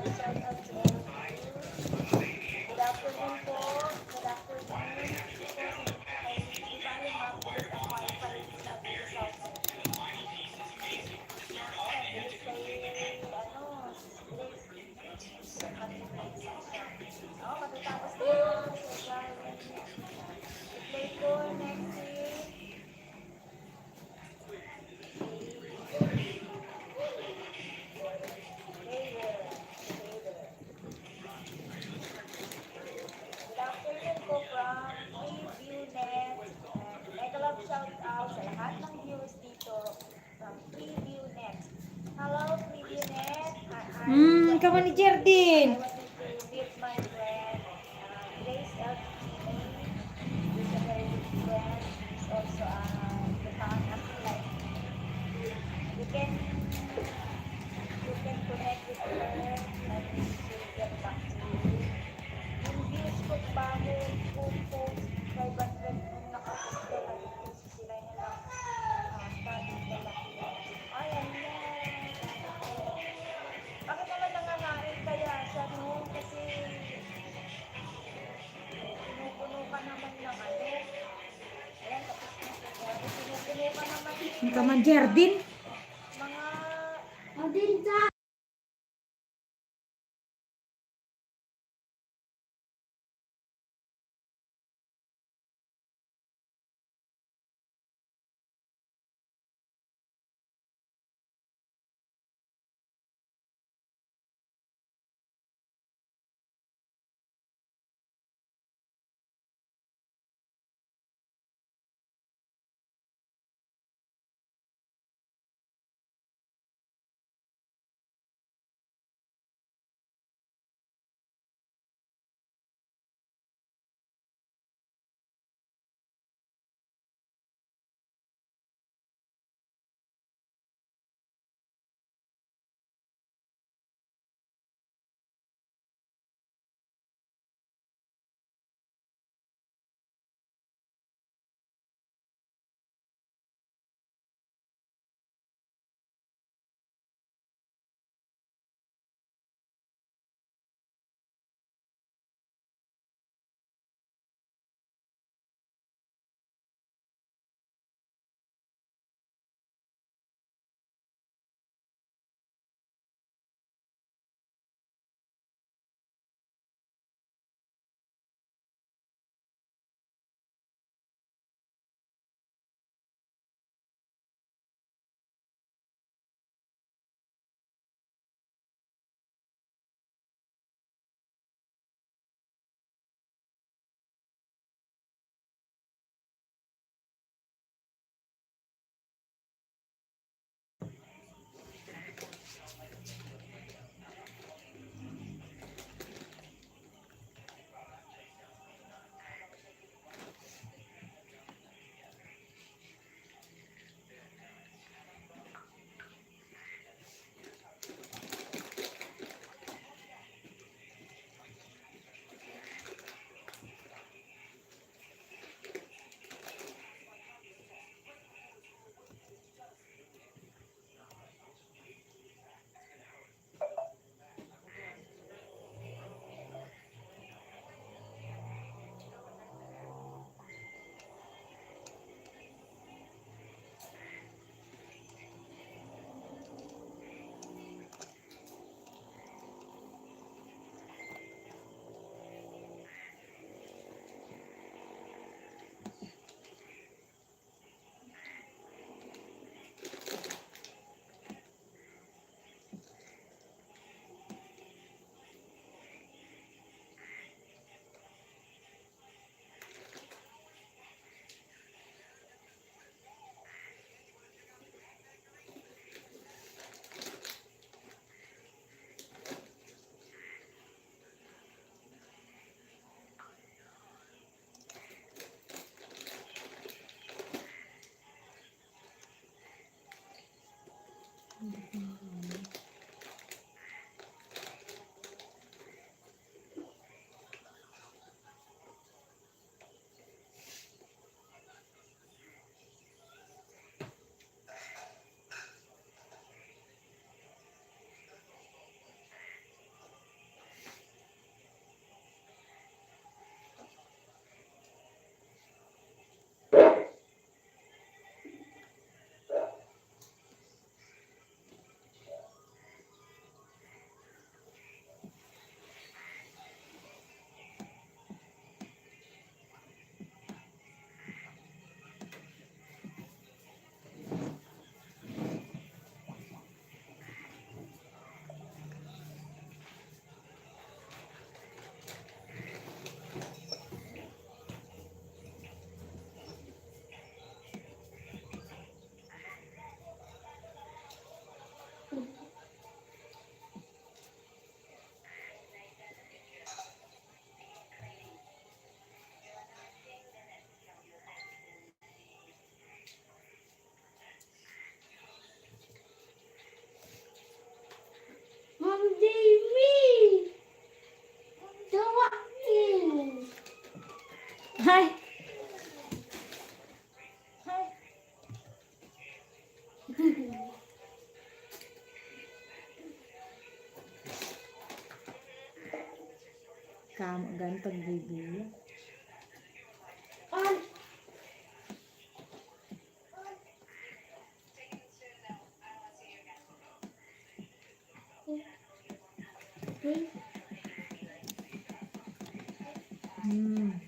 shout out to all of you. Good afternoon po. Good afternoon. Ito po si kay Di Bali Ma'am, bilis ang wifi sa Bilis South. Oo, bilis kay, ano, bilis. Oo, matatapos na yun. So, dahil i-play ko next week. Good afternoon po from PreviewNet. And mega love shout out sa lahat ng viewers dito from PreviewNet. Hello, PreviewNet. Ikaw ni Jerdin. I wanted to meet my friend, Grace LTTA. She's a very good friend. She's also the fan of life. You can connect with her and she will get back to you. Yung views ko bago kung post 500 nung nakapost ko at post sila na lang study pala. Ay, ano na. Bakit naman nangangain kaya siya no? Kasi pinupuno ka naman ng ano. Ayan, tapos na siya. Pinupuno ka naman Ikaw man Jerdin. mga Adin Kamo gan pagbibili. On. Okay. Hmm.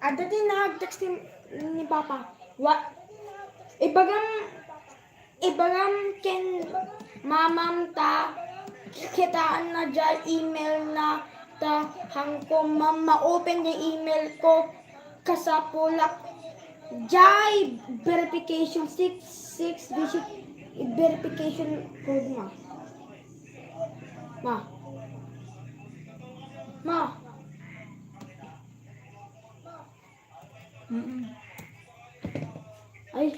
Ada din nag-text ni Papa. Ibagam, ibagam ken mamam ta kitaan na dyan email na ta hangko mam ma-open yung email ko kasapulak jay verification 6 digit verification code ma. Ma. Ma. Mm-mm. Ay,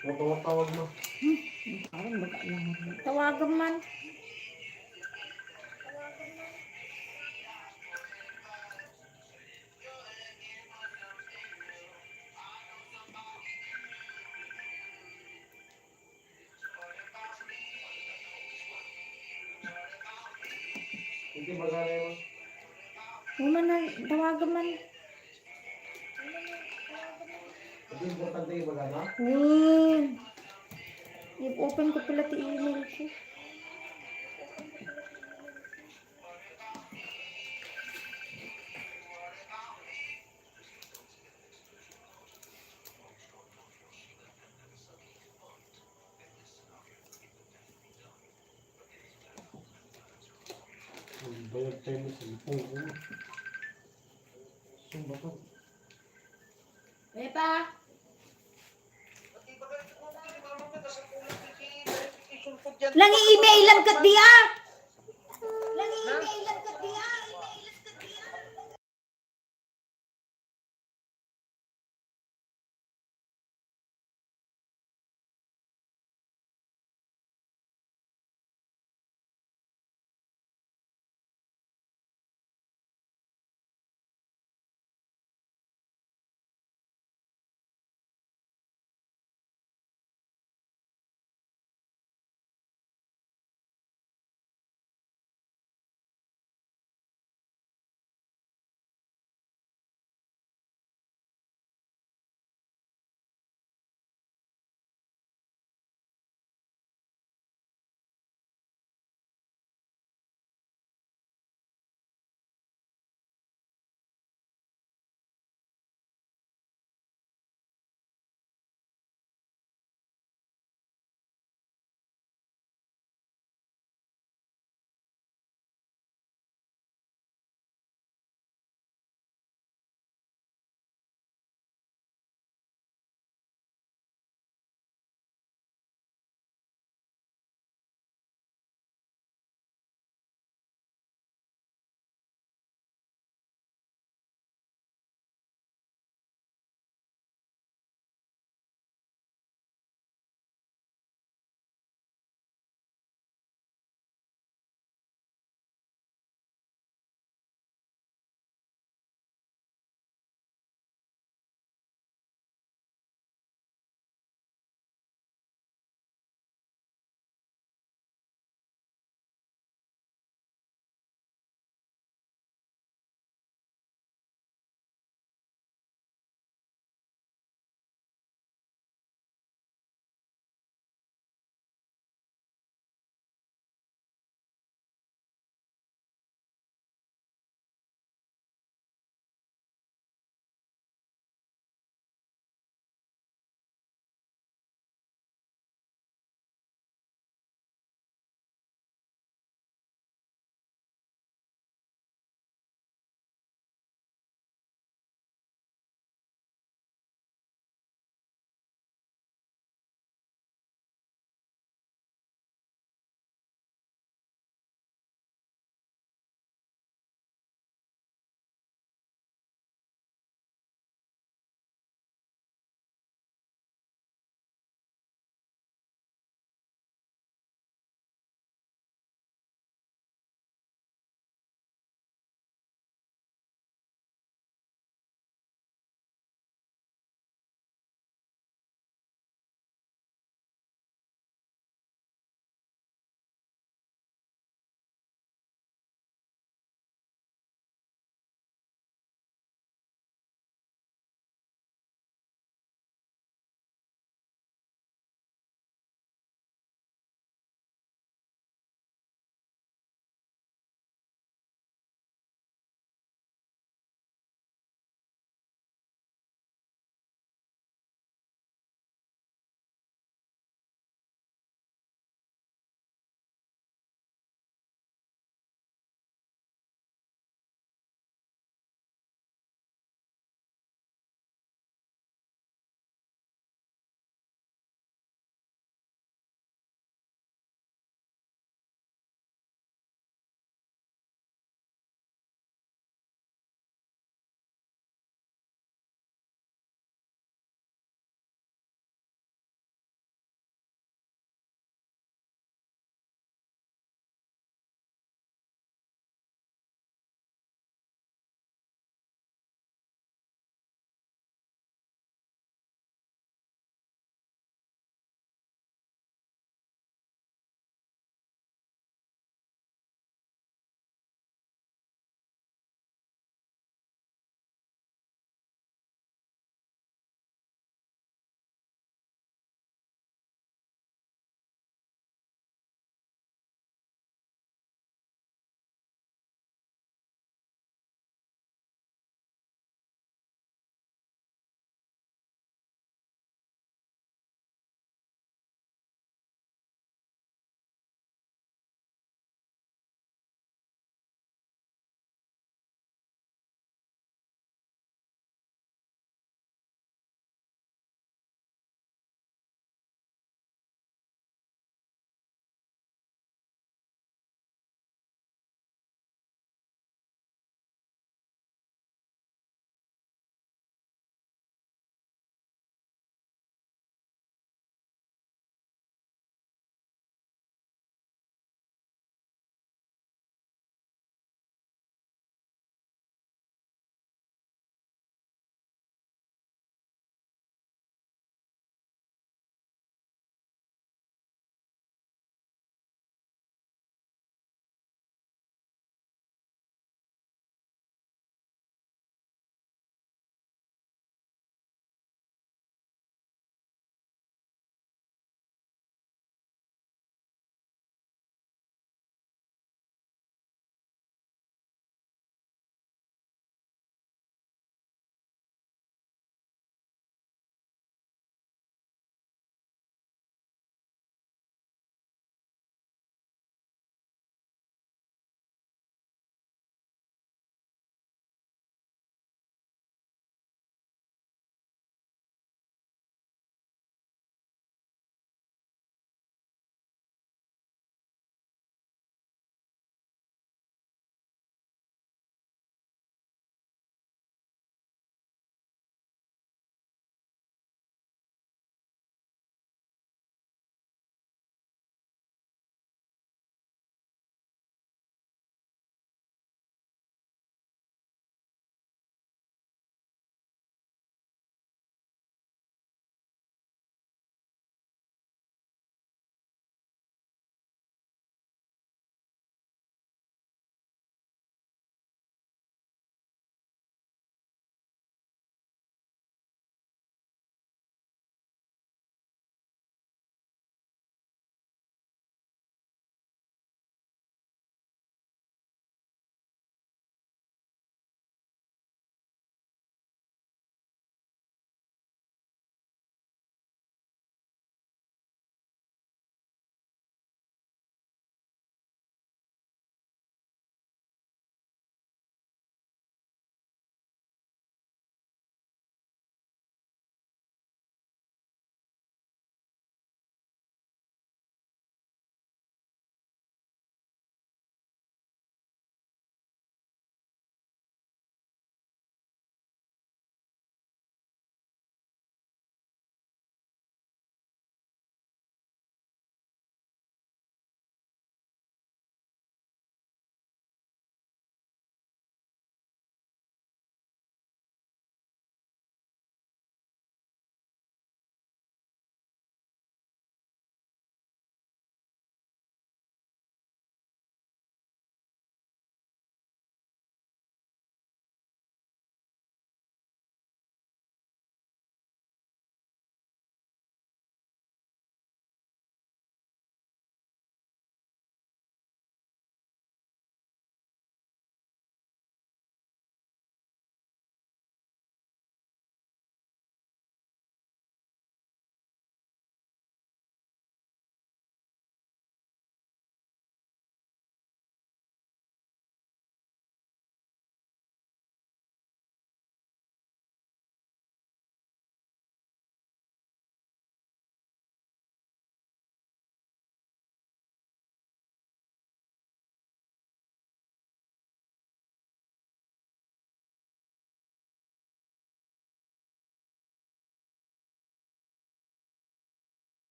Tawag mo. Parang mag-alam mo. Tawagan man. Hindi magana yun. Una na, tawagan man. Hindi importante yung magana. I-open ko pala ti email ko. Bayag tayo mo sa lipong ko. Saan ba to? Epa! Lang i-email lang kat diya! Lang i-email lang kat diya!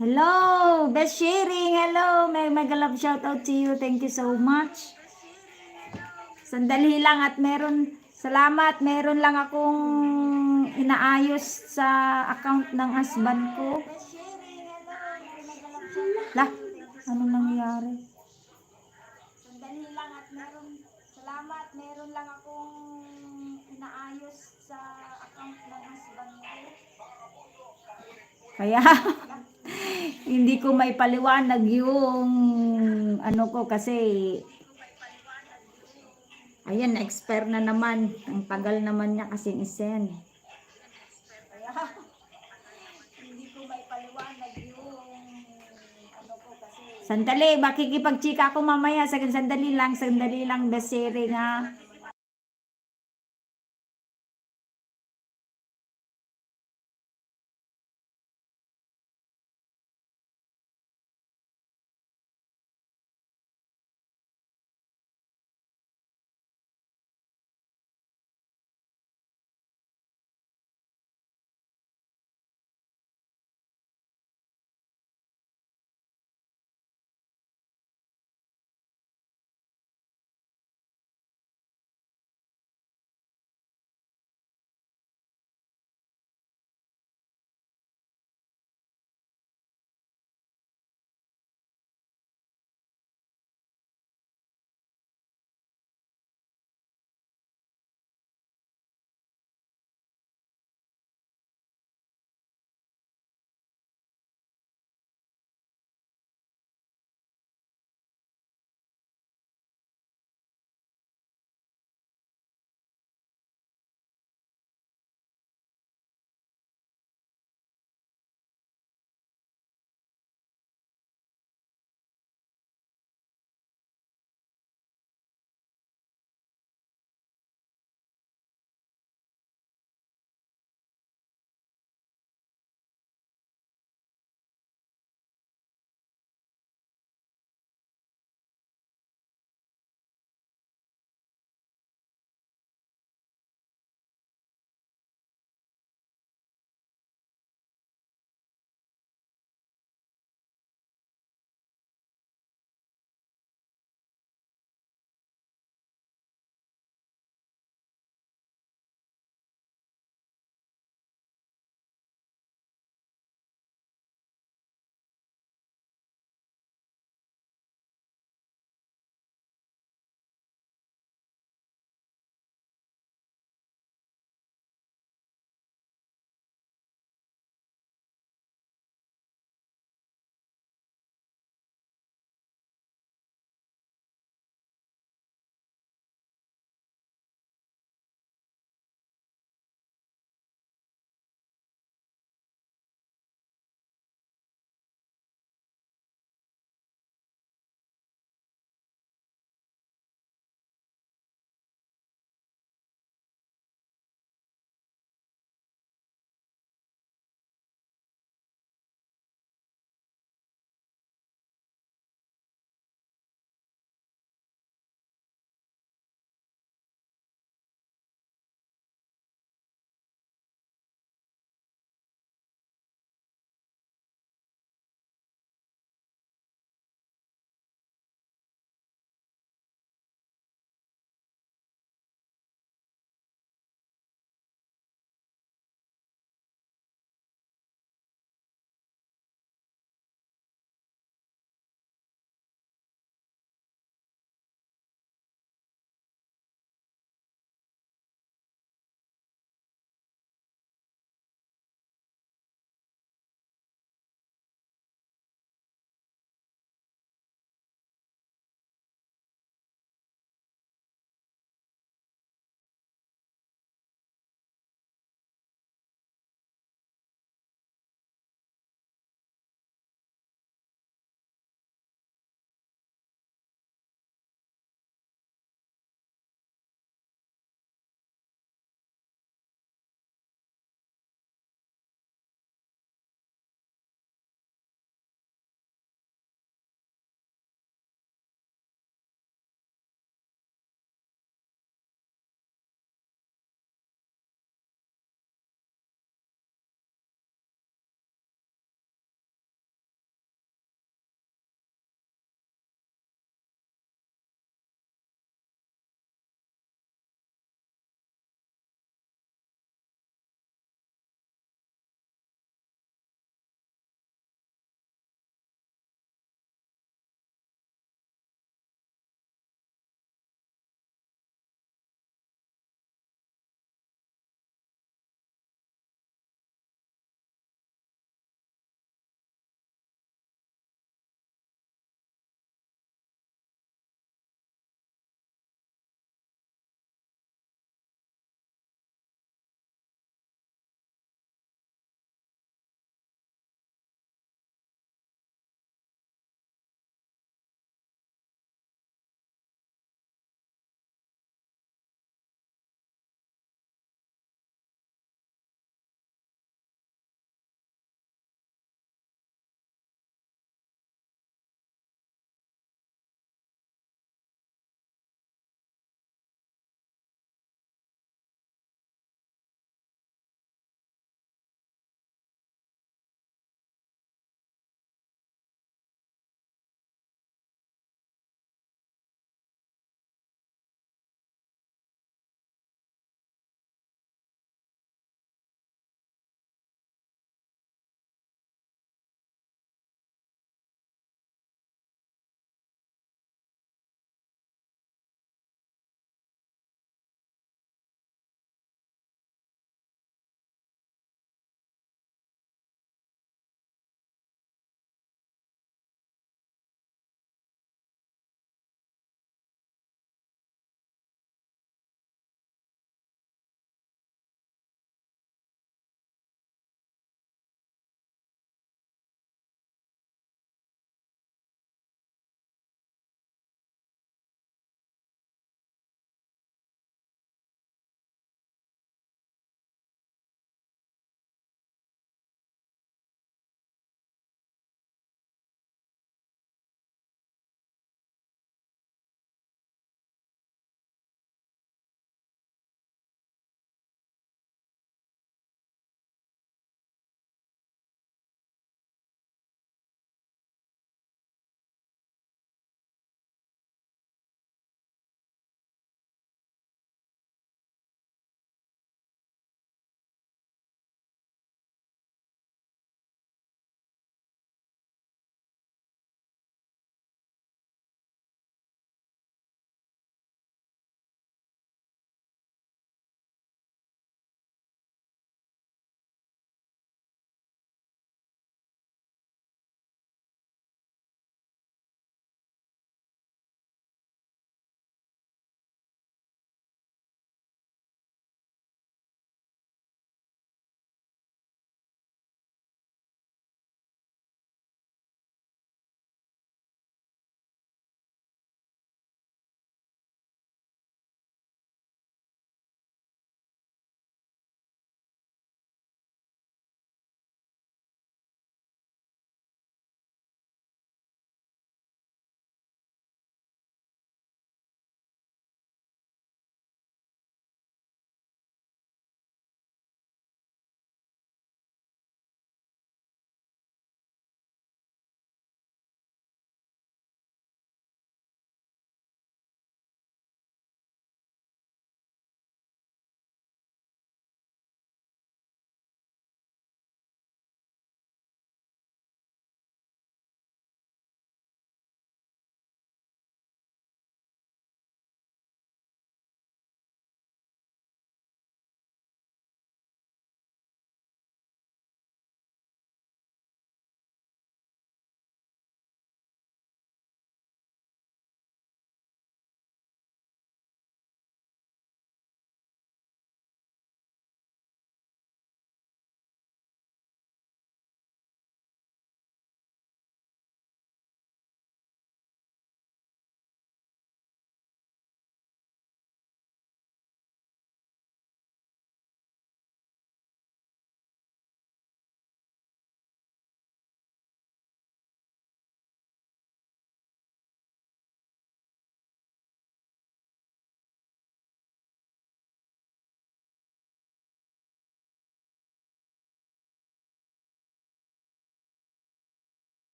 Hello, best sharing. Hello, may mega love shout out to you. Thank you so much. Sandali lang at salamat, meron lang akong inaayos sa account ng husband ko. Best sharing, hello. May nagalang shout out Lah, to you. Thank you so ano much. nangyari? Sandali lang at salamat, meron lang akong inaayos sa account ng husband ko. Kaya, hindi ko may paliwanag yung ano ko kasi ayan, na-expire na naman. Ang tagal naman niya kasi isend. Kaya, hindi ko may paliwanag yung ano ko kasi. Sandali, makikipagchika ako mamaya. Sandali lang, best sharing ha.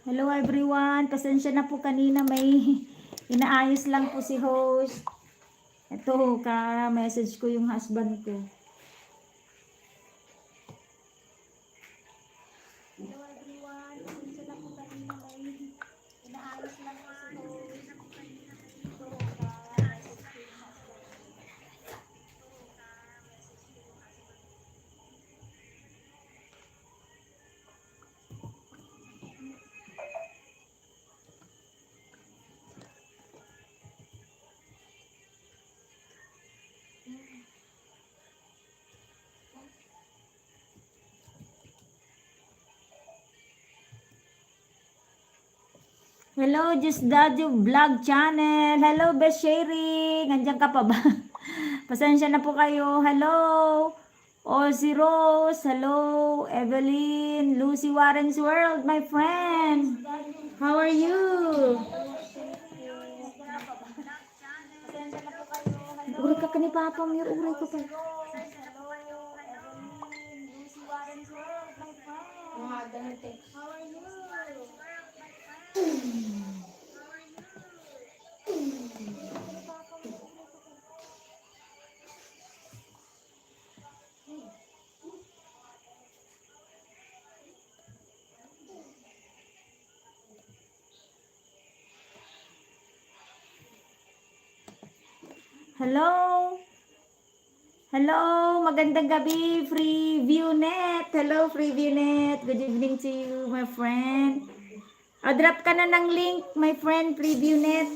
Hello everyone. Pasensya na po kanina may inaayos lang po si host. Ito, ka-message ko yung husband ko. Hello everyone. Pasensya na po kanina may inaayos lang po si host. Ito, ka-message ko yung husband. Hello, Just Daddy Vlog Channel. Hello, Best Sharing. Nandiyan ka pa ba? Pasensya na po kayo. Hello, Ozzy Rose. Hello, Evelyn. Lucy Warren's World, my friend. How are you? Pasensya na po kayo. Hello. Uray ka ka ni Papa. May uray ka pa. Hello, Evelyn, Lucy Warren's World, my friend. How are you? Hello. Hello, magandang gabi, Free View Net. Hello, Free View Net. Good evening to you, my friend. Drop ka na ng link, my friend, Free View Net.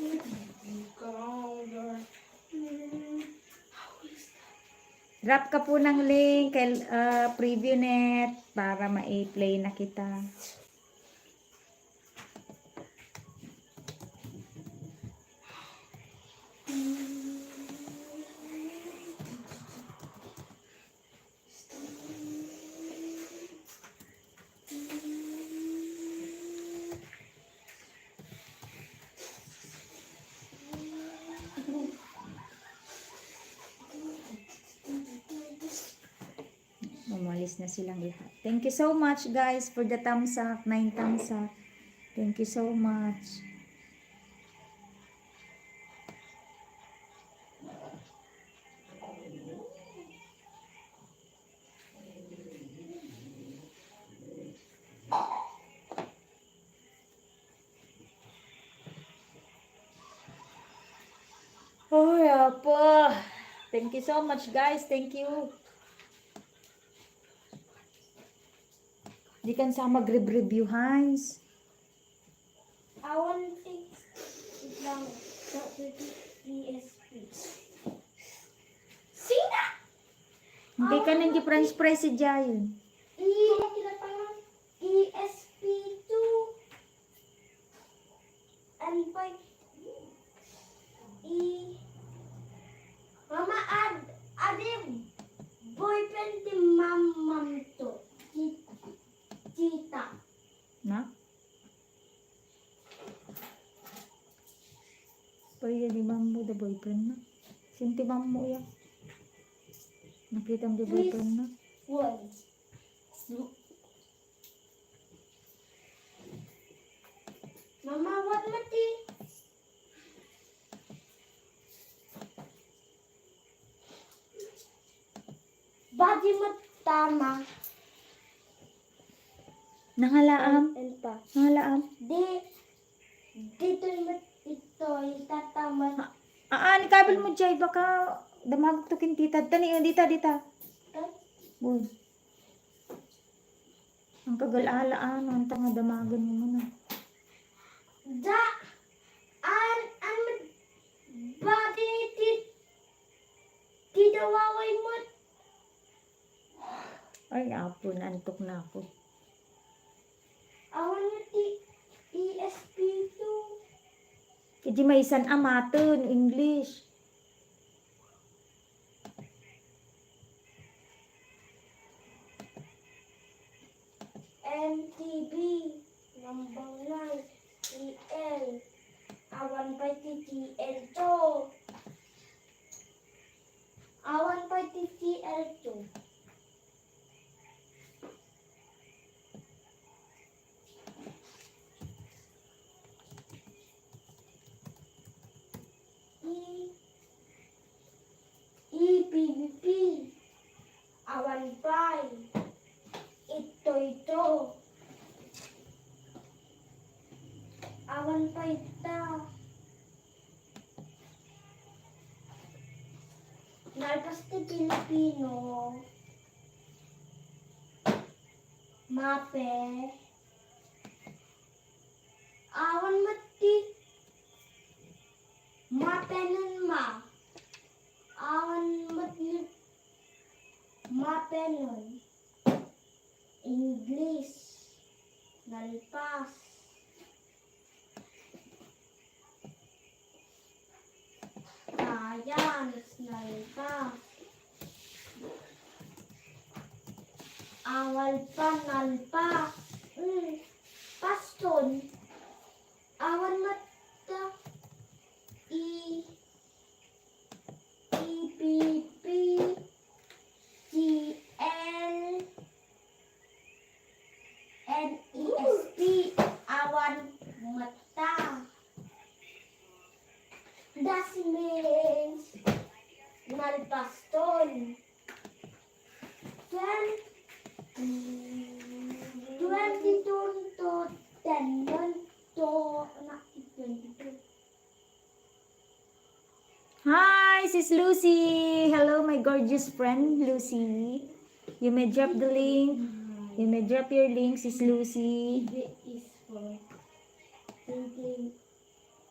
Drop ka po ng link kay Preview Net para ma-play na kita. Umalis na silang lahat. Thank you so much guys for the thumbs up. 9 thumbs up. Thank you so much. Oh, yapa. Thank you so much guys. Thank you. Di kan sa mag-review, Hans. I want to take lang sa ESP. Sina? Hindi ka nang French fries si Jayon. ESP2 and by Mama adim boyfriend ni mamam to Tita. Na? Pwede di mo the boyfriend na. Sinti mo yan. Nakita mo the boyfriend na. One. Mama, what mati? Badi matama. Nangalaam. And pa. Nangalaam. Dito ito, yung tataman. Ni kabel mo Jay, baka damag to kintita. Tani, dita. Boy. Ang kagal-alaan, ang tanga damagan mo na. Badi tidawaway mo. Ay, apo, naantok na ako. Awan mo ESP2. Hindi may isan amaton, English. MTB, Lambang 9, TL, Awan pa TTL2. Awan pa TTL2. Awan pa ita. Nalpas ti Pilipino. Mape. Awan mati. Mape nun ma. Awan mati. Mape nun. English. Nalpas. Science. Nalpas. Awal pa, nalpas. Paston. Awan mata. EPP. GL. NESP. Awan mata. That means nalpaston. 22 to 10 to 22. Hi, sis Lucy. Hello, my gorgeous friend, Lucy. You may drop the link. You may drop your link, sis Lucy. This is for thinking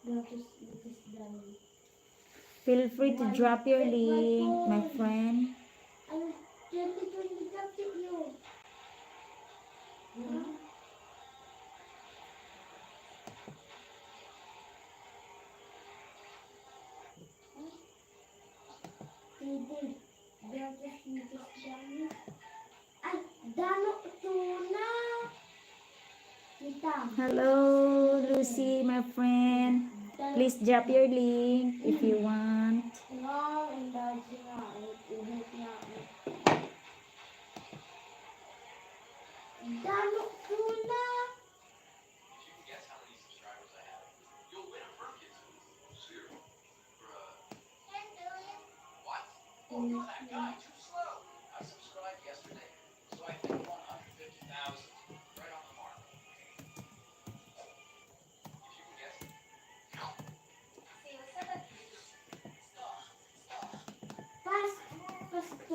that is done. Feel free to drop your link, my friend. I'm 2020 dropped it you. Hindi. Ay, dano tuna. Kita. Hello, Lucy, my friend. Please drop your link if you want. No, indulge na. Init na. Dano tuna. Pastor.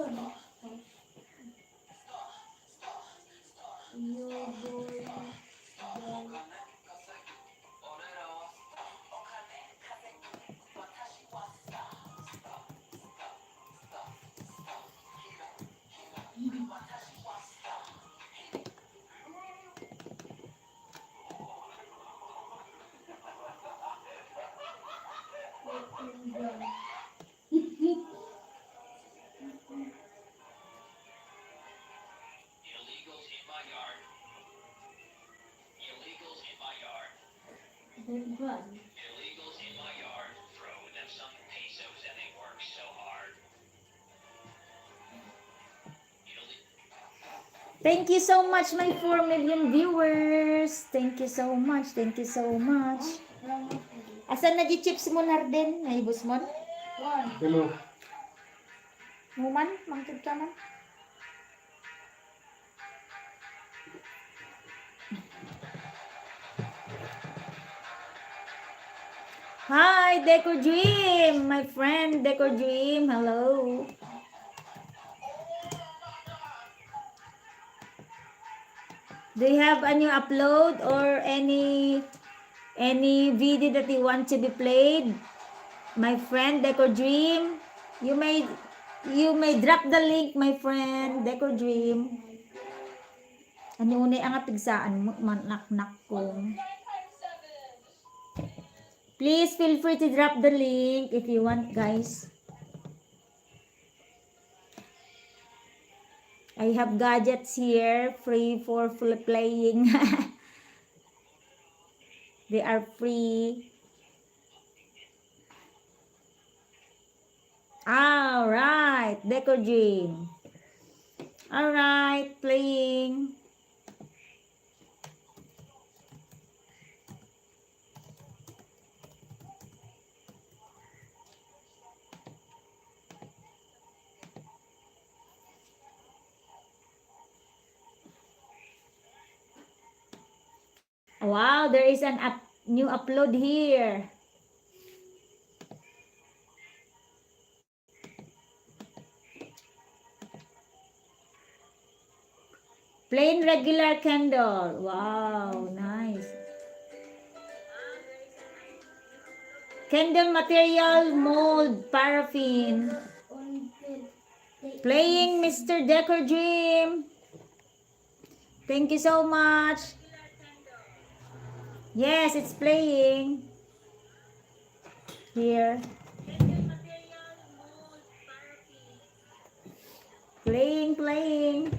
Thank you so much, my 4 million viewers. Thank you so much. Thank you so much. Asan na di chips mo, Narden? Naibos mo? Hello. Muman? Mangkid ka man? Hi, Deco Dream! My friend, Deco Dream. Hello. Do you have a new upload or any video that you want to be played? My friend, Deco Dream. You may drop the link, my friend, Deco Dream. Ano unay ang apigsaan mo, manak-nak ko. Please feel free to drop the link if you want, guys. I have gadgets here, free for playing. They are free. Alright, Deco Dream. Alright, playing. Wow, there is an new upload here. Plain regular candle. Wow, nice. Candle material, mold, paraffin. Playing Mr. Decor Dream. Thank you so much. Yes, it's playing. Here. Playing.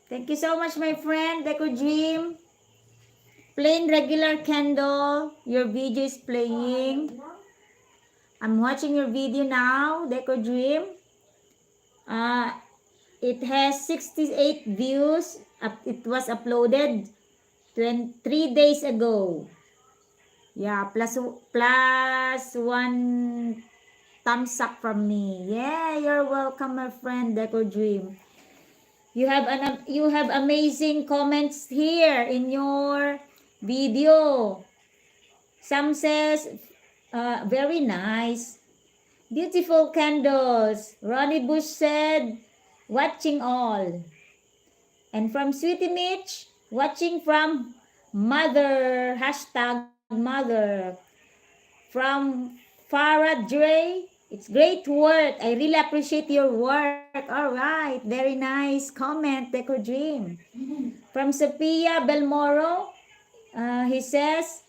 Thank you so much, my friend, Decor Dream. Plain regular candle. Your video is playing. I'm watching your video now, Decor Dream. It has 68 views. It was uploaded 3 days ago. Yeah, plus one thumbs up from me. Yeah, you're welcome, my friend, Decor Dream. You have amazing comments here in your video. Some says very nice. Beautiful candles. Ronnie Bush said, watching all. And from Sweetie Mitch, watching from mother, #mother. From Farah Dre, it's great work. I really appreciate your work. All right, very nice comment, Decor Dream. From Sophia Belmoro, he says,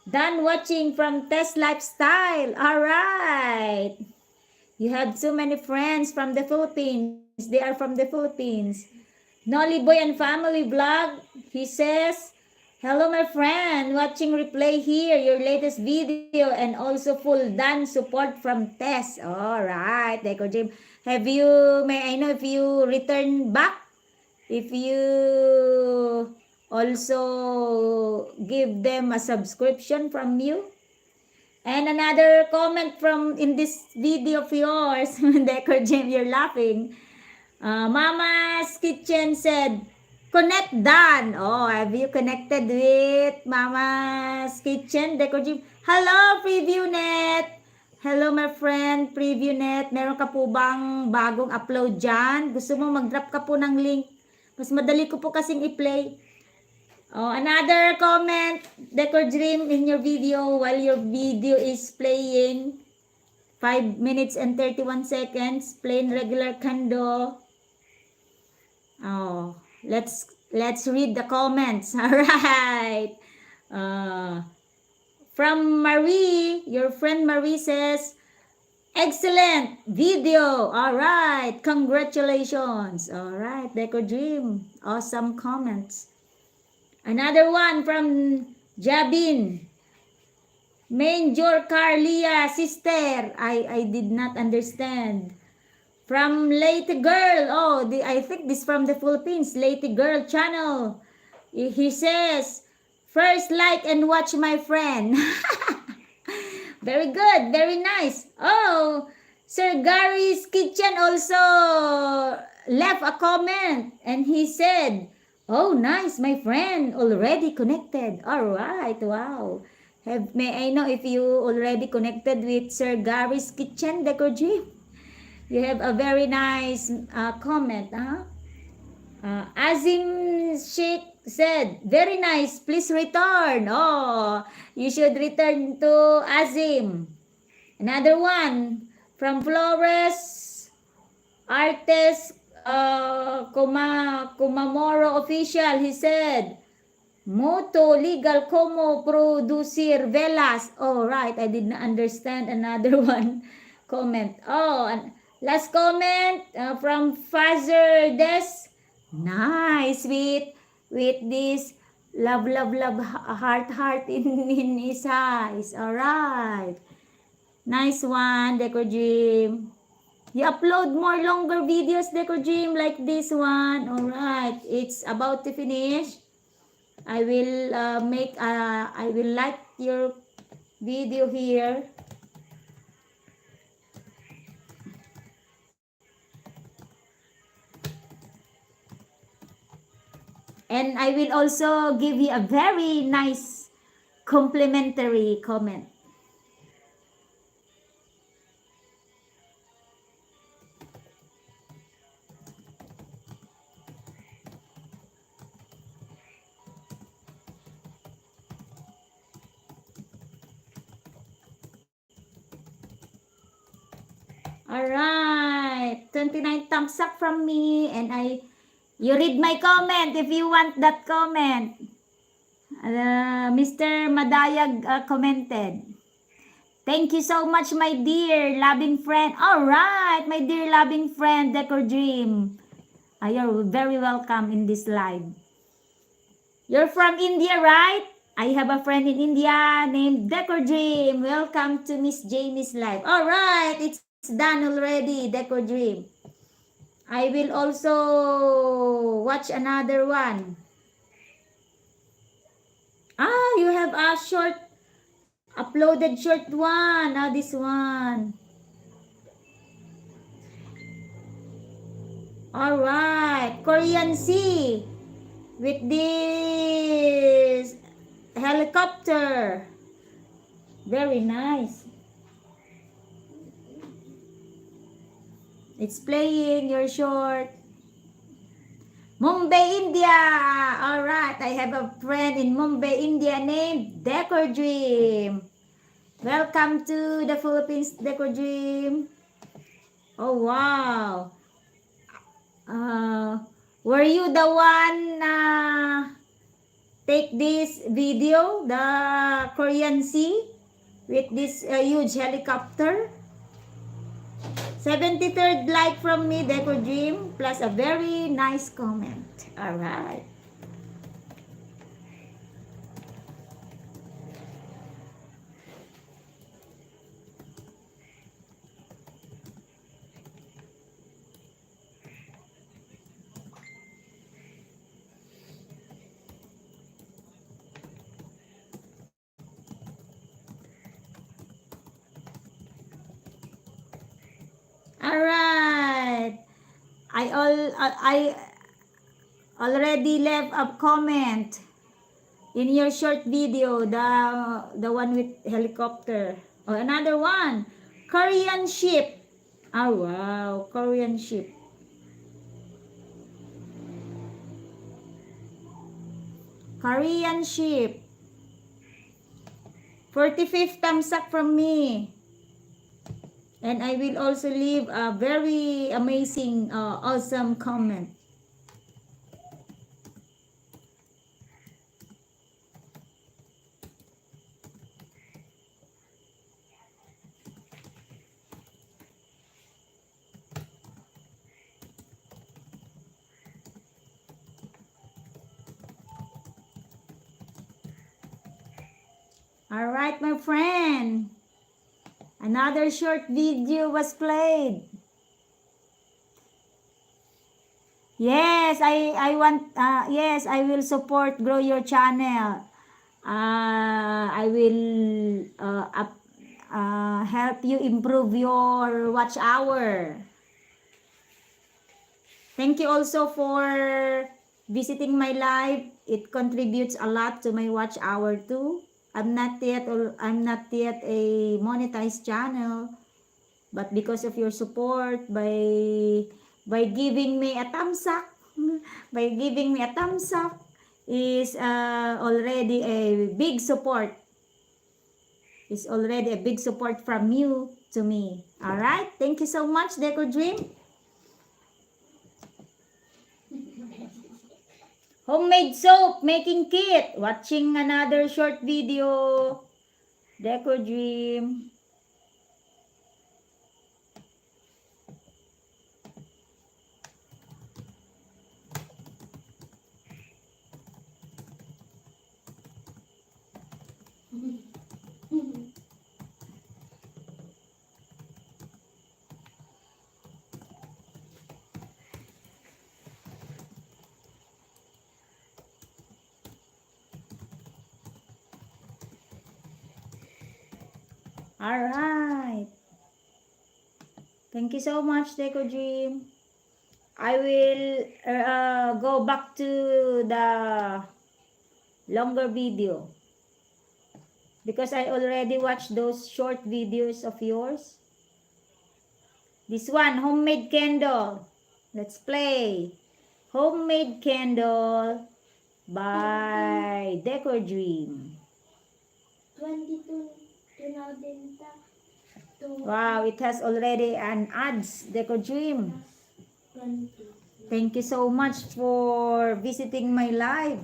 done watching from Test Lifestyle. All right. You have so many friends from the Philippines. They are from the Philippines. Nolly Boy and Family Vlog, he says, hello my friend, watching replay here, your latest video and also full done support from Tess. Alright, Decor Dream. May I know if you return back? If you also give them a subscription from you? And another comment from in this video of yours, Decor Dream, you're laughing. Mama's Kitchen said, connect done. Oh, have you connected with Mama's Kitchen, Decor Dream? Hello, PreviewNet. Hello, my friend, PreviewNet. Meron ka po bang bagong upload dyan? Gusto mo mag-drop ka po ng link? Mas madali ko po kasing i-play. Oh, another comment, Decor Dream, in your video while your video is playing. 5 minutes and 31 seconds. Plain regular candle. Oh, let's read the comments. All right. From Marie, your friend Marie says, excellent video. All right. Congratulations. All right, Decor Dream. Awesome comments. Another one from Jabin. Major Carlia, sister. I did not understand. From Lady Girl. Oh, I think this from the Philippines. Lady Girl channel. He says, first like and watch my friend. Very good. Very nice. Oh, Sir Gary's Kitchen also left a comment. And he said, oh, nice, my friend. Already connected. All right. Wow. May I know if you already connected with Sir Gary's Kitchen, Decor Dream? You have a very nice comment. Azim Sheikh said, very nice, please return. Oh, you should return to Azim. Another one from Flores Artes Kumamoro Official. He said, Moto legal como producir velas. Oh, right. I did not understand another one comment. Oh, and last comment from Fazer Des. Nice with this love heart in his eyes. All right. Nice one, Decor Dream. You upload more longer videos, Decor Dream, like this one. All right. It's about to finish. I will I will like your video here. And I will also give you a very nice complimentary comment. Alright, 29 thumbs up from me, and you read my comment if you want that comment. Mr. Madayag commented. Thank you so much, my dear loving friend. Alright, my dear loving friend, Decor Dream. You're very welcome in this live. You're from India, right? I have a friend in India named Decor Dream. Welcome to Miss Jamie's live. Alright, it's done already, Decor Dream. I will also watch another one. You have a short, uploaded short one. This one. Alright, Korean Sea with this helicopter. Very nice. It's playing your short. Mumbai, India. Alright, I have a friend in Mumbai, India named Decor Dream. Welcome to the Philippines, Decor Dream. Oh, wow. Were you the one take this video, the Korean Sea, with this huge helicopter? 73rd like from me, Decor Dream, plus a very nice comment. Alright. Alright. I already left a comment in your short video, the one with helicopter. Oh, another one. Korean ship. Oh, wow. Korean ship. Korean ship. 45th thumbs up from me. And I will also leave a very amazing, awesome comment. All right, my friend. Another short video was played. Yes, I want, yes, I will support Grow Your Channel. I will help you improve your watch hour. Thank you also for visiting my live. It contributes a lot to my watch hour too. I'm not yet a monetized channel, but because of your support, by giving me a thumbs up, is already a big support. It's already a big support from you to me. All right, thank you so much, Decor Dream. Homemade soap making kit. Watching another short video. Decor Dream. All right. Thank you so much, Decor Dream. I will go back to the longer video because I already watched those short videos of yours. This one, homemade candle. Let's play. Homemade candle by Decor Dream. 2002. Wow, it has already an ads, Decor Dream. 20. Thank you so much for visiting my live.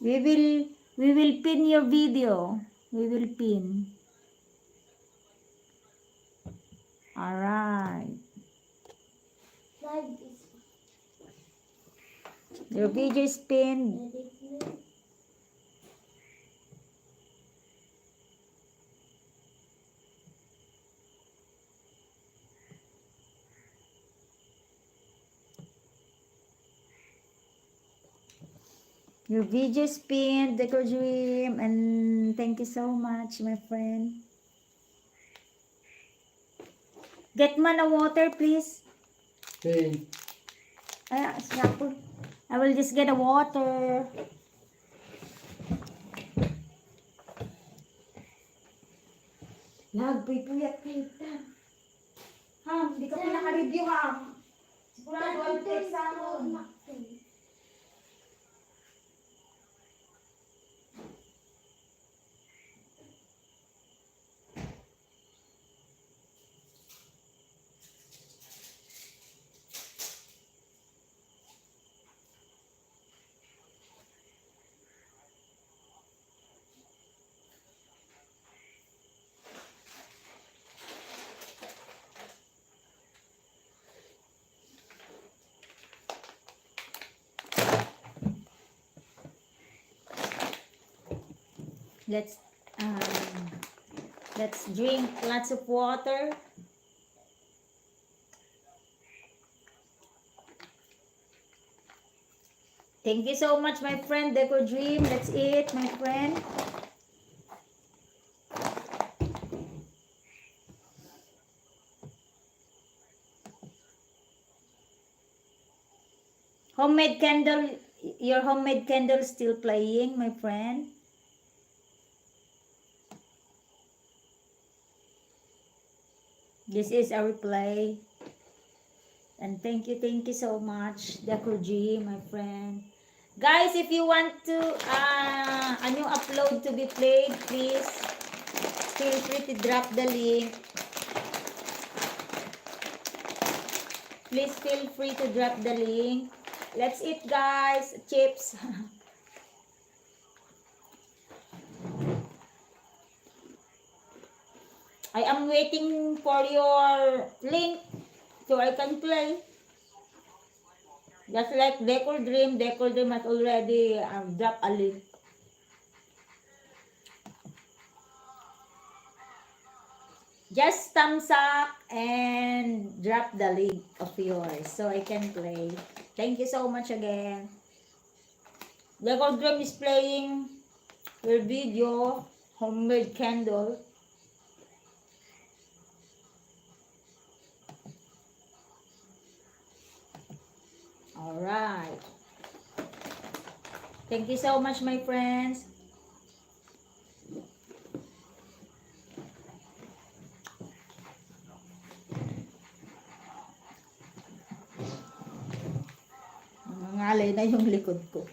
We will pin your video. We will pin. All right. Live is Your video is pinned. edit na. Your video is pinned, Decor Dream, and thank you so much, my friend. Get man a water, please. Hey, Ay, siya. I will just get a water. Puyat kita. Ham, di ka pinaka-review, Ham. Sigurado ang text sa akin. Let's drink lots of water. Thank you so much, my friend, Decor Dream. Let's eat, my friend. Homemade candle, your homemade candle still playing, my friend. This is a replay. And thank you so much, Decor G, my friend. Guys, if you want to a new upload to be played, please feel free to drop the link. Please feel free to drop the link. Let's eat, guys. Chips. I am waiting for your link so I can play. Just like Decor Dream has already dropped a link. Just thumbs up and drop the link of yours so I can play. Thank you so much again. Decor Dream is playing your video, homemade candle. Alright. Thank you so much, my friends. Nangalay na yung likod ko.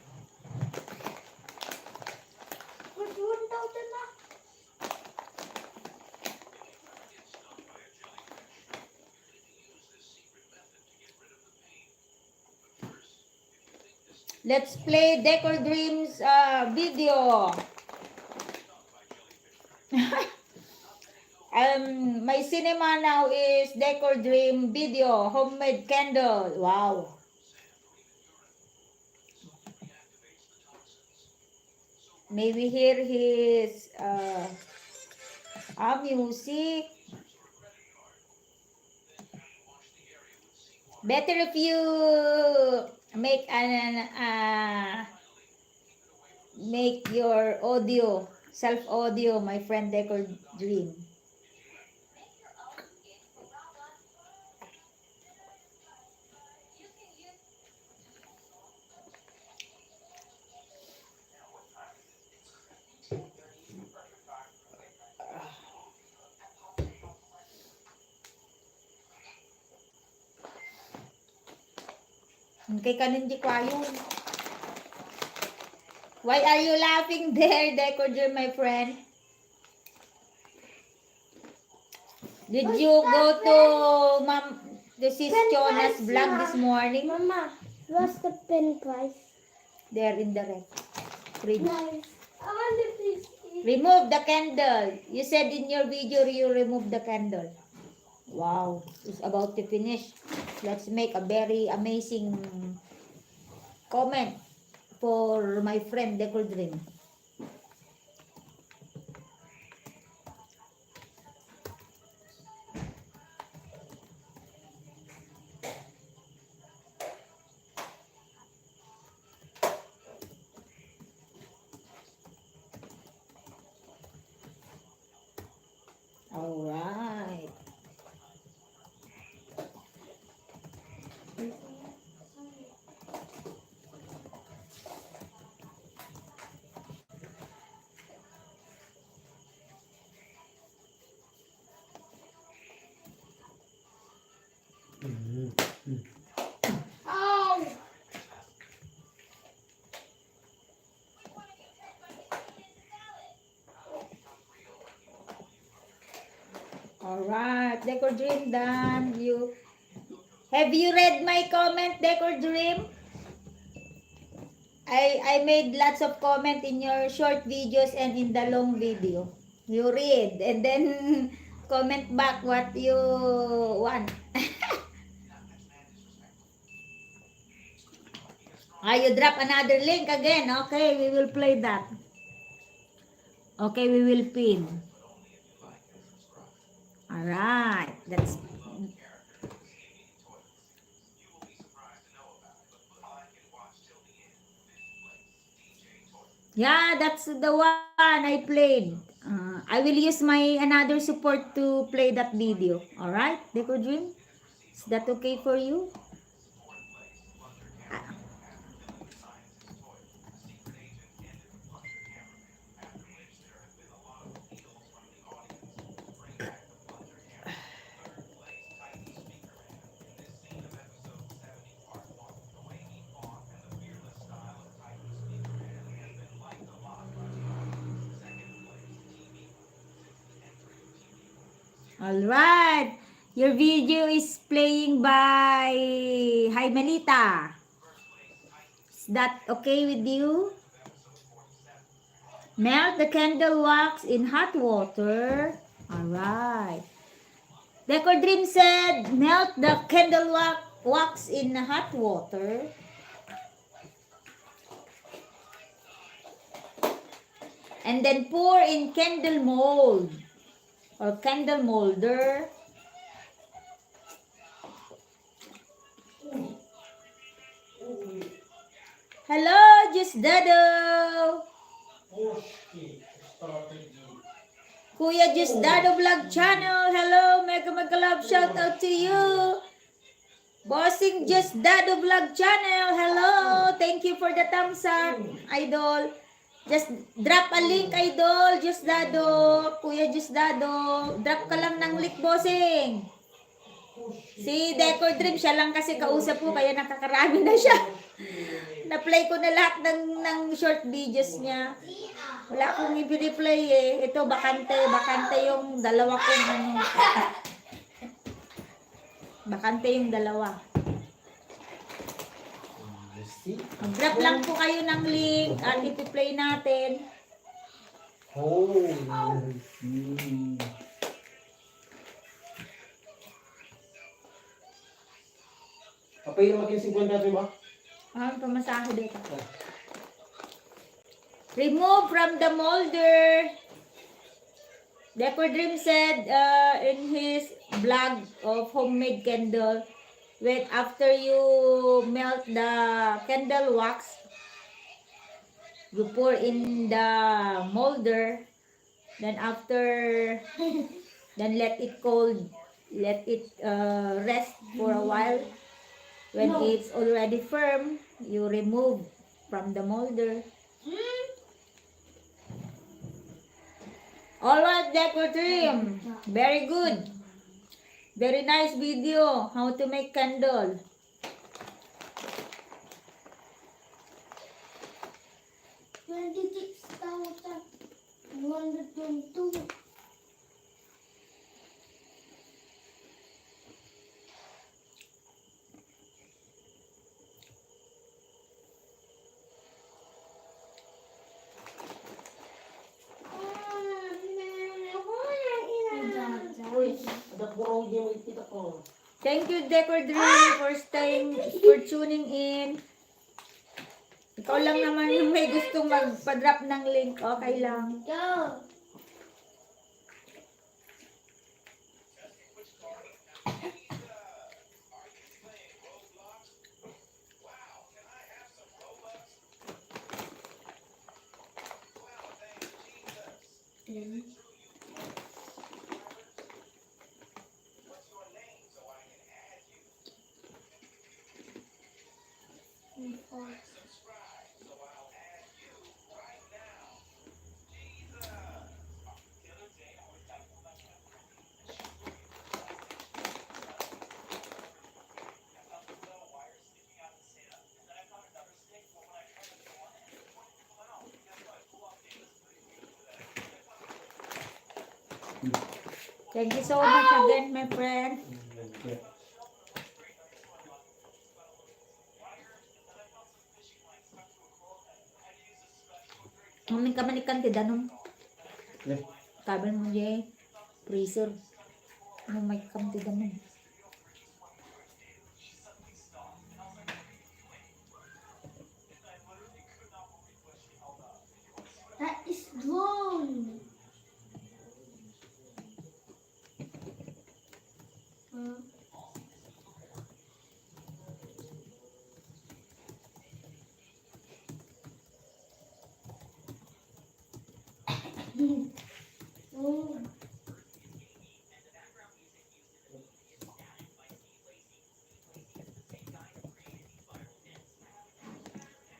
Let's play Decor Dreams video. My cinema now is Decor Dream video, homemade candle. Wow. May we hear his music. Better if you make make your audio, self audio, my friend Decor Dream. Kay kanin di kwayo. Why are you laughing there, Decor Dream, my friend? Did you go to Sis Chona's vlog this morning? Mama, what's the pen price? There in the ref. Fridge. Nice. I want to please eat. Remove the candle. You said in your video you remove the candle. Wow, it's about to finish. Let's make a very amazing comment for my friend Decor Dream. All right. Oh! All right, Decor Dream done. Have you read my comment, Decor Dream? I made lots of comment in your short videos and in the long video. You read and then comment back what you want. You drop another link again. Okay, we will play that. Okay, we will pin. All right, that's yeah, that's the one I played. I will use my another support to play that video. All right, Decor Dream, is that okay for you? All right. Your video is playing by Hi Melita. Is that okay with you? Melt the candle wax in hot water. All right. Decor Dream said, melt the candle wax in hot water. And then pour in candle mold or candle molder. Hello, Just Dado. Kuya Just Dado Vlog Channel. Hello, mega love shout out to you. Bossing Just Dado Vlog Channel. Hello, thank you for the thumbs up, idol. Just drop a link, idol. Just Dado, Kuya Just Dado. Drop ka lang ng link, bossing. Si Decor Dream, siya lang kasi kausap ko, kaya nakakarami na siya. Na-play ko na lahat ng short videos niya. Wala akong i-replay eh. Ito, bakante yung dalawa kong ano. Bakante yung dalawa. Mag-drop lang po kayo ng link at i-play natin. Oh. Apa yung maging 50 natin ba? Pamasahe dito. Remove from the molder. Decor Dream said in his blog of homemade candle, when after you melt the candle wax, you pour in the molder, then after, then let it cold, let it rest for a while. When it's already firm, you remove from the molder. Alright, Decor Dream. Very good. Very nice video. How to make candle. 26,222. Uy, ada kurang dia mo ipita ko. Thank you, Decor Dream, for staying, for tuning in. Ikaw lang naman yung may gustong magpa-drop ng link. Okay lang. Go. Thank you so much again, my friend. Mamin ka manikan ti danom. Ne. Kabel mo di freezer. Ano may kam ti danom. That is drone.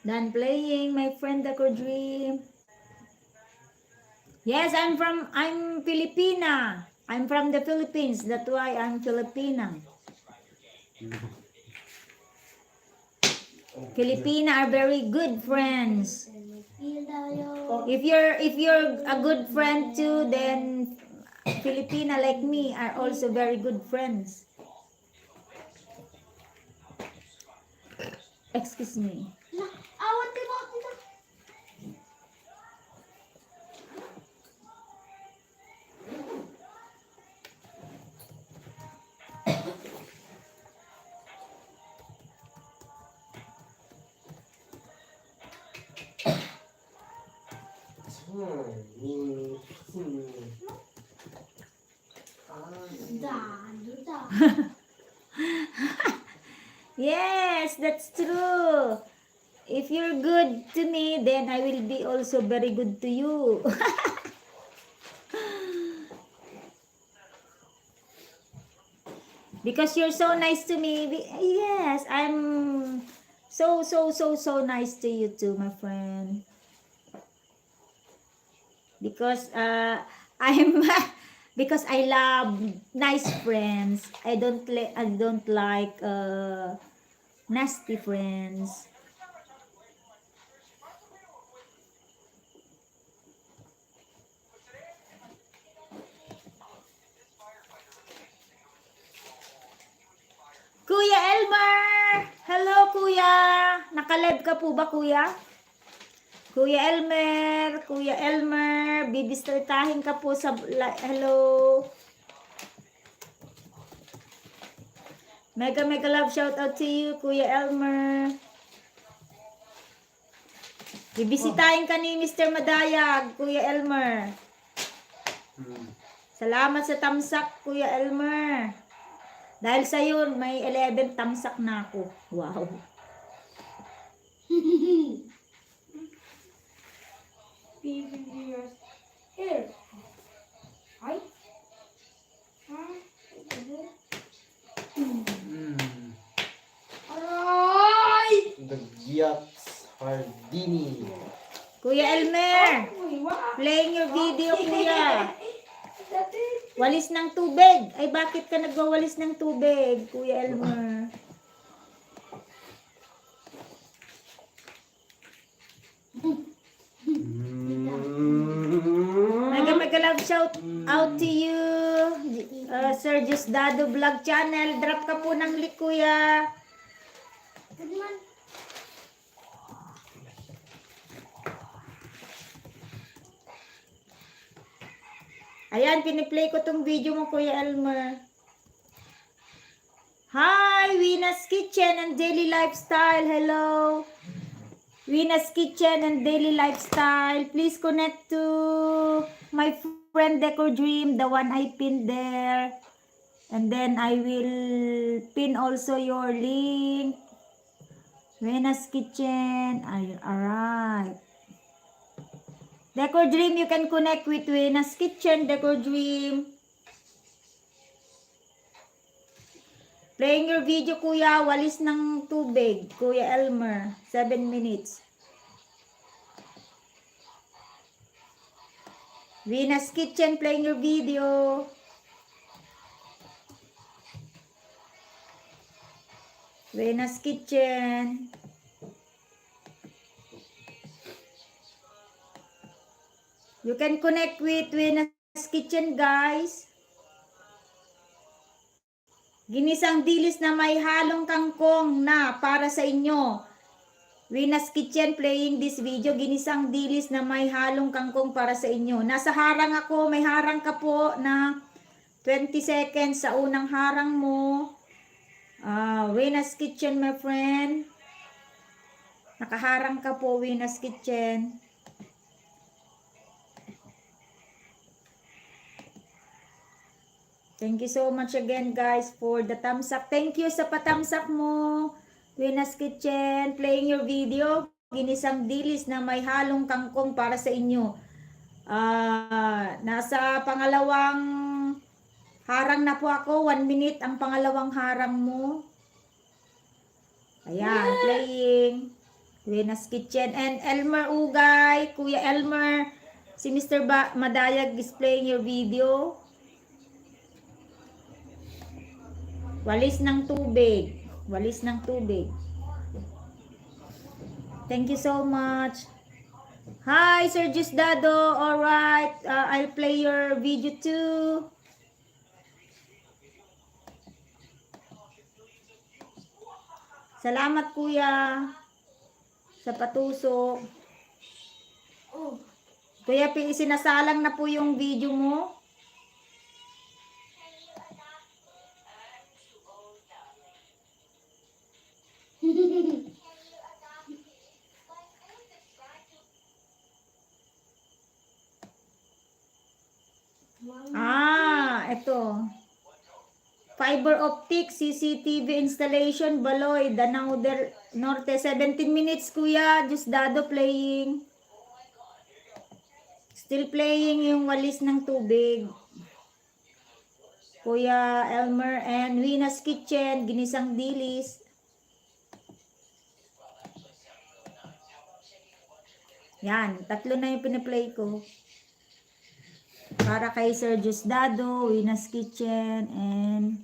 Done playing, my friend Decor Dream. Yes, I'm Filipina. I'm from the Philippines. That's why I'm Filipina. Filipina are very good friends. If you're a good friend too, then Filipina like me are also very good friends. Excuse me. Yes, that's true. If you're good to me, then I will be also very good to you. Because you're so nice to me. Yes, I'm so nice to you too, my friend. Because I'm because I love nice friends. I don't like nasty friends. Kuya Elmer! Hello, Kuya! Naka-live ka po ba, Kuya? Kuya Elmer, bibisitahin ka po sa... Hello! Mega love shout out to you, Kuya Elmer. Bibisitahin ka ni Mr. Madayag, Kuya Elmer. Salamat sa tamsak, Kuya Elmer. Dahil sa yun, may 11 tamsak na ako. Wow. years. Here. Ay. Aray! Dagyats Hardini. Kuya Elmer, Uy, wow. playing your video, Kuya. Walis ng tubig. Ay, bakit ka nagwawalis ng tubig, Kuya Elmer? Mega love shout out to you, Sir Justado Vlog Channel. Drop ka po ng link, Kuya. Good man. Ayan, piniplay ko tong video mo, Kuya Elmer. Hi, Wina's Kitchen and Daily Lifestyle. Hello. Wina's Kitchen and Daily Lifestyle. Please connect to my friend Decor Dream, the one I pinned there. And then I will pin also your link. Wina's Kitchen. Alright. Decor Dream, you can connect with Wina's Kitchen, Decor Dream. Playing your video, Kuya. Walis ng tubig. Kuya Elmer. 7 minutes. Wina's Kitchen, playing your video. Wina's Kitchen. You can connect with Wina's Kitchen, guys. Ginisang dilis na may halong kangkong na para sa inyo. Wina's Kitchen playing this video. Ginisang dilis na may halong kangkong para sa inyo. Nasa harang ako. May harang ka po na 20 seconds sa unang harang mo. Wina's Kitchen, my friend. Nakaharang ka po, Wina's Kitchen. Thank you so much again, guys, for the thumbs up. Thank you sa patamsak mo. Wina's Kitchen, playing your video. Ginisang dilis na may halong kangkong para sa inyo. Nasa pangalawang harang na po ako. 1 minute ang pangalawang harang mo. Ayan, playing. Wina's Kitchen. And Elmer Ugay, Kuya Elmer, si Mr. Madayag is playing your video. Walis ng tubig. Walis ng tubig. Thank you so much. Hi, Sir Justado. Alright. I'll play your video too. Salamat, Kuya, sa patusok. Kuya, sinasalang na po yung video mo. Ito. Fiber optic, CCTV installation, Baloy, Danao del Norte. 17 minutes, Kuya. Justado playing. Still playing yung walis ng tubig. Kuya Elmer and Wina's Kitchen, ginisang dilis. Yan, 3 na yung piniplay ko. Para kay Sir Justado, Wina's Kitchen, and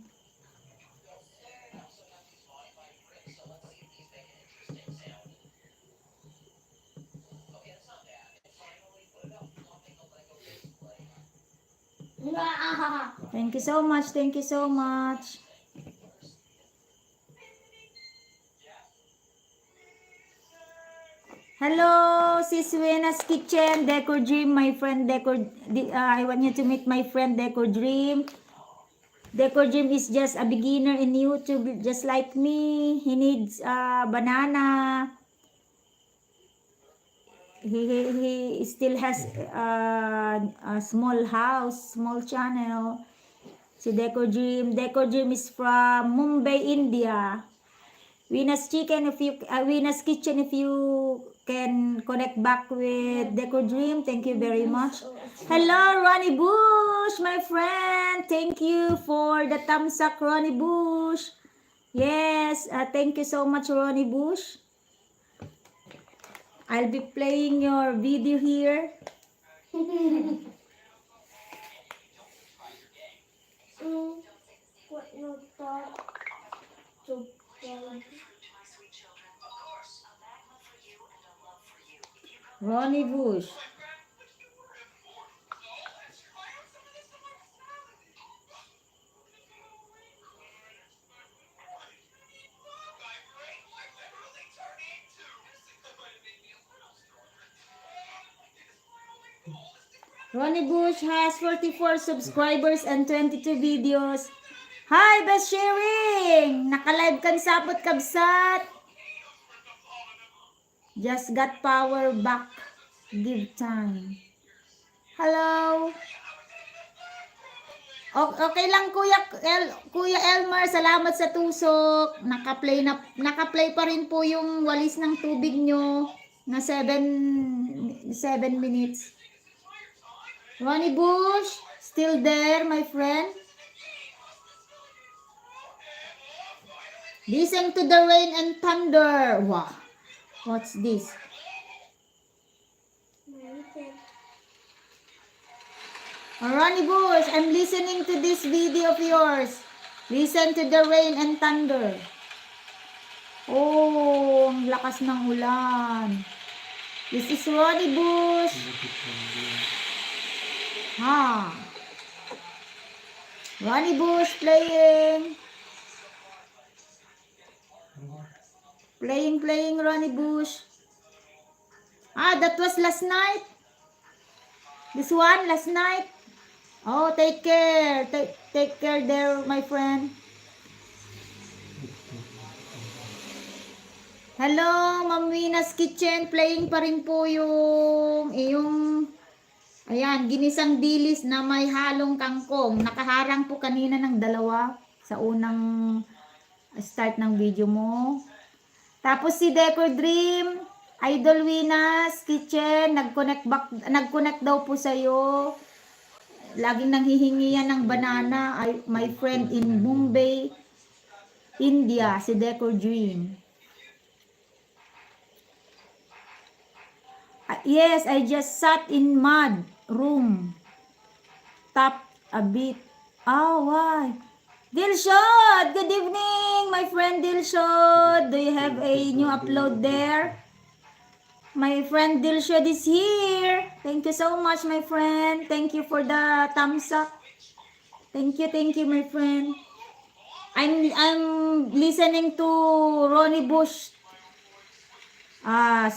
thank you so much, thank you so much. Hello, sis Wina's Kitchen, Decor Dream, my friend Decor. I want you to meet my friend Decor Dream. Decor Dream is just a beginner in YouTube, just like me. He needs banana. he still has a small house, small channel. Si Deco Dream. Deco Dream is from Mumbai, India. Venus Venus Kitchen, if you can connect back with Deco Dream, thank you very much. Hello, Ronnie Bush, my friend. Thank you for the thumbs up, Ronnie Bush. Yes, thank you so much, Ronnie Bush. I'll be playing your video here. What no thought to Ronnie Bush. Ronnie Bush has 44 subscribers and 22 videos. Hi, best sharing! Naka-live kan sapot kabsat. Just got power back. Give time. Hello. Okay lang Kuya Elmer, salamat sa tusok. Naka-play pa rin po yung walis ng tubig nyo na 7 minutes. Ronnie Bush, still there, my friend? Listen to the rain and thunder. Wow. What's this? Ronnie Bush, I'm listening to this video of yours. Listen to the rain and thunder. Oh, ang lakas ng ulan. This is Ronnie Bush. Ronnie Bush playing. Playing Ronnie Bush. That was last night. This one last night. Oh, take care. Take care there, my friend. Hello, Ma'am Wina's Kitchen. Playing pa rin po yung ayan, ginisang dilis na may halong kangkong. Nakaharang po kanina ng dalawa sa unang start ng video mo. Tapos si Deco Dream, Idol Wina's Kitchen, nag-connect daw po sa'yo. Laging nanghihingi yan ng banana. My friend in Mumbai, India, si Deco Dream. Yes, I just sat in mud room. Tap a bit. Why? Dilshod, good evening, my friend Dilshod. Do you have a new upload there? My friend Dilshod is here. Thank you so much, my friend. Thank you for the thumbs up. Thank you, my friend. I'm listening to Ronnie Bush.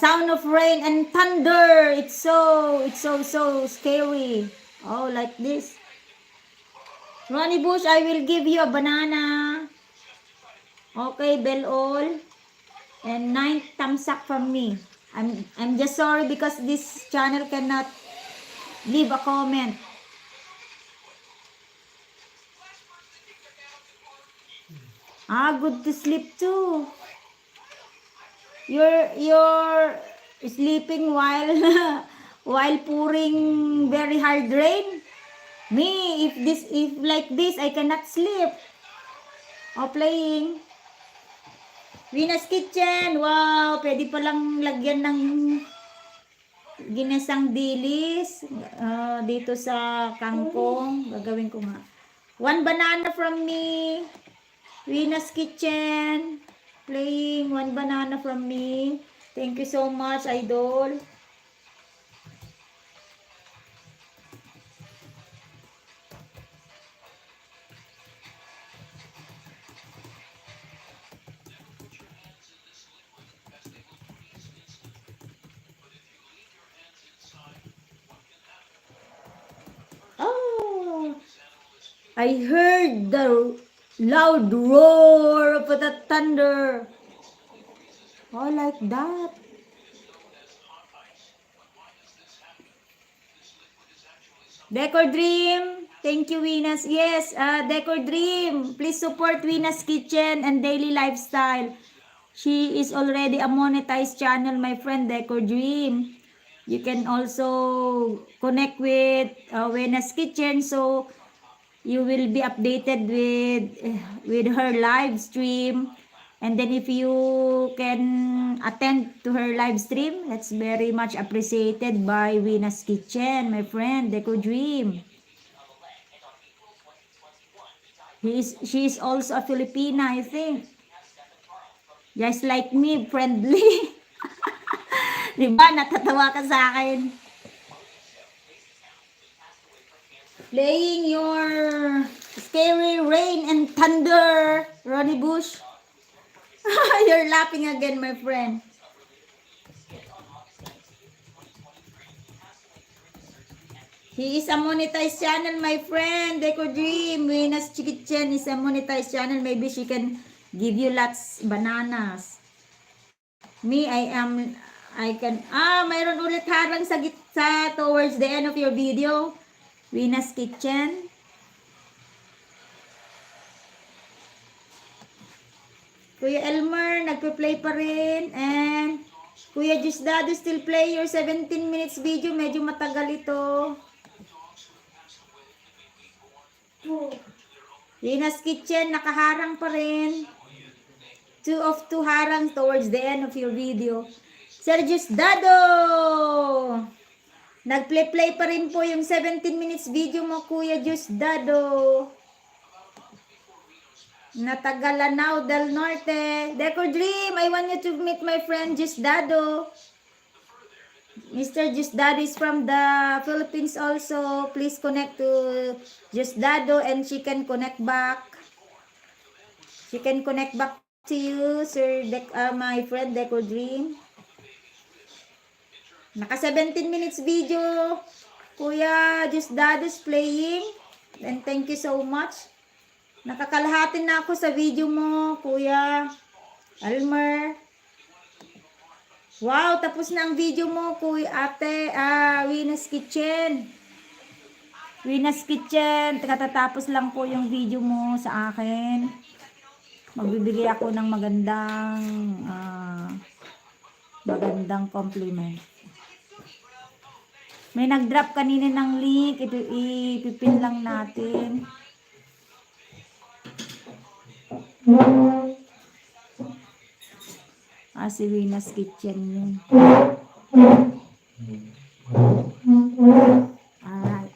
Sound of rain and thunder. It's so scary. Oh, like this. Ronnie Bush, I will give you a banana. Okay, bell all. And 9 thumbs up from me. I'm just sorry because this channel cannot leave a comment. Good to sleep too. You're sleeping while while pouring very hard rain. Me, if like this, I cannot sleep. Playing. Wina's Kitchen. Wow, pwede palang lagyan ng ginisang dilis dito sa kangkong. Gagawin ko nga. 1 banana from me. Wina's Kitchen. Playing 1 banana from me. Thank you so much, Idol. I heard the loud roar of the thunder. Oh, like that. Decor Dream. Thank you, Venus. Yes, Decor Dream. Please support Venus Kitchen and Daily Lifestyle. She is already a monetized channel, my friend, Decor Dream. You can also connect with Venus Kitchen, so you will be updated with her live stream. And then if you can attend to her live stream, that's very much appreciated by Venus Kitchen, my friend, Deco Dream. She is also a Filipina, I think. Just like me, friendly. Diba? Natatawa ka sa akin. Playing your Scary Rain and Thunder, Ronnie Bush. You're laughing again, my friend. He is a monetized channel, my friend. Deco Dream. Venus Kitchen is a monetized channel. Maybe she can give you lots bananas. Me, mayroon ulit harang sa towards the end of your video. Venus Kitchen. Kuya Elmer, nagpe-play pa rin. And Kuya Jusdado still play your 17 minutes video. Medyo matagal ito. Venus Kitchen, nakaharang pa rin. 2 of 2 harang towards the end of your video. Sir Jusdado! Nagplay-play pa rin po yung 17 minutes video mo, Kuya Jusdado. Natagalanao del Norte. Decor Dream, I want you to meet my friend Jusdado. Mr. Jusdado is from the Philippines also. Please connect to Jusdado and she can connect back. She can connect back to you, Sir my friend Decor Dream. Naka 17 minutes video. Kuya Jusdado is playing. And thank you so much. Nakakalahatin na ako sa video mo, Kuya Elmer. Wow, tapos na ang video mo, Kuya Ate, Venus Kitchen. Venus Kitchen, katatapos lang po yung video mo sa akin. Magbibigay ako ng magandang compliment. May nag-drop kanina ng link, ipipin lang natin. Si Venus Kitchen yun. Alright.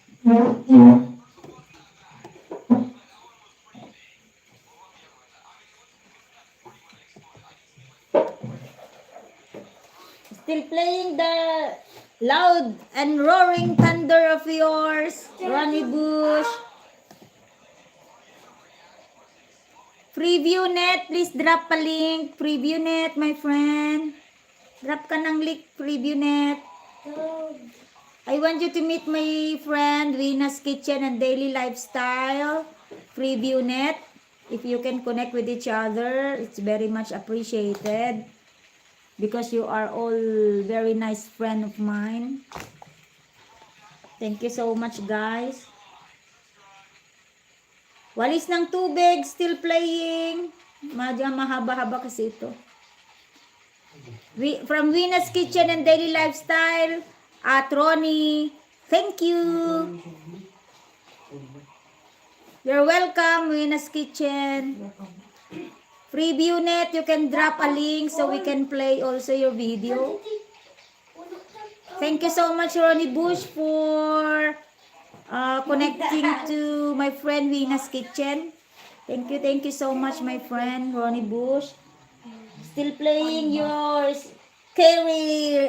Still playing the loud and roaring thunder of yours, Ronnie Bush. Preview net, please drop a link. Preview net, my friend. Drop ka ng link, preview net. I want you to meet my friend, Venus Kitchen and Daily Lifestyle. Preview net. If you can connect with each other, it's very much appreciated. Because you are all very nice friend of mine. Thank you so much, guys. Walis ng tubig, still playing. Madya mahaba-haba kasi ito. From Venus Kitchen and Daily Lifestyle, at Ronnie, thank you. You're welcome, Venus Kitchen. Preview net, you can drop a link so we can play also your video. Thank you so much, Ronnie Bush, for connecting to my friend Venus Kitchen. Thank you so much, my friend Ronnie Bush. Still playing yours, Carrie.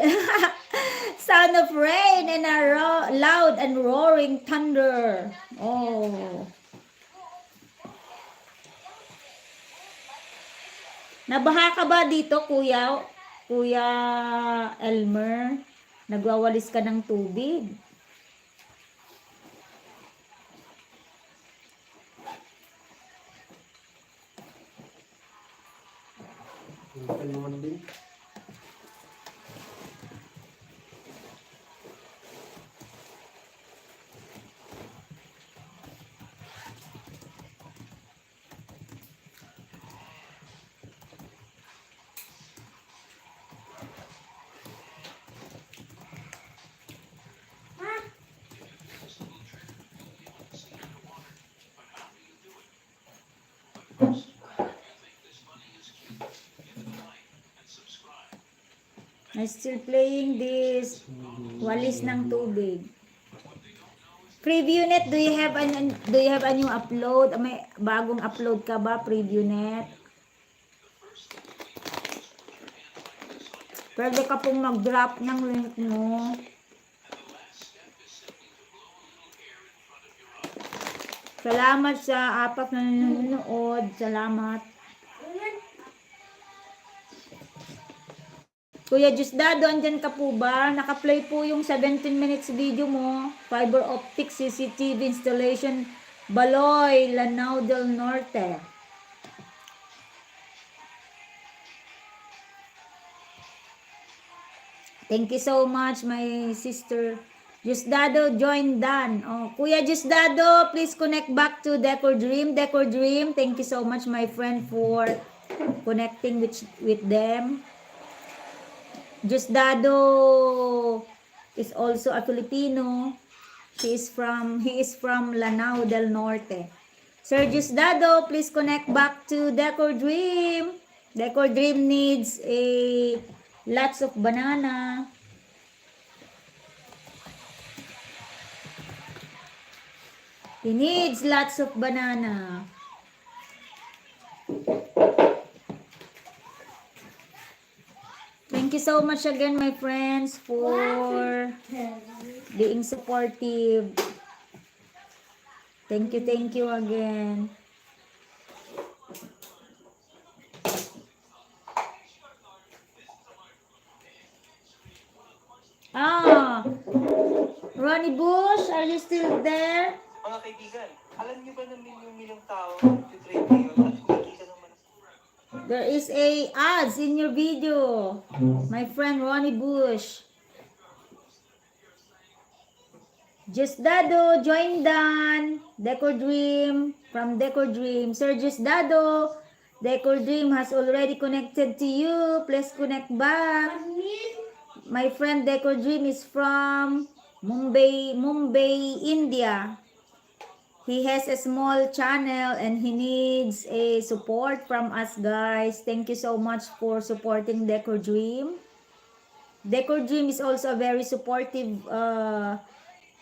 Sound of rain and a loud and roaring thunder. Oh. Nabaha ka ba dito, Kuya Elmer? Nagwawalis ka ng tubig? I'm still playing this Walis ng Tubig. PreviewNet, do you have a new upload? May bagong upload ka ba, PreviewNet? Pwede ka pong mag-drop ng link mo. Salamat sa apat na nanonood. Salamat. Kuya Jusdado, andyan ka po ba? Naka-play po yung 17 minutes video mo. Fiber optic CCTV installation, Baloy, Lanao del Norte. Thank you so much, my sister. Jusdado, join Dan. Oh, Kuya Jusdado, please connect back to Decor Dream. Decor Dream, thank you so much, my friend, for connecting with them. Jusdado is also a Filipino. He is from Lanao del Norte. Sir Jusdado, please connect back to Decor Dream. Decor Dream needs lots of banana. He needs lots of banana. Thank you so much again, my friends, for being supportive. Thank you again. Ronnie Bush, are you still there? Mga kaibigan, alam niyo ba na milyong tao nag-trade ngayon at kumikita naman? There is a ads in your video, my friend Ronnie Bush. Jusdado, join Dan. Decor Dream, from Decor Dream. Sir Jusdado, Decor Dream has already connected to you. Please connect back. My friend Decor Dream is from Mumbai, India. He has a small channel and he needs a support from us, guys. Thank you so much for supporting Decor Dream. Decor Dream is also a very supportive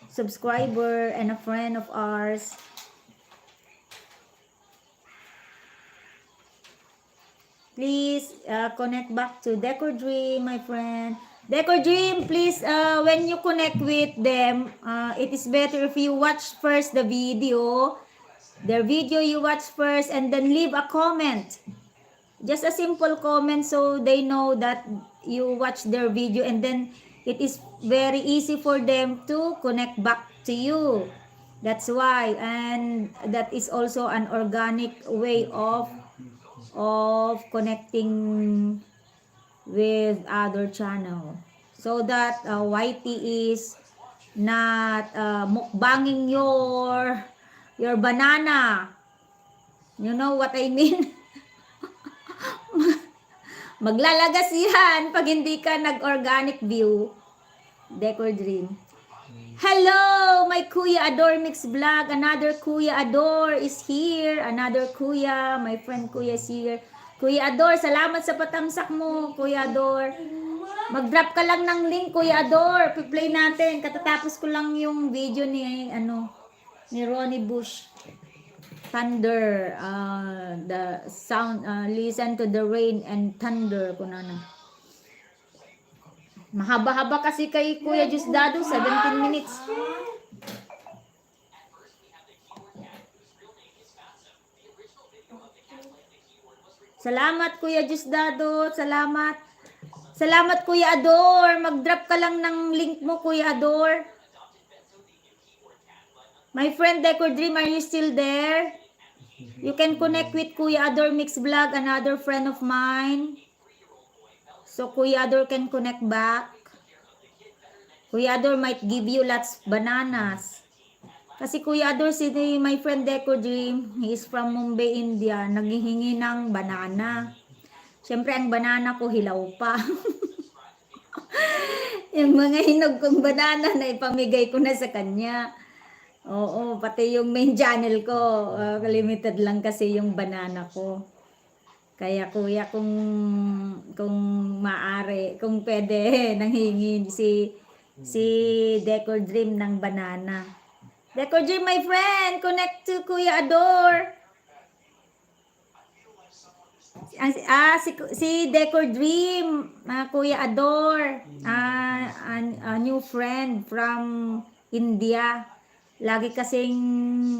subscriber and a friend of ours. Please connect back to Decor Dream, my friend. Decor Dream, please, when you connect with them, it is better if you watch first the video. Their video you watch first and then leave a comment. Just a simple comment so they know that you watch their video, and then it is very easy for them to connect back to you. That's why, and that is also an organic way of connecting with other channel, so that YT is not mukbanging your banana. You know what I mean? Maglalagas yan pag hindi ka nag-organic view. Decor Dream. Hello, my Kuya Ador Mix Vlog. Another Kuya Ador is here. Another Kuya, my friend Kuya is here. Kuya Ador, salamat sa patamsak mo, Kuya Ador. Mag-drop ka lang ng link, Kuya Ador. Piplay natin. Katatapos ko lang yung video ni Ronnie Bush. Thunder, the sound, listen to the rain and thunder. Kunana. Mahaba-haba kasi kay Kuya Jusdado, 17 minutes. Salamat Kuya Jusdado, salamat. Salamat Kuya Ador, mag-drop ka lang ng link mo, Kuya Ador. My friend Decor Dream, are you still there? You can connect with Kuya Ador Mix Vlog, another friend of mine. So Kuya Ador can connect back. Kuya Ador might give you lots of bananas. Kasi Kuya Ador, my friend Decor Dream, he is from Mumbai, India. Naghihingi ng banana. Siyempre, ang banana ko hilaw pa. Yung mga hinog kong banana na ipamigay ko na sa kanya. Oo, pati yung main channel ko, limited lang kasi yung banana ko. Kaya kuya, kung maaari, kung pwede, nanghingi si Decor Dream ng banana. Decor Dream, my friend, connect to Kuya Ador. Si Decor Dream, Kuya Ador, a new friend from India. Lagi kasing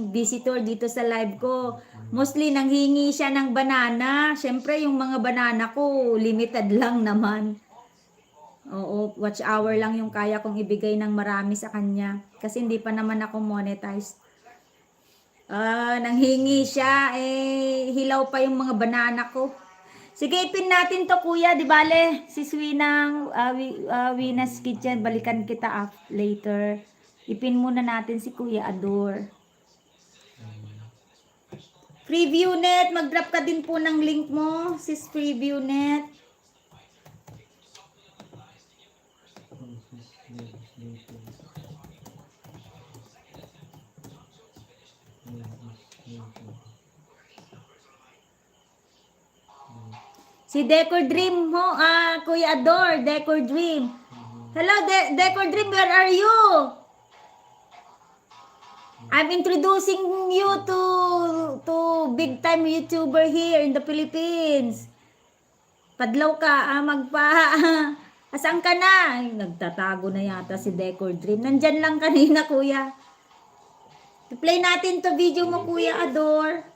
visitor dito sa live ko. Mostly nanghingi siya ng banana. Siyempre yung mga banana ko limited lang naman. Oo, watch hour lang yung kaya kong ibigay ng marami sa kanya. Kasi hindi pa naman ako monetized. Nanghingi siya, hilaw pa yung mga banana ko. Sige, ipin natin to kuya, di bale, si Swinang, Wina's Kitchen, balikan kita later. Ipin muna natin si Kuya Ador. Preview net, mag-drop ka din po ng link mo, sis Preview net. Si Decor Dream mo, Kuya Ador, Decor Dream. Hello, Decor Dream, where are you? I'm introducing you to big time YouTuber here in the Philippines. Padlaw ka, asan ka na? Ay, nagtatago na yata si Decor Dream. Nandyan lang kanina, kuya. I-play natin to video mo, Kuya Ador.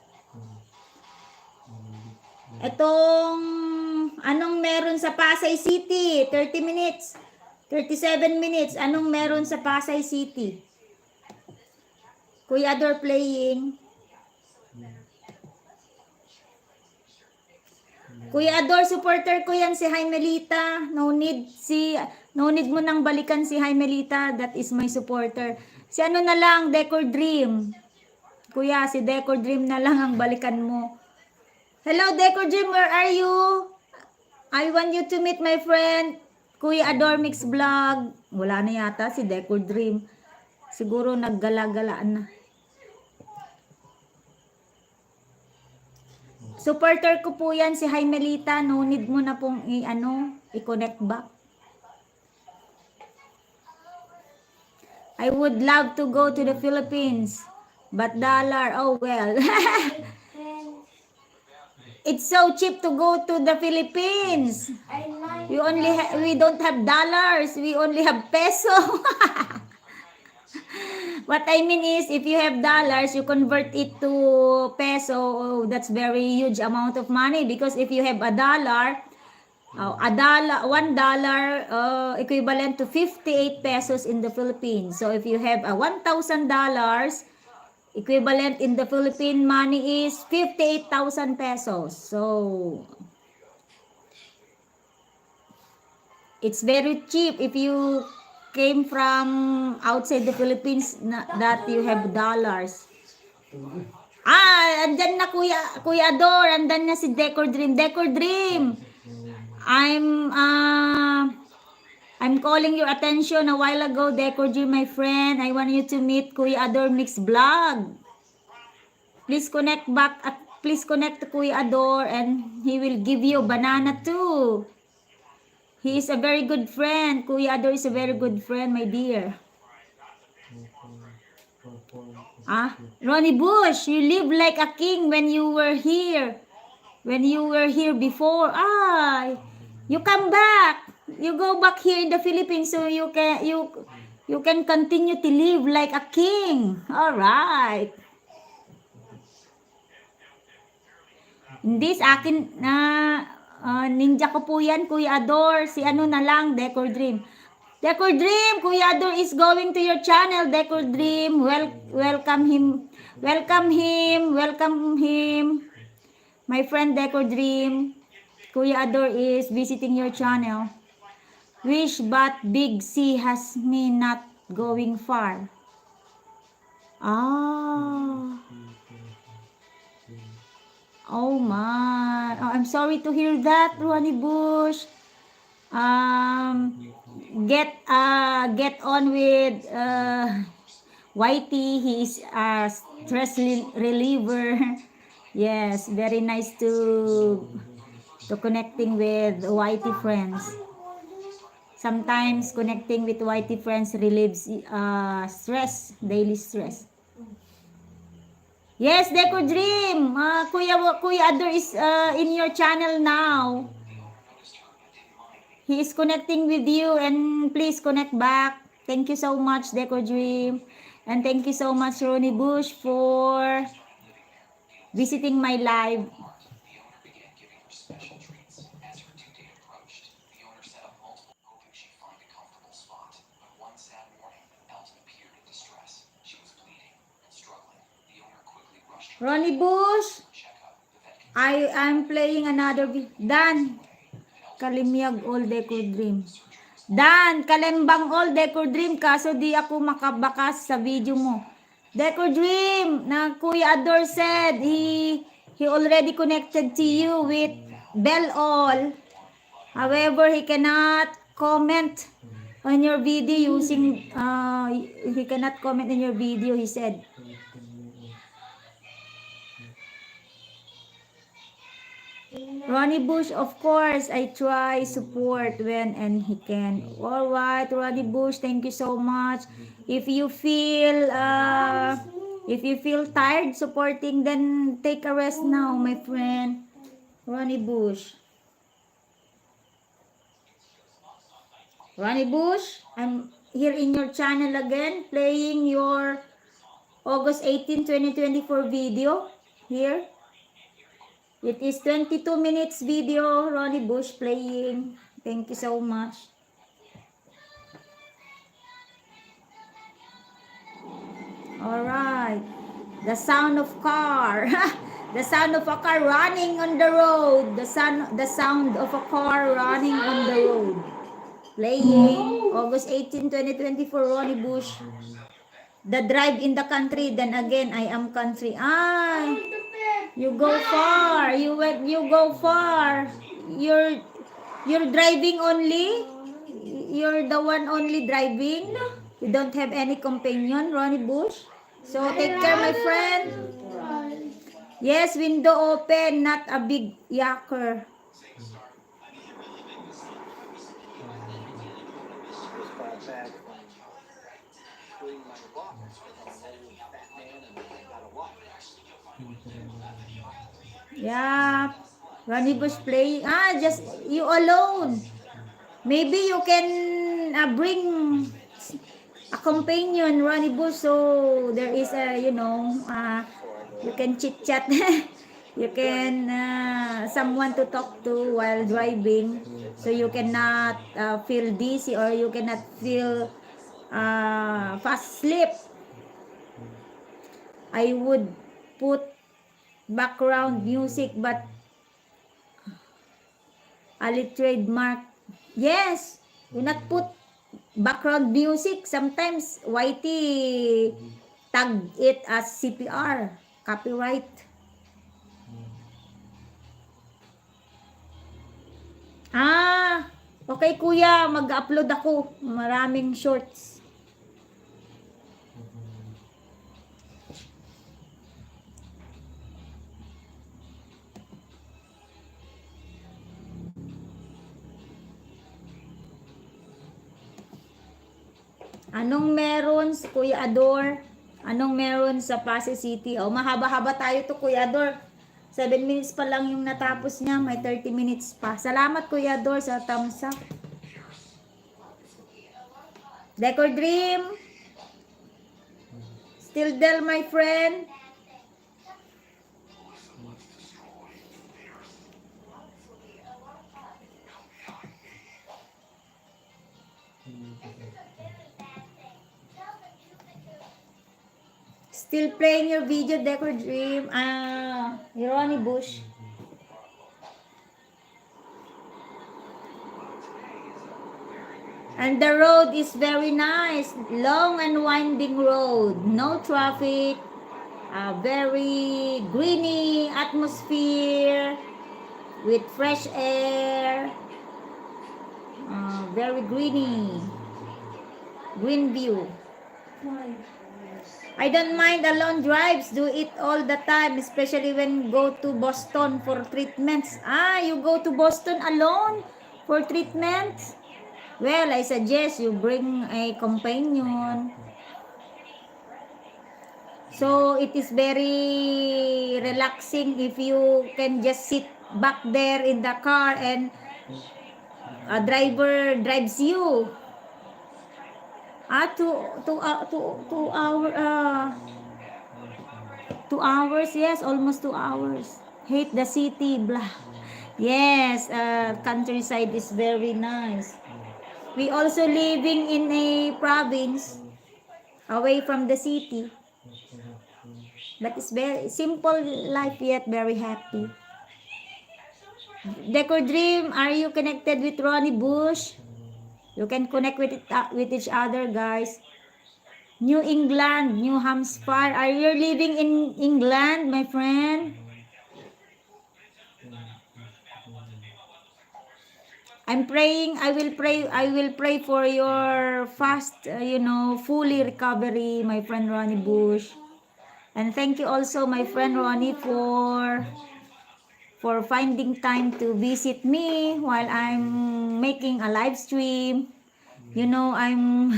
Etong, anong meron sa Pasay City? 30 minutes. 37 minutes. Anong meron sa Pasay City? Kuya Ador playing. Kuya Ador, supporter ko yan si Jaimelita. No need mo nang balikan si Jaimelita. That is my supporter. Si ano na lang, Decor Dream. Kuya, si Decor Dream na lang ang balikan mo. Hello, Decor Dream, where are you? I want you to meet my friend, Kuya Ador Mix Vlog. Wala na yata si Decor Dream. Siguro naggala-galaan na. Supporter ko po yan si Jaimelita. No need mo na pong i-connect back. I would love to go to the Philippines. But dollar, oh well. It's so cheap to go to the Philippines. We don't have dollars. We only have peso. What I mean is, if you have dollars, you convert it to peso. Oh, that's very huge amount of money. Because if you have $1 equivalent to 58 pesos in the Philippines. So if you have a $1,000, equivalent in the Philippine money is 58,000 pesos. So it's very cheap if you came from outside the Philippines that you have dollars. Andyan na Kuya Ador, andyan na si Decor Dream. Decor Dream, I'm calling your attention a while ago, Decor Dream, my friend. I want you to meet Kuya Ador Mix Vlog. Please connect back, please connect to Kuya Ador and he will give you banana too. He is a very good friend. Kuya Ador is a very good friend, my dear. Ronnie Bush, you live like a king when you were here. When you were here before. You come back. You go back here in the Philippines so you can continue to live like a king. All right. Hindi sa akin ninja ko po yan, Kuya Ador. Si ano na lang, Decor Dream. Decor Dream, Kuya Ador is going to your channel, Decor Dream. Welcome him. Welcome him. My friend Decor Dream. Kuya Ador is visiting your channel. Wish but Big C has me not going far. Oh my. I'm sorry to hear that, Ronnie Bush. Get on with Whitey. He is a stress reliever. Yes, very nice to to connecting with YT friends. Sometimes connecting with YT friends relieves stress, daily stress. Yes, Deco Dream. Kuya Ador is in your channel now. He is connecting with you, and please connect back. Thank you so much, Deco Dream. And thank you so much, Ronnie Bush, for visiting my live. Ronnie Bush, I'm playing another Dan Kalimyag All Decor Dream. Dan, Kalembang All Decor Dream, kaso di ako makabakas sa video mo. Decor Dream, na Kuya Ador said he already connected to you with Bell All. However, he cannot comment on your video using he cannot comment on your video, he said. Ronnie Bush, of course, I try support when and he can. All right, Ronnie Bush, thank you so much. If you feel tired supporting, then take a rest now, my friend. Ronnie Bush. Ronnie Bush, I'm here in your channel again, playing your August 18, 2024 video here. It is 22 minutes video, Ronnie Bush playing. Thank you so much. Alright. The sound of car. The sound of a car running on the road. The sound of a car running on the road. Playing August 18, 2024, Ronnie Bush. The drive in the country. Then again, I am country. You go far. You go far. You're driving only. You're the one only driving. You don't have any companion, Ronnie Bush. So take care, my friend. Yes, window open, not a big yakker. Yeah, Ronnie Bush playing. Just you alone. Maybe you can bring a companion, Ronnie Bush. So there is a, you can chit chat. You can someone to talk to while driving. So you cannot feel dizzy or you cannot feel fast sleep. I would put background music, but Ali trademark. Yes, do not put background music. Sometimes YT tag it as CPR, copyright. Okay kuya, mag-upload ako. Maraming shorts. Anong meron sa Kuya Ador? Anong meron sa Pasay City? Mahaba-haba tayo to, Kuya Ador. 7 minutes pa lang yung natapos niya. May 30 minutes pa. Salamat, Kuya Ador, sa thumbs up. Decor Dream. Still there, my friend. Still playing your video, Decor Dream. Ronnie Bush. And the road is very nice. Long and winding road. No traffic. Very greeny atmosphere. With fresh air. Very greeny. Green view. I don't mind alone drives. Do it all the time, especially when go to Boston for treatments. Ah, you go to Boston alone for treatments? Well, I suggest you bring a companion. So it is very relaxing if you can just sit back there in the car and a driver drives you. Ah, 2 hours, yes, almost 2 hours. Hate the city, blah. Yes, countryside is very nice. We also living in a province away from the city. But it's very simple life yet very happy. Decor Dream, are you connected with Ronnie Bush? You can connect with each other, guys. New England, New Hampshire. Are you living in England, my friend? I'm praying, I will pray for your fast, fully recovery, my friend Ronnie Bush. And thank you also, my friend Ronnie, for finding time to visit me while I'm making a live stream. I'm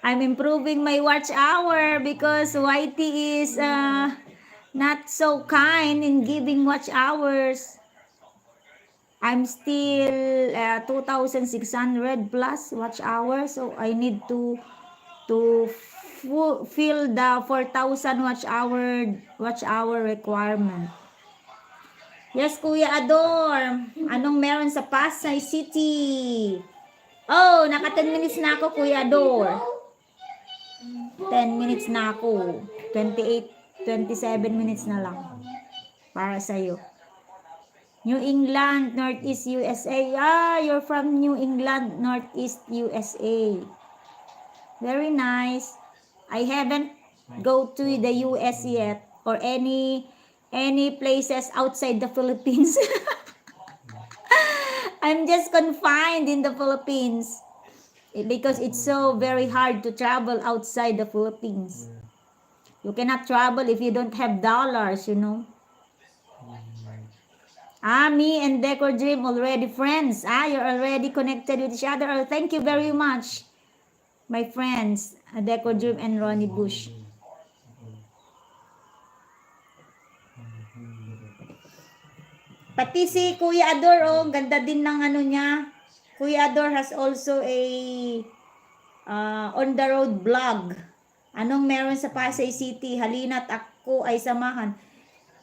I'm improving my watch hour because YT is not so kind in giving watch hours. I'm still 2,600 plus watch hours, so I need to fill the 4,000 watch hour requirement. Yes, Kuya Ador. Anong meron sa Pasay City? Oh, naka 10 minutes na ako, Kuya Ador. 10 minutes na ako. 28, 27 minutes na lang para sa'yo. New England, Northeast USA. Ah, you're from New England, Northeast USA. Very nice. I haven't go to the US yet or any places outside the Philippines. I'm just confined in the Philippines because it's so very hard to travel outside the Philippines. You cannot travel if you don't have dollars, me and Decor Dream already friends. You're already connected with each other. Oh, thank you very much, my friends, Decor Dream and Ronnie Bush. Pati si Kuya Ador, ganda din ng ano niya. Kuya Ador has also a on the road vlog. Anong meron sa Pasay City? Halina't ako ay samahan.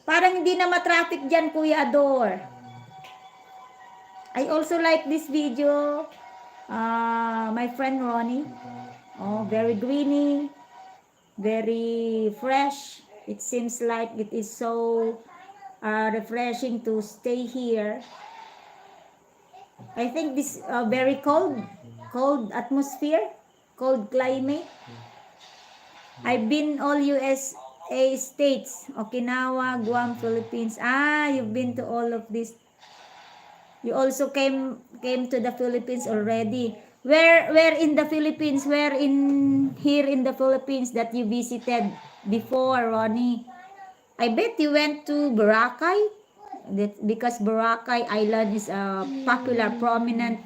Parang hindi na ma-traffic dyan, Kuya Ador. I also like this video. My friend Ronnie. Oh, very greeny. Very fresh. It seems like it is so refreshing to stay here. I think this very cold atmosphere, cold climate. I've been all USA states, Okinawa, Guam, Philippines. You've been to all of this. You also came to the Philippines already. Where in the Philippines? Where here in the Philippines that you visited before, Ronnie? I bet you went to Boracay, because Boracay Island is a popular, prominent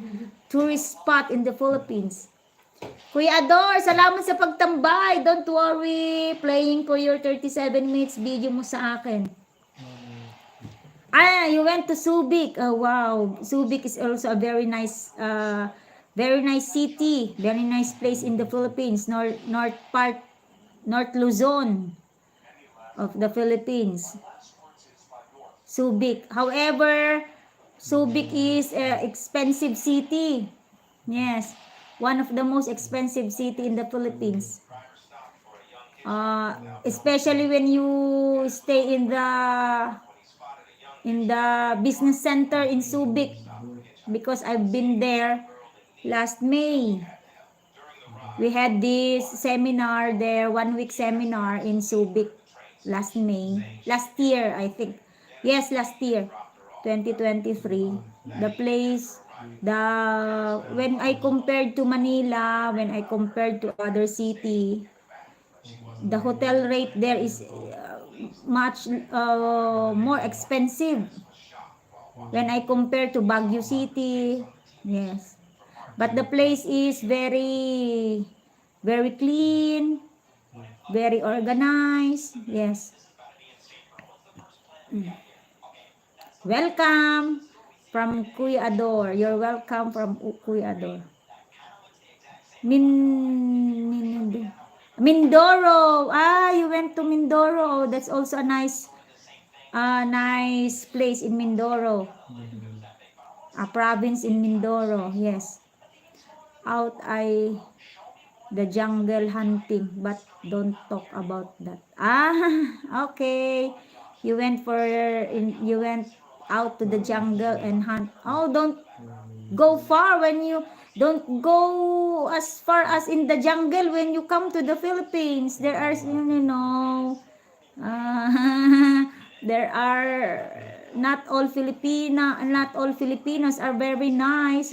tourist spot in the Philippines. Kuya Ador, salamat sa pagtambay. Don't worry, playing for your 37 minutes video mo sa akin. You went to Subic. Oh, wow. Subic is also a very nice city, very nice place in the Philippines, North Luzon of the Philippines. Subic. However, Subic is an expensive city. Yes, one of the most expensive city in the Philippines. Especially when you stay in the business center in Subic, because I've been there last May. We had this seminar there, 1-week seminar in Subic last May. Last year, I think. Yes, last year, 2023. The place, when I compared to Manila, when I compared to other city, The hotel rate there is much more expensive when I compare to Baguio City. Yes. But the place is very, very clean, very organized. Yes. Welcome from Kuya Ador. You're welcome from Kuya Ador. Mindoro. Ah, you went to Mindoro. That's also a nice place in Mindoro. A province in Mindoro. Yes. The jungle hunting, but don't talk about that. Ah, okay. You went out to the jungle and hunt. Oh, don't go far when you don't go as far as in the jungle when you come to the Philippines. There are, there are not all Filipinos are very nice,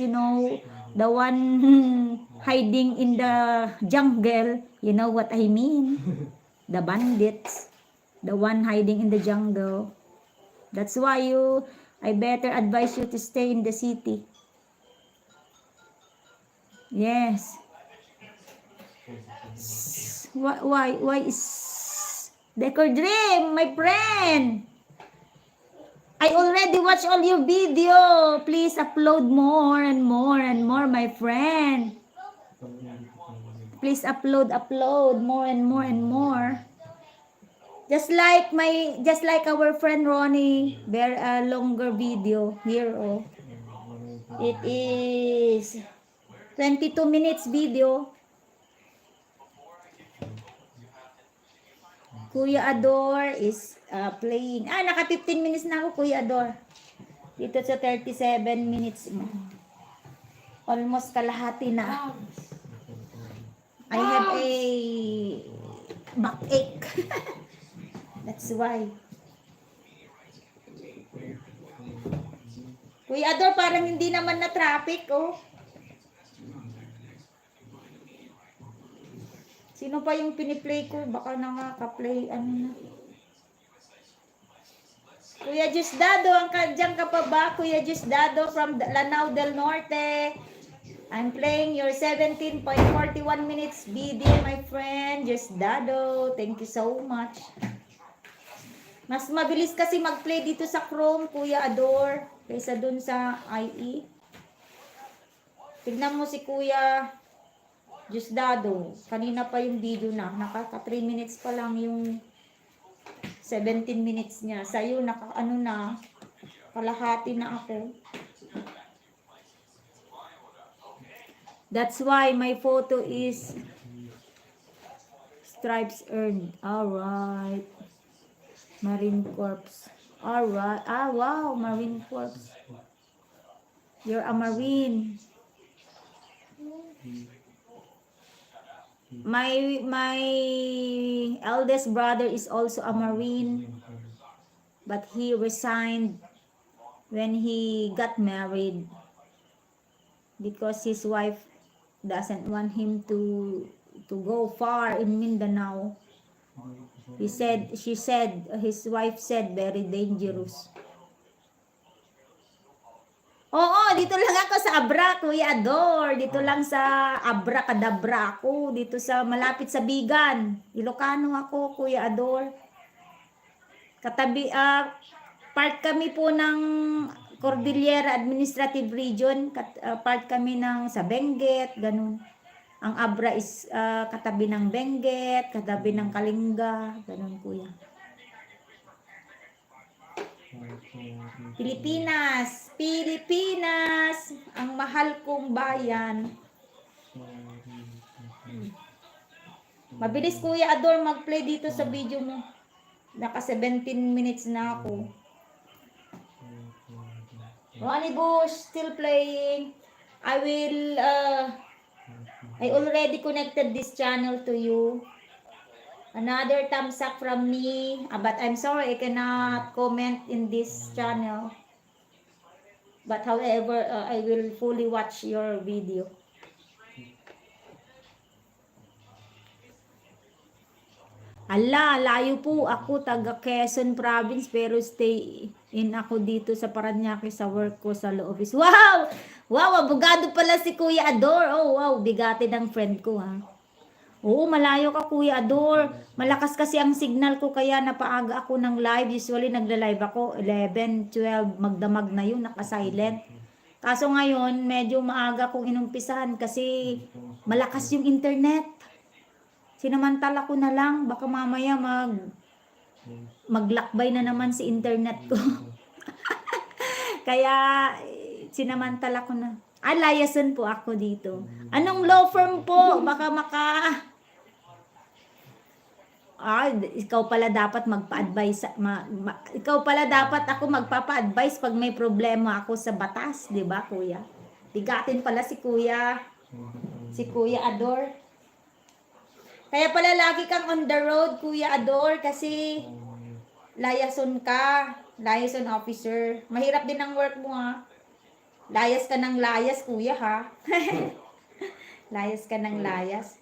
the one hiding in the jungle, you know what I mean? The bandits, the one hiding in the jungle. That's why I better advise you to stay in the city. Yes. Why is Decor Dream, my friend? I already watched all your video. Please upload more and more and more, my friend. Please upload more and more and more. Just like our friend Ronnie, very longer video here. Oh, it is 22 minutes video. Kuya Ador is playing. Naka 15 minutes na ako, Kuya Ador. Dito sa 37 minutes mo. Almost kalahati na. I have a backache. That's why. Kuya Ador, parang hindi naman na traffic, oh. Sino pa yung piniplay ko? Baka nakaka-play, na. Kuya Jusdado, diyan ka pa ba? Kuya Jusdado from Lanao del Norte. I'm playing your 17.41 minutes video, my friend. Jusdado, thank you so much. Mas mabilis kasi mag-play dito sa Chrome, Kuya Ador, kaysa dun sa IE. Tignan mo si Kuya Jusdado, kanina pa yung video na, naka 3 minutes pa lang yung 17 minutes niya. Sa'yo, kalahati na ako. That's why my photo is stripes earned. Alright. Marine Corps. Alright. Wow, Marine Corps. You're a Marine. My eldest brother is also a Marine, but he resigned when he got married because his wife doesn't want him to go far in Mindanao. She said his wife said very dangerous. Oo, dito lang ako sa Abra, Kuya Ador. Dito lang sa Abra, Kadabra ako. Dito sa malapit sa Bigan. Ilocano ako, Kuya Ador. Katabi, part kami po ng Cordillera Administrative Region. Part kami ng sa Benguet, ganun. Ang Abra is katabi ng Benguet, katabi ng Kalinga, ganun, Kuya. Pilipinas, ang mahal kong bayan. Mabilis, Kuya Ador, mag-play dito sa video mo. Naka 17 minutes na ako. Ronnie Bush, still playing. I already connected this channel to you. Another thumbs up from me, but I'm sorry I cannot comment in this channel. But however, I will fully watch your video. Ala, layo po ako, taga Quezon Province, pero stay in ako dito sa Paranaque sa work ko sa law office. Wow! Wow, abogado pala si Kuya Ador. Oh, wow, bigati ng friend ko ha. Oo, malayo ka Kuya Ador. Malakas kasi ang signal ko kaya napaaga ako ng live. Usually nagla-live ako 11, 12, magdamag na yun, naka-silent. Kaso ngayon, medyo maaga kong inumpisahan kasi malakas yung internet. Sinamantala ko na lang, baka mamaya maglakbay na naman si internet ko. Kaya sinamantala ko na. Layasan po ako dito. Anong law firm po? Baka ikaw pala dapat magpa-advise. Ikaw pala dapat ako magpapa-advise pag may problema ako sa batas, 'di ba, Kuya? Bigatin pala si Kuya Ador. Kaya pala lagi kang on the road, Kuya Ador, kasi liaison ka, liaison officer. Mahirap din ang work mo ha. Layas ka ng layas, Kuya ha. Layas ka ng layas.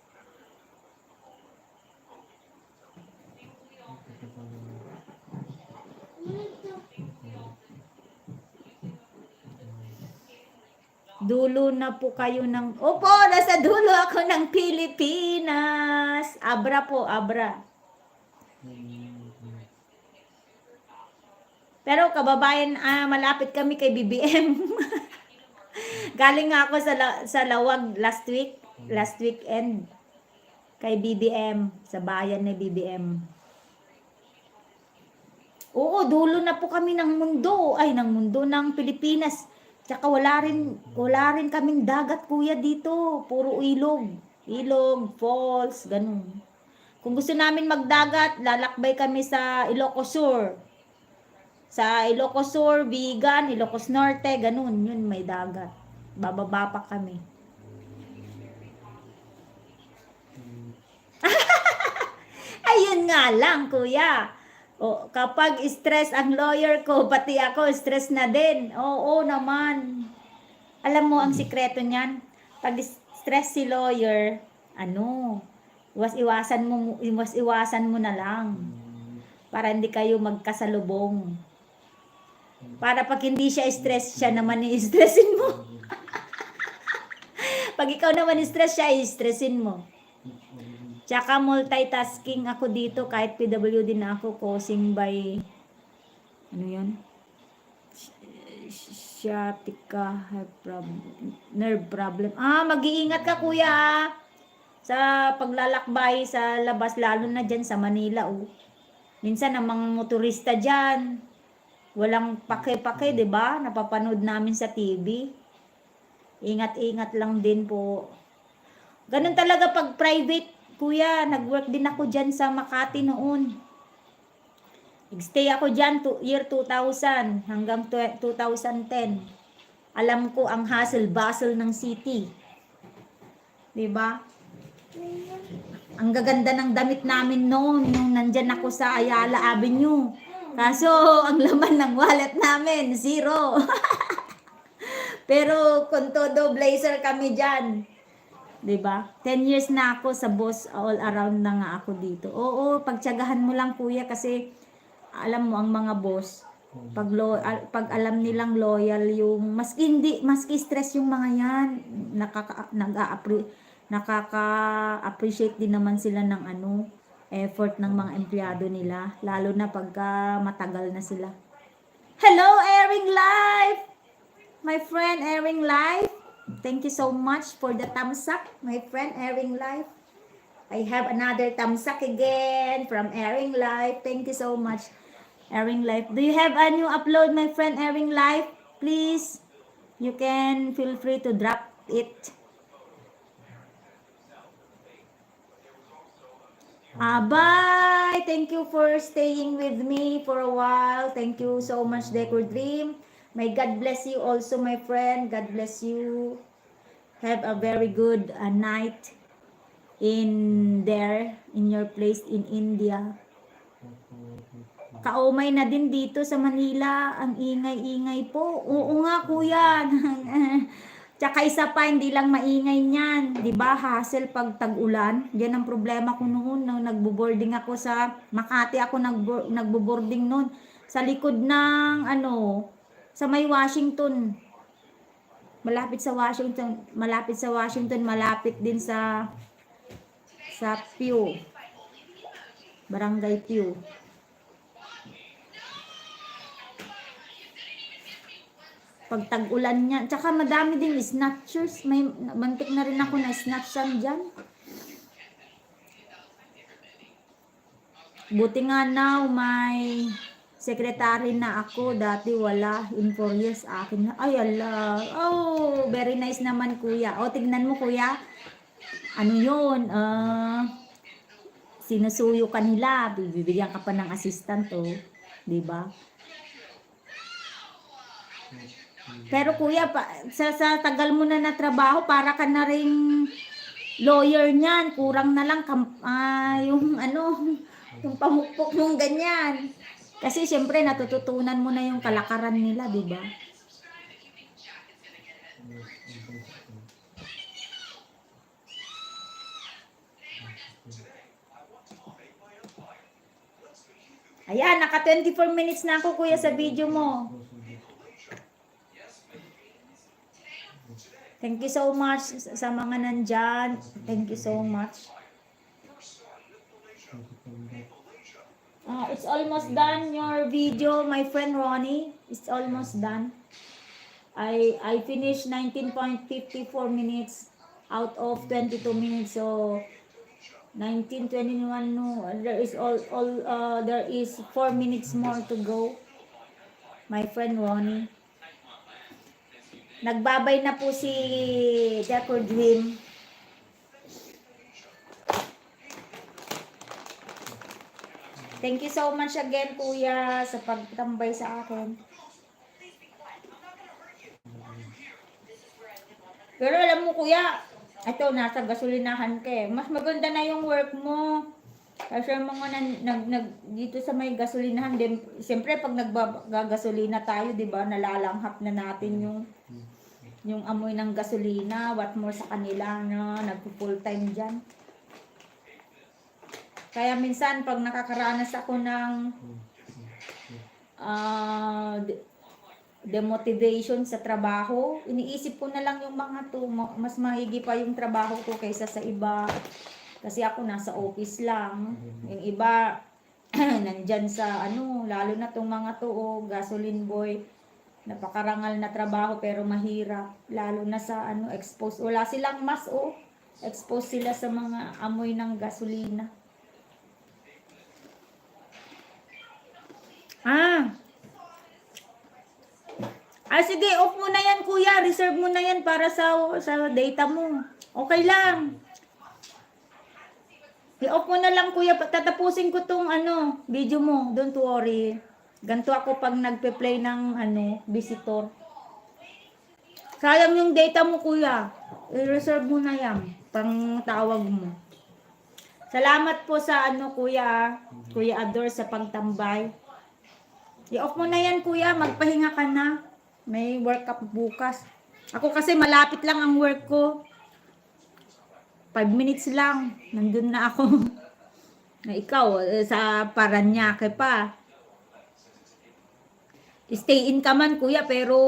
Dulo na po kayo ng... Opo, nasa dulo ako ng Pilipinas. Abra po, Abra. Pero kababayan, malapit kami kay BBM. Galing nga ako sa Lawag last weekend. Kay BBM, sa bayan ni BBM. Oo, dulo na po kami ng mundo. Ng Pilipinas. Tsaka wala rin kaming dagat, Kuya, dito. Puro ilog, falls, ganun. Kung gusto namin magdagat, lalakbay kami sa Ilocos Sur. Sa Ilocos Sur, Vigan, Ilocos Norte, ganun. Yun, may dagat. Bababa pa kami. Ayun nga lang, Kuya. Kapag stress ang lawyer ko, pati ako, stress na din. Oo naman. Alam mo ang sikreto niyan? Pag stress si lawyer, iwas-iwasan mo na lang. Para hindi kayo magkasalubong. Para pag hindi siya stress, siya naman i-stressin mo. Pag ikaw naman stress, siya i-stressin mo. Tsaka multitasking ako dito kahit PWD na ako, causing by sciatica, nerve problem. Mag-iingat ka, Kuya, sa paglalakbay sa labas, lalo na dyan sa Manila. Minsan ang mga motorista dyan, walang pake-pake, 'di ba? Napapanood namin sa TV. Ingat-ingat lang din po. Ganun talaga pag private, Kuya. Nag-work din ako dyan sa Makati noon. Nag-stay ako dyan year 2000 hanggang 2010. Alam ko ang hustle-bustle ng city. 'Di ba? Ang gaganda ng damit namin noon nung nandyan ako sa Ayala Avenue. Kaso, ang laman ng wallet namin, 0. Pero kung todo blazer kami dyan. 'Di ba? 10 years na ako sa boss, all around na nga ako dito. Oo, pagtiyagahan mo lang, Kuya, kasi alam mo ang mga boss, pag alam nilang loyal yung maski stress yung mga yan, nakaka-appreciate din naman sila ng effort ng mga empleyado nila, lalo na pagka matagal na sila. Hello, Airing Life! My friend Airing Life. Thank you so much for the thumbs up, my friend Airing Life. I have another thumbs up again from Airing Life. Thank you so much, Airing Life. Do you have a new upload, my friend Airing Life? Please, you can feel free to drop it. Bye! Thank you for staying with me for a while. Thank you so much, Decor Dream. May God bless you also, my friend. God bless you. Have a very good night in your place in India. Kaumay na din dito sa Manila. Ang ingay-ingay po. Oo nga, Kuya. Tsaka isa pa, hindi lang maingay niyan. 'Di ba? Hassle pag tag-ulan. Yan ang problema ko noon nung nagbo-boarding ako sa Makati ako nagbo-boarding noon. Sa likod ng sa may Washington. Malapit sa Washington, malapit din sa Pew. Barangay Pew. Pag tag-ulan niya, tsaka madami din snatchers. May mantik na rin ako na snatchan dyan. Buti nga now, may secretary na ako. Dati wala. In 4 years, akin na. Ay, ala. Oh, very nice naman, kuya. O, tignan mo, kuya. Ano yun? Sinusuyo ka nila. Bibigyan ka pa ng assistant, oh. Diba? Pero kuya, sa tagal mo na natrabaho, para ka na ring lawyer niyan. Kurang na lang yung pamukpok mong ganyan. Kasi syempre natututunan mo na yung kalakaran nila, di ba? Ayan, naka 24 minutes na ako, kuya, sa video mo. Thank you so much sa mga nandyan. Thank you so much. It's almost done, your video, my friend Ronnie. It's almost done. I finished 19.54 minutes out of 22 minutes. So 19:21, no, there is 4 minutes more to go. My friend Ronnie. Nagbabay na po si Decor Dream. Thank you so much again, kuya, sa pagtambay sa akin. Pero alam mo, kuya, ito, nasa gasolinahan ka eh. Mas maganda na yung work mo. Kasi mga dito sa may gasolinahan, din, siyempre pag naggagasolina tayo, di ba, nalalanghap na natin yung amoy ng gasolina. What more sa kanila na nagpo-full time dyan. Kaya minsan pag nakakaranas ako ng demotivation sa trabaho, iniisip ko na lang yung mga to. Mas mahigi pa yung trabaho ko kaysa sa iba. Kasi ako nasa office lang. Yung iba nandyan sa lalo na tong mga to, gasoline boy. Napakarangal na trabaho pero mahirap. Lalo na sa exposed. Wala silang mask, exposed sila sa mga amoy ng gasolina. Sige, off mo na yan, kuya. Reserve mo na yan para sa data mo. Okay lang. I-off mo na lang, kuya. Tatapusin ko tong video mo. Don't worry. Ganto ako pag nagpe-play ng visitor. Sayang yung data mo, kuya. I-reserve mo na yan. Pang tawag mo. Salamat po sa kuya. Kuya Ador sa pagtambay. I-off mo na yan, kuya. Magpahinga ka na. May work up bukas. Ako kasi malapit lang ang work ko. 5 minutes lang. Nandun na ako. Na ikaw, sa Paranaque pa. Stay in ka man, kuya. Pero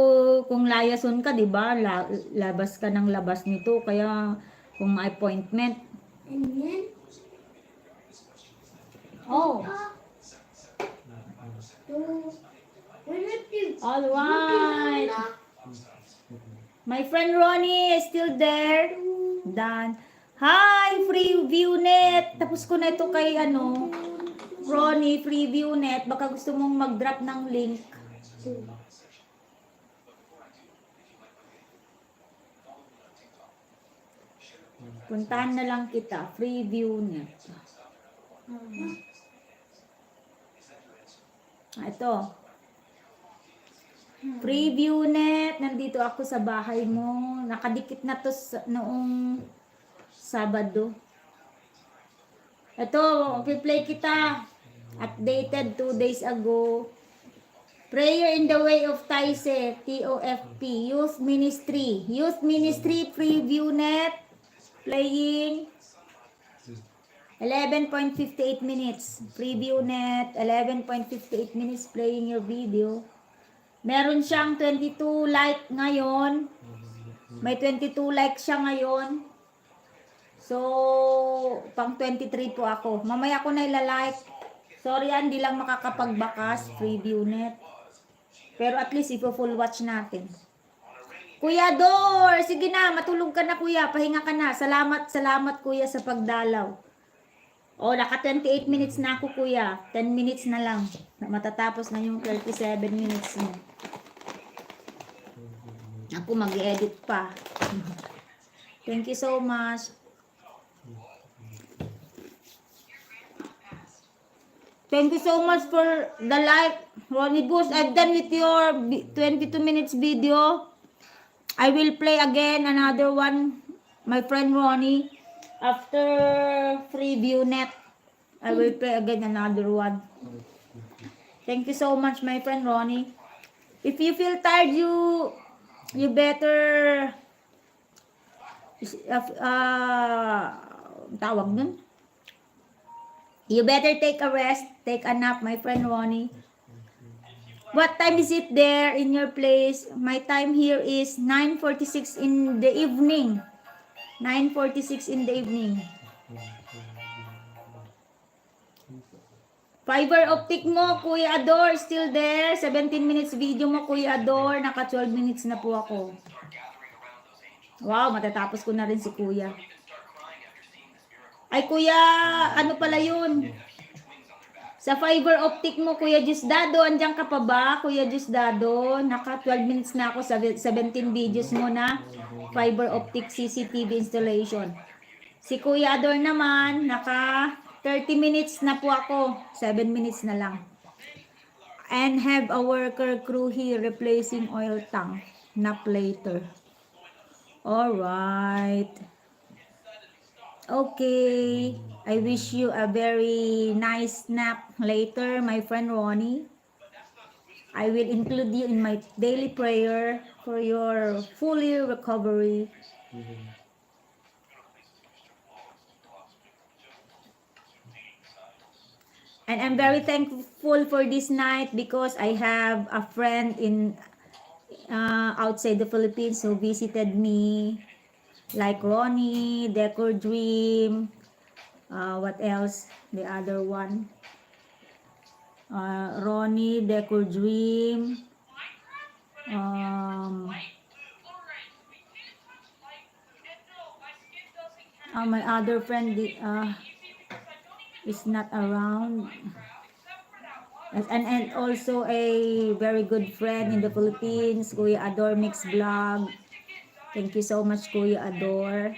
kung layason ka, di ba? Labas ka ng labas nito. Kaya kung may appointment. Oh. Alright. My friend Ronnie is still there. Done. Hi, FreeviewNet. Tapos ko na ito kay Ronnie, FreeviewNet. Baka gusto mong mag-drop ng link. Puntahan na lang kita. FreeviewNet. Ito. FreeviewNet. Nandito ako sa bahay mo. Nakadikit na to noong Sabado. Ito, play kita. Updated 2 days ago. Prayer in the Way of Taise, TOFP, Youth Ministry. Youth Ministry Preview Net, playing 11.58 minutes. Preview Net, 11.58 minutes playing your video. Meron siyang 22 like ngayon. May 22 like siya ngayon. So, pang 23 po ako. Mamaya ko na ilalike. Sorry, hindi lang makakapagbakas. Preview Net. Pero at least ipo-full watch natin. Kuya Dor, sige na, matulog ka na kuya, pahinga ka na. Salamat, salamat kuya sa pagdalaw. O, naka 28 minutes na ako kuya. 10 minutes na lang. Matatapos na yung 37 minutes mo. Ako mag-edit pa. Thank you so much. Thank you so much for the like. Ronnie Boost, I've done with your 22 minutes video. I will play again another one, my friend Ronnie. After preview net, I will play again another one. Thank you so much, my friend Ronnie. If you feel tired, you better tawag nun. You better take a rest, take a nap, my friend Ronnie. What time is it there in your place? My time here is 9:46 in the evening. 9:46 in the evening. Fiber optic mo, Kuya Ador, still there. 17 minutes video mo, Kuya Ador. Naka 12 minutes na po ako. Wow, matatapos ko na rin si Kuya. Ay, Kuya, ano pala yun? Sa fiber optic mo, Kuya Jusdado, andyan ka pa ba? Kuya Jusdado, naka 12 minutes na ako sa 17 videos mo na fiber optic CCTV installation. Si Kuya Ador naman, naka 30 minutes na po ako. 7 minutes na lang. And have a worker crew here replacing oil tank. Nap later. Alright. Okay. I wish you a very nice nap later, my friend Ronnie. I will include you in my daily prayer for your fully recovery. And I'm very thankful for this night because I have a friend in outside the Philippines who visited me, like Ronnie, Decor Dream. What else? The other one. Ronnie, Decor Dream. My other friend is not around. And also a very good friend in the Philippines, Kuya Ador Mix Vlog. Thank you so much, Kuya Ador.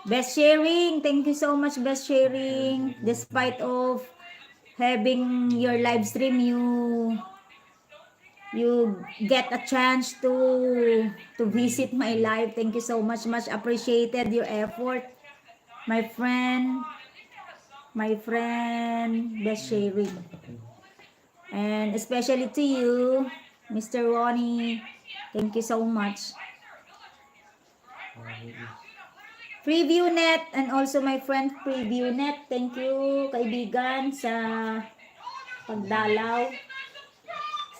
Best Sharing, thank you so much, Best Sharing. Despite of having your live stream, you get a chance to visit my live. Thank you so much, much appreciated your effort, my friend, Best Sharing. And especially to you, Mr. Ronnie, thank you so much. Preview Net and also my friend Preview Net. Thank you, kaibigan, sa pagdalaw.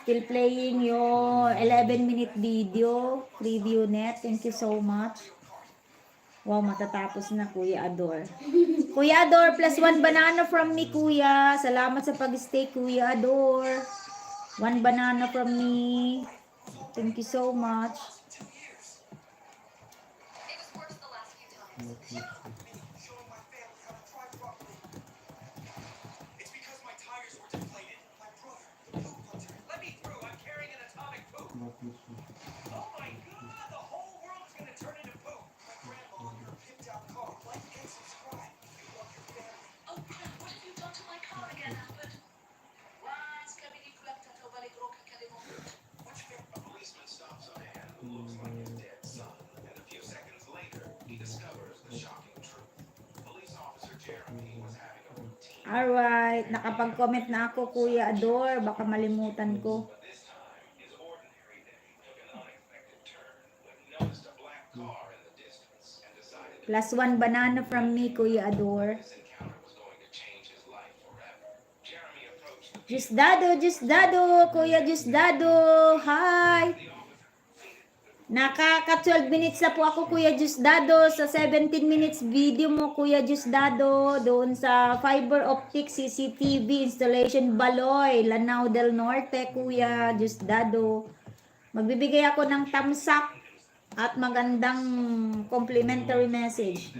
Still playing your 11-minute video, Preview Net. Thank you so much. Wow, matatapos na, Kuya Ador. Kuya Ador, plus 1 banana from me, Kuya. Salamat sa pag-stay, Kuya Ador. 1 banana from me. Thank you so much. Alright, nakapag-comment na ako, Kuya Ador. Baka malimutan ko. +1 banana from me, Kuya Ador. Jusdado, Kuya Jusdado. Hi! Nakaka 12 minutes na po ako, Kuya Jusdado. Sa 17 minutes video mo, Kuya Jusdado. Doon sa fiber optic CCTV installation Baloy, Lanao del Norte, Kuya Jusdado. Magbibigay ako ng thumbs up at magandang complimentary message.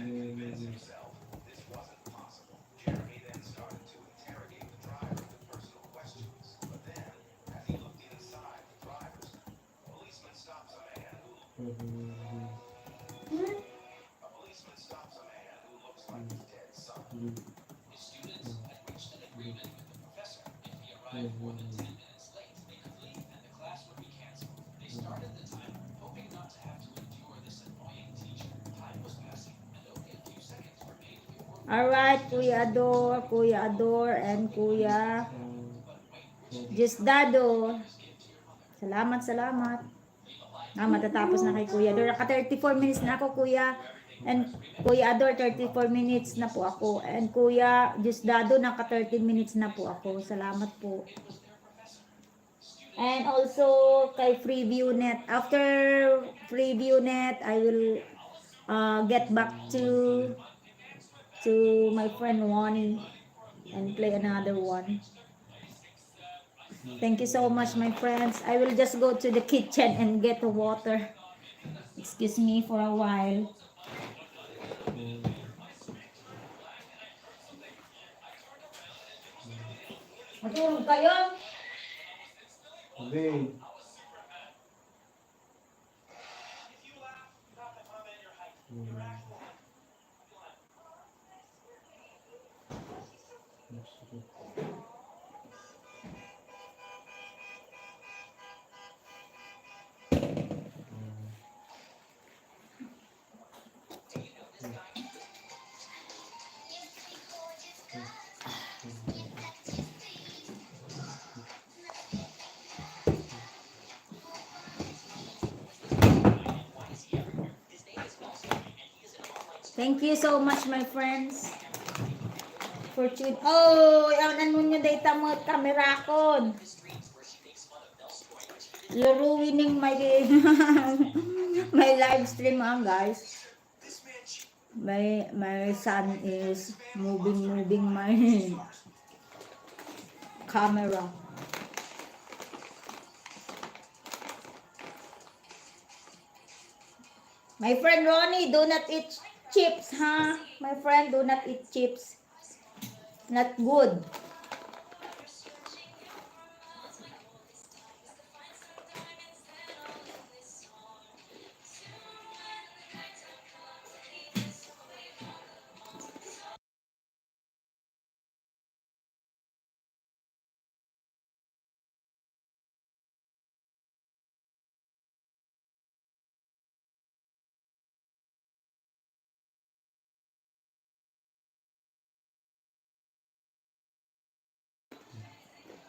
Alright, Kuya Ador, and Kuya Jusdado. Salamat. Matatapos na kay Kuya Ador. Naka 34 minutes na ako, Kuya. And Kuya Ador, 34 minutes na po ako. And Kuya Jusdado, naka 13 minutes na po ako. Salamat po. And also kay FreeviewNet. After FreeviewNet, I will get back to my friend Wani and play another one. Thank you so much, my friends. I will just go to the kitchen and get the water. Excuse me for a while. Matulog kayo? Okay. Thank you so much, my friends. For tuning. Oh, ano nyo data mo camera ko. You're ruining my my live stream, guys. My son is moving my camera. My friend Ronnie, do not eat chips, huh? My friend, do not eat chips. Not good.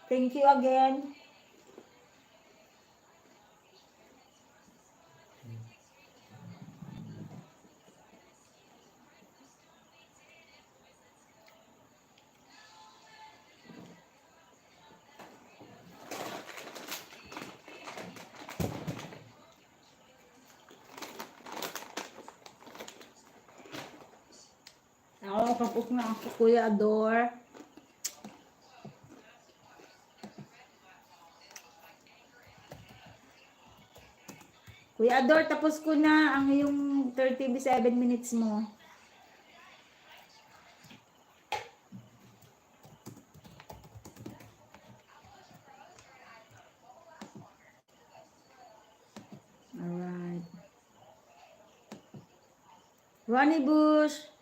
Thank you again. Kapos na ako, Kuya Ador. Kuya Ador, tapos ko na ang yung 37 minutes mo. Alright. Ronnie Bush.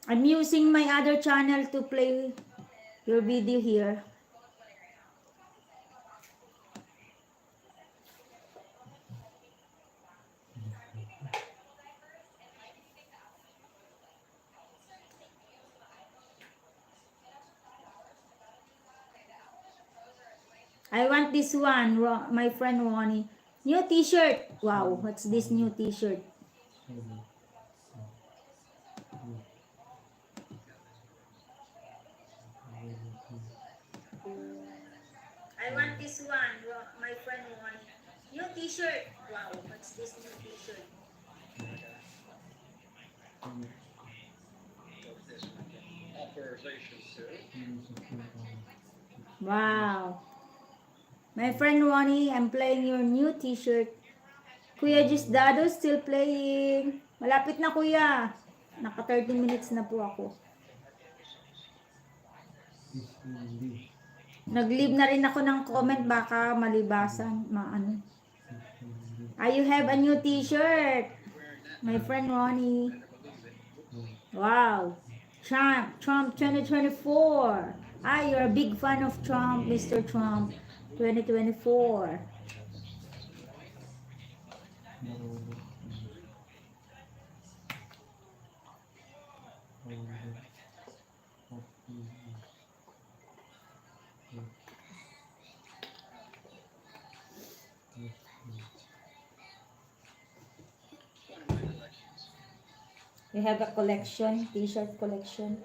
I'm using my other channel to play your video here. I want this one, my friend Ronnie. New t-shirt. Wow, what's this new t-shirt? I want this one, my friend Ronnie. New t-shirt. Wow, what's this new t-shirt? Wow. My friend Ronnie, I'm playing your new t-shirt. Kuya Dado still playing. Malapit na kuya. Naka 30 minutes na po ako. Nag-leave na rin ako ng comment, baka malibasan, maano. You have a new t-shirt. My friend Ronnie. Wow. Trump 2024. You're a big fan of Trump, Mr. Trump 2024. You have a collection, t-shirt collection.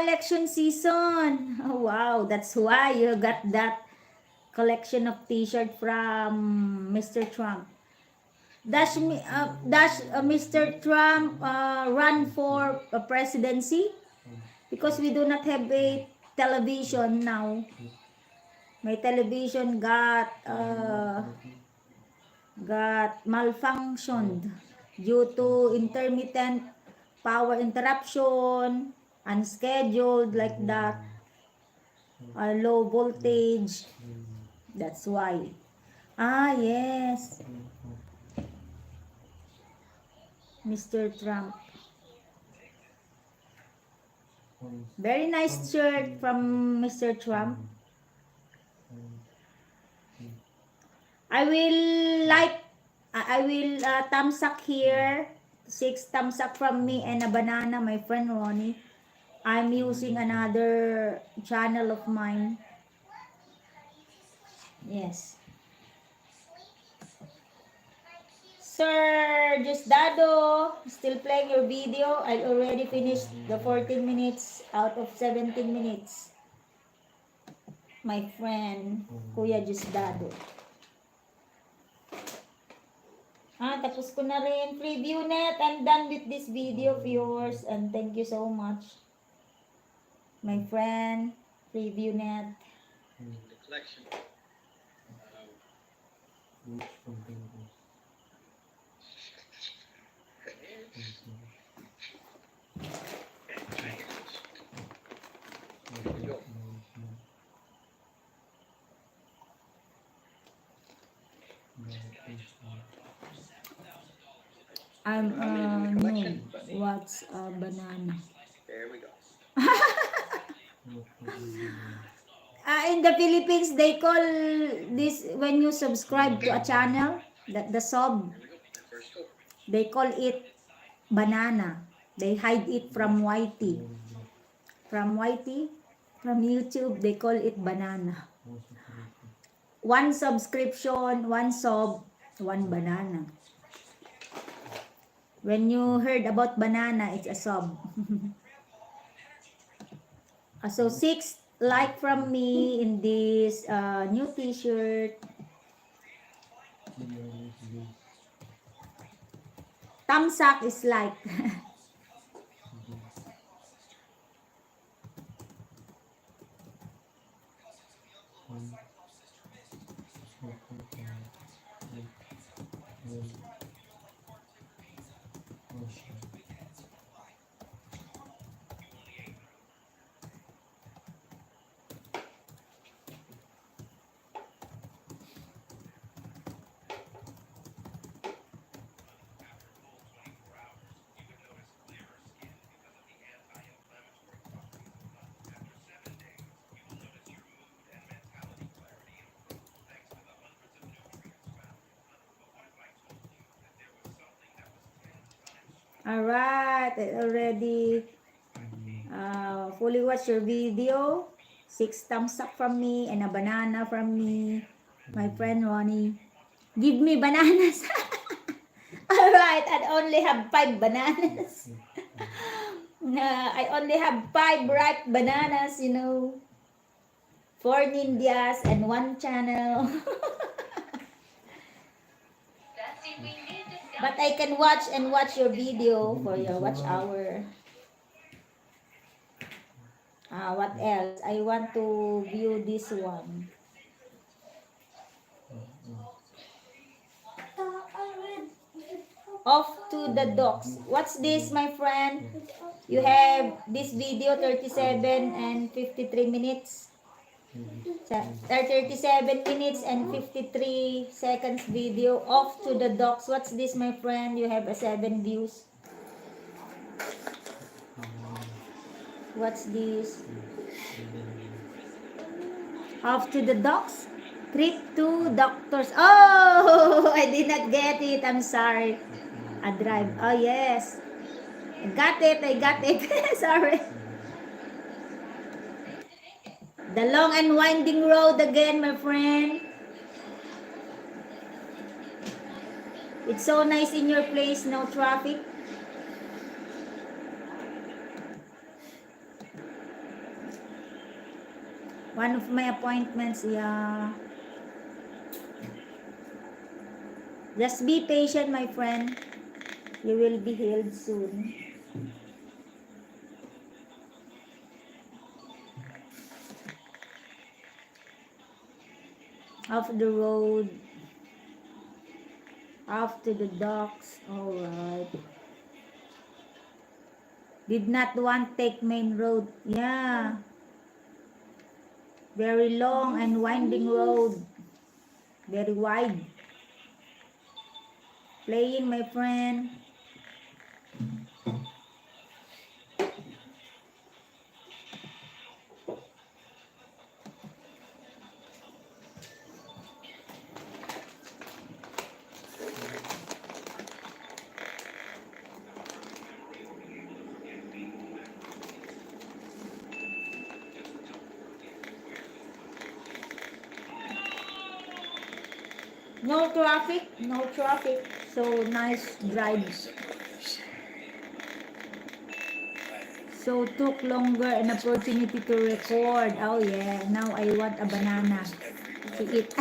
Election season. Oh, wow, that's why you got that collection of t-shirt from Mr. Trump. Does Mr. Trump run for a presidency? Because we do not have a television now. My television got malfunctioned due to intermittent power interruption, unscheduled like that, low voltage. That's why. Yes. Mr. Trump. Very nice shirt from Mr. Trump. I will thumbs up here. 6 thumbs up from me and a banana, my friend Ronnie. I'm using another channel of mine. Yes. Sir Dado, still playing your video. I already finished the 14 minutes out of 17 minutes. My friend, Kuya Dado. Tapos ko na rin. Preview net. I'm done with this video of yours. And thank you so much. My friend, Preview net. The collection. I'm no. What's a banana? There we go. In the Philippines, they call this, when you subscribe to a channel, the sub, they call it banana. They hide it from YT. From YT, from YouTube, they call it banana. One subscription, one sub, one banana. When you heard about banana, it's a sub. So 6 like from me in this new t-shirt. Thumbs up is like. Alright, I already fully watched your video. 6 thumbs up from me and a banana from me. My friend Ronnie. Give me bananas. Alright, I only have 5 bananas. I only have 5 ripe bananas, 4 ninjas and 1 channel. But I can watch your video for your watch hour. What else? I want to view this one. Off to the dogs. What's this, my friend? You have this video 37 and 53 minutes. 37 minutes and 53 seconds video. Off to the dogs. What's this, my friend? You have 7 views. What's this? Off to the dogs. Trip to doctors. Oh, I did not get it. I'm sorry. A drive. Oh, yes. I got it. Sorry. The long and winding road again, my friend. It's so nice in your place, no traffic. One of my appointments, yeah. Just be patient, my friend. You will be healed soon. Off the road. Off to the docks. Alright. Did not want take main road. Yeah. Very long and winding road. Very wide. Playing, my friend. No traffic, so nice drives. So took longer an opportunity to record. Oh yeah, now I want a banana to eat.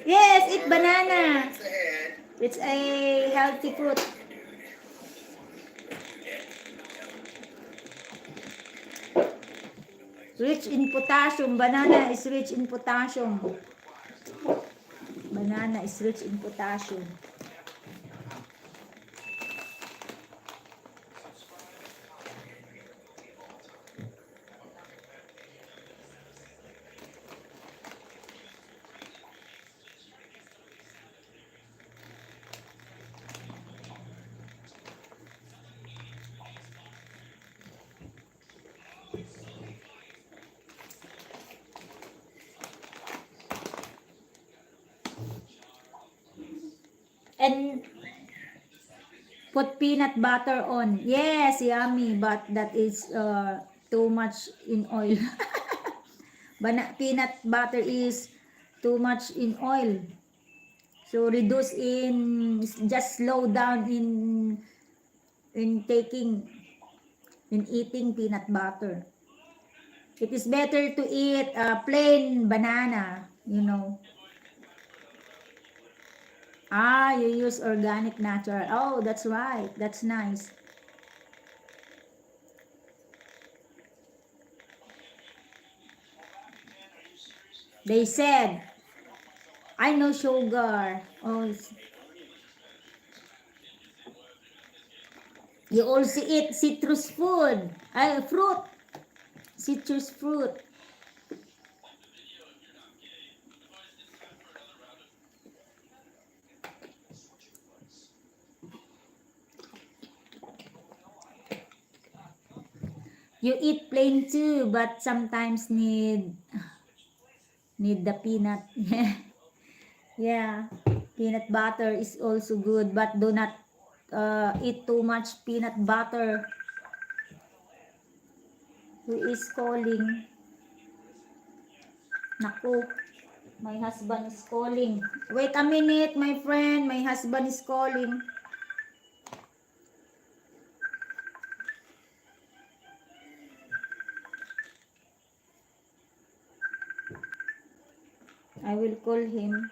Yes, eat banana. It's a healthy fruit. Rich in potassium. Banana is rich in potassium. Banana is rich in potassium. And put peanut butter on. Yes, yummy, but that is too much in oil. Peanut butter is too much in oil. So reduce in, just slow down in eating peanut butter. It is better to eat plain banana, You use organic natural. Oh, that's right. That's nice. They said, I know sugar. Oh, you also eat citrus fruit. Citrus fruit. You eat plain too, but sometimes need the peanut. Yeah. Peanut butter is also good, but do not eat too much peanut butter. Who is calling? Naku, my husband is calling. Wait a minute, my friend. My husband is calling. I will call him.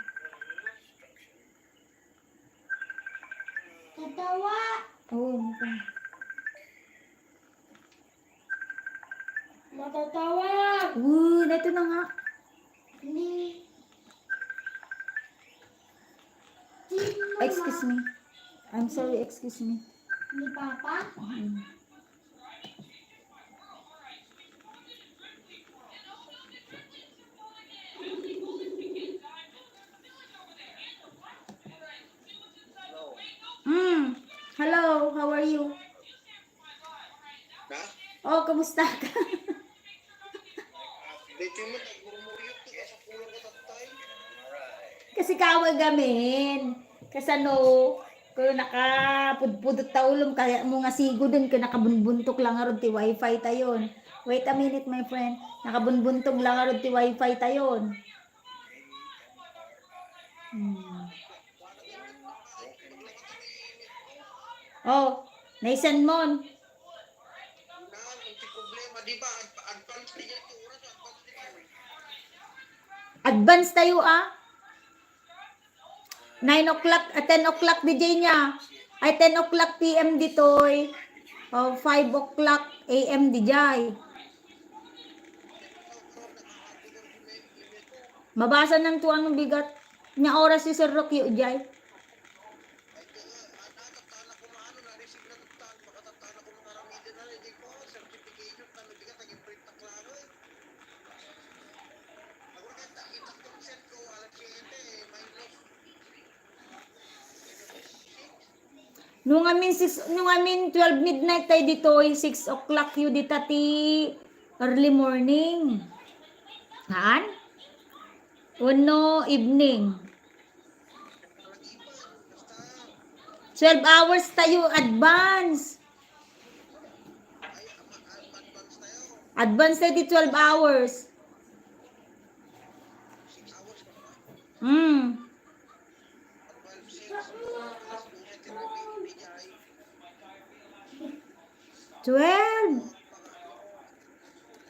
Tatawa! Oh, naku. Matatawa! Ito na nga. Hindi. Excuse me. I'm sorry, excuse me. Ni Papa? Hello, how are you? Ha? Oh, kamusta ka? Dito mo, nagmumuyot ka sa kulang ka tatay. Kasi kawag gamin. Kasi ano, kung nakapudpudot ta ulom, kaya mo nga sigo din, kung nakabunbuntok lang arod ti wifi tayon. Wait a minute, my friend. Nakabunbuntog lang arod ti wifi tayon. Oh, naisan mon. Ang problema, di ba? Advance niya ito oras, advance niya. Advance tayo 9 o'clock, 10 o'clock DJ niya. Ay 10 o'clock PM ditoy. 5 o'clock AM DJ. Mabasa ng tuwan ng bigat. Nya oras si Sir Rocky Ujay. Nung amin 12 midnight tayo dito, 6 o'clock yun dito ti early morning. Haan? Uno evening. 12 hours tayo advance. Advance tayo di 12 hours.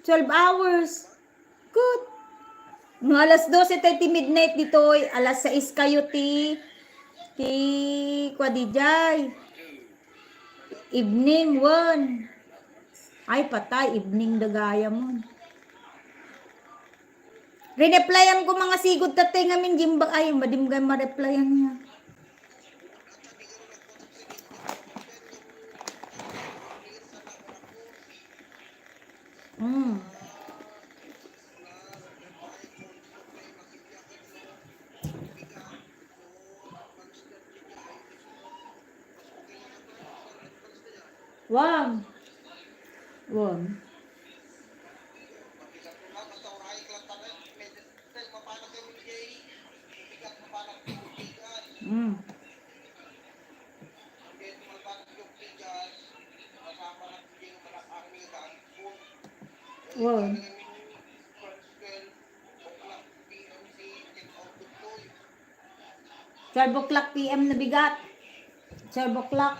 12 hours. Good. No, alas 12 tayo ti midnight dito. Alas 6 kayo ti Kwadijay. Evening 1. Ay, patay. Evening dagaya mo. Reneplyan ko mga sigod tatay ngamin jimbag. Ay, madimgay ma-replyan niya. Wag. Wag. 12 o'clock PM na bigat. 12 o'clock.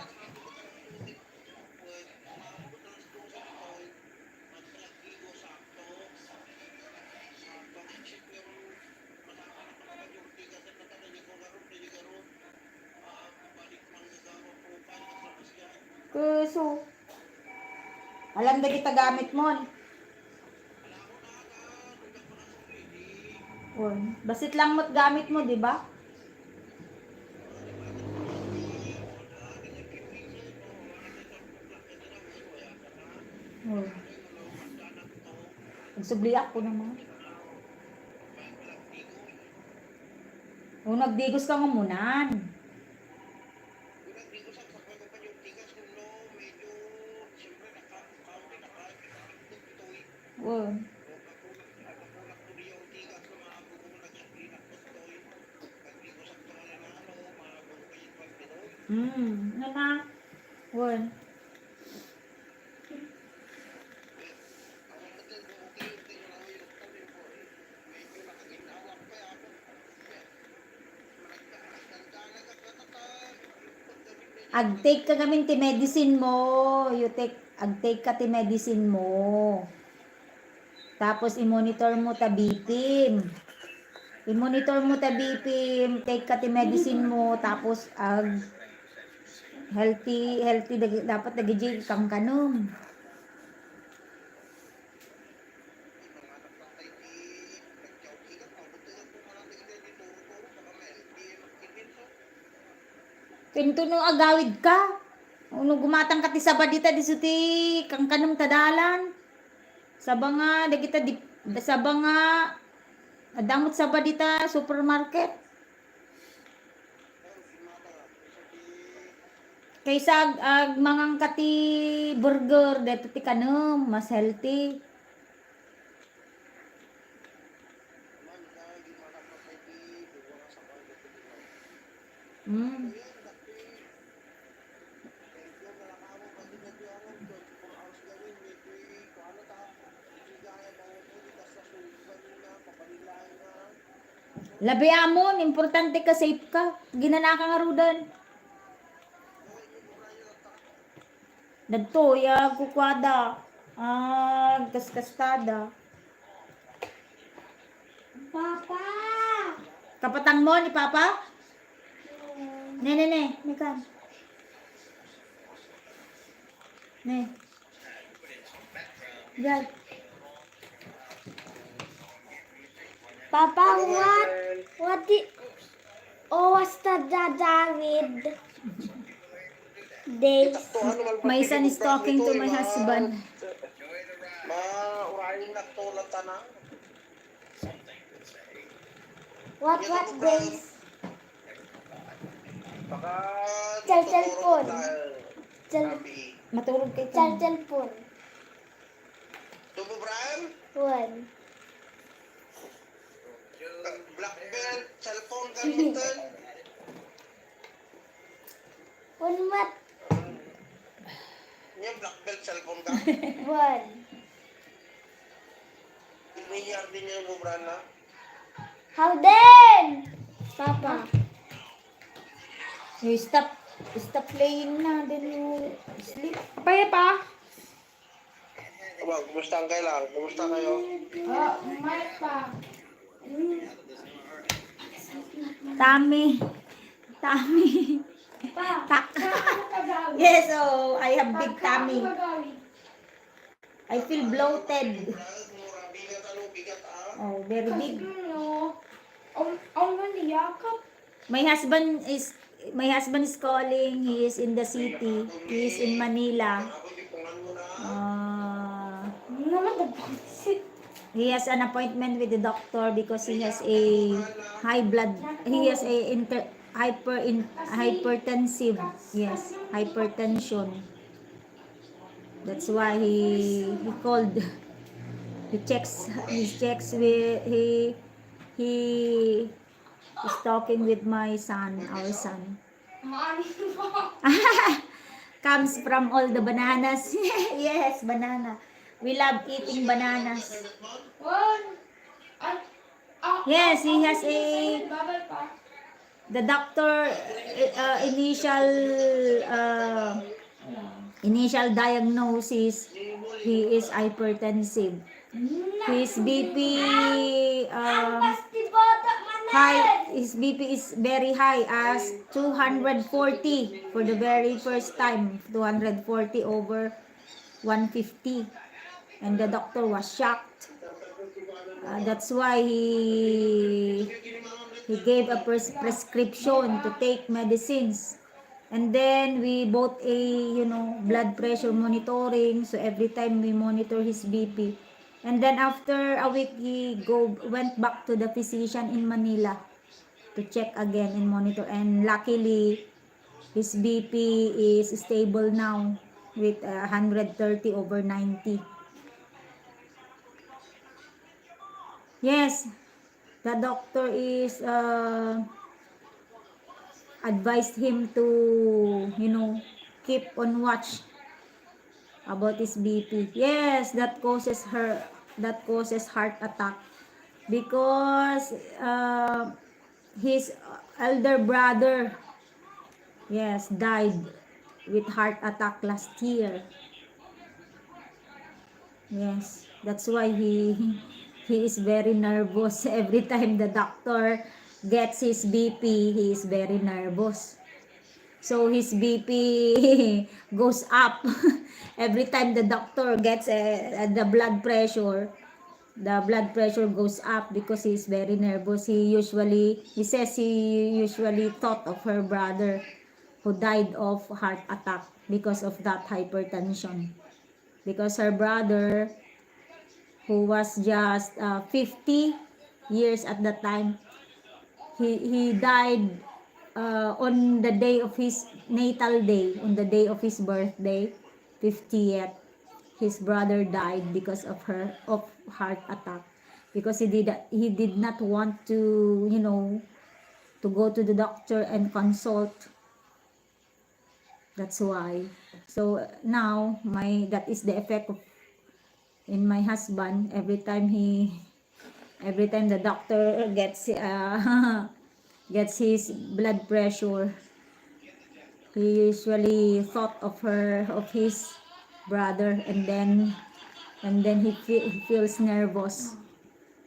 Kuso. Alam na kita gamit mo. Basit lang mo't gamit mo, di ba? Nagsubli ako naman. Nagdigos ka ngamunan. Ano na? One. Ag-take ka gamin ti medicine mo. Ag-take ka ti medicine mo. Tapos i-monitor mo ta BP. I-monitor mo ta BP, take ka ti medicine mo, tapos healthy dapat nagijig kang kanom. Pinto no agawid ka. Uno gumatang ka ti sabadita di suti kang kanom tadalan. Sabanga dagita di sabanga adamot sabadita supermarket. Kaysa mangang kati burger dito ti kanom mas healthy. Labi amon, importante ka, safe ka. Ginana ka nga rudan. Dagto, ya kukwada. Kaskastada. Papa! Kapatang mo ni Papa? Ne. Mikan. Ne. Yan. Papa, what did, was the David days? My son is talking to my husband. Maurahin na to lang tanang. What days? Baka Cellphone. Matulog kay Cellphone. Tubo Brian? One. Black belt, cellphone gamitin. One what? Yung black belt, cellphone ka. One. Piniyar din yung Brian na. How then? Papa. You stop playing na, then you sleep. Pa. Kumusta ang kailang? Kumusta kayo? Pa. Tummy. Pa. Tak. Yes, oh, I have big tummy. I feel bloated. Oh, very big. My husband is calling. He is in the city. He is in Manila. He has an appointment with the doctor because he has a hypertensive. Yes, hypertension. That's why he called. He checks with he is talking with my son, our son. Comes from all the bananas. Yes, banana. We love eating bananas. Yes, he has the doctor initial diagnosis, he is hypertensive. His BP his BP is very high as 240 for the very first time, 240 over 150, and the doctor was shocked. That's why he gave a prescription to take medicines, and then we bought a blood pressure monitoring, so every time we monitor his BP. And then after a week, he went back to the physician in Manila to check again and monitor. And luckily, his BP is stable now with 130 over 90. Yes, the doctor is advised him to, keep on watch about his BP. Yes, that causes heart attack because his elder brother, yes, died with heart attack last year. Yes, that's why he is very nervous every time the doctor gets his BP. He is very nervous. So his BP goes up every time the doctor gets the blood pressure. The blood pressure goes up because he's very nervous. He says he usually thought of her brother who died of heart attack because of that hypertension. Because her brother, who was just 50 years at that time, he died on the day of his natal day, on the day of his birthday, 50th. His brother died because of heart attack, because he did not want to, to go to the doctor and consult. That's why. So now that is the effect of in my husband. Every time the doctor gets gets his blood pressure, he usually thought of his brother, and then he feels nervous,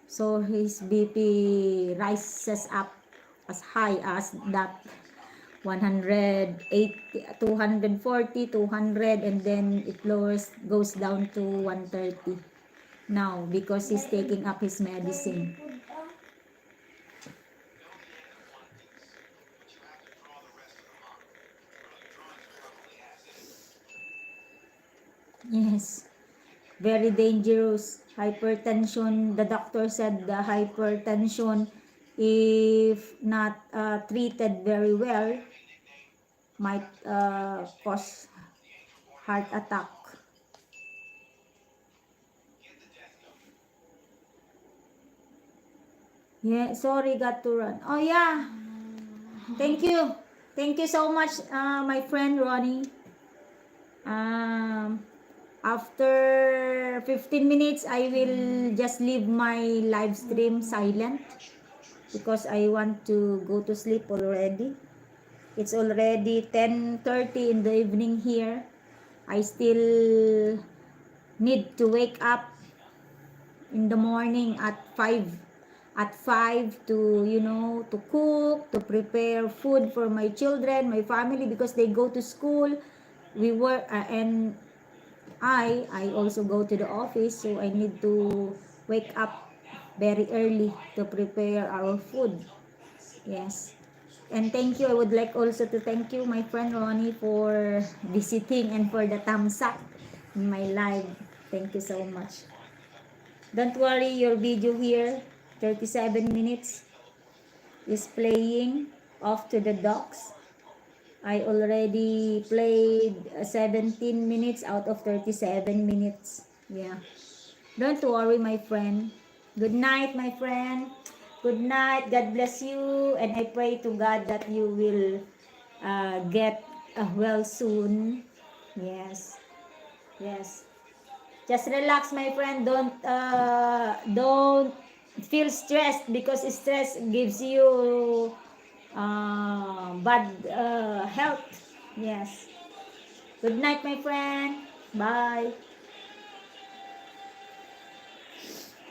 so his BP rises up as high as that 180, 240, 200, and then it goes down to 130 now because he's taking up his medicine. Yes, very dangerous. Hypertension, the doctor said the hypertension, if not treated very well, might cause heart attack. Yeah, sorry, got to run. Oh yeah, thank you. Thank you so much, my friend Ronnie. After 15 minutes, I will just leave my live stream silent because I want to go to sleep already. It's already 10:30 in the evening here. I still need to wake up in the morning at 5 to, to cook, to prepare food for my children, my family, because they go to school. We work, and I also go to the office, so I need to wake up very early to prepare our food. Yes. And thank you. I would like also to thank you, my friend Ronnie, for visiting and for the thumbs up in my live. Thank you so much. Don't worry, your video here, 37 minutes, is playing off to the docs. I already played 17 minutes out of 37 minutes. Yeah. Don't worry, my friend. Good night, my friend. Good night. God bless you. And I pray to God that you will get well soon. Yes. Yes. Just relax, my friend. Don't feel stressed, because stress gives you bad health. Yes. Good night, my friend. Bye.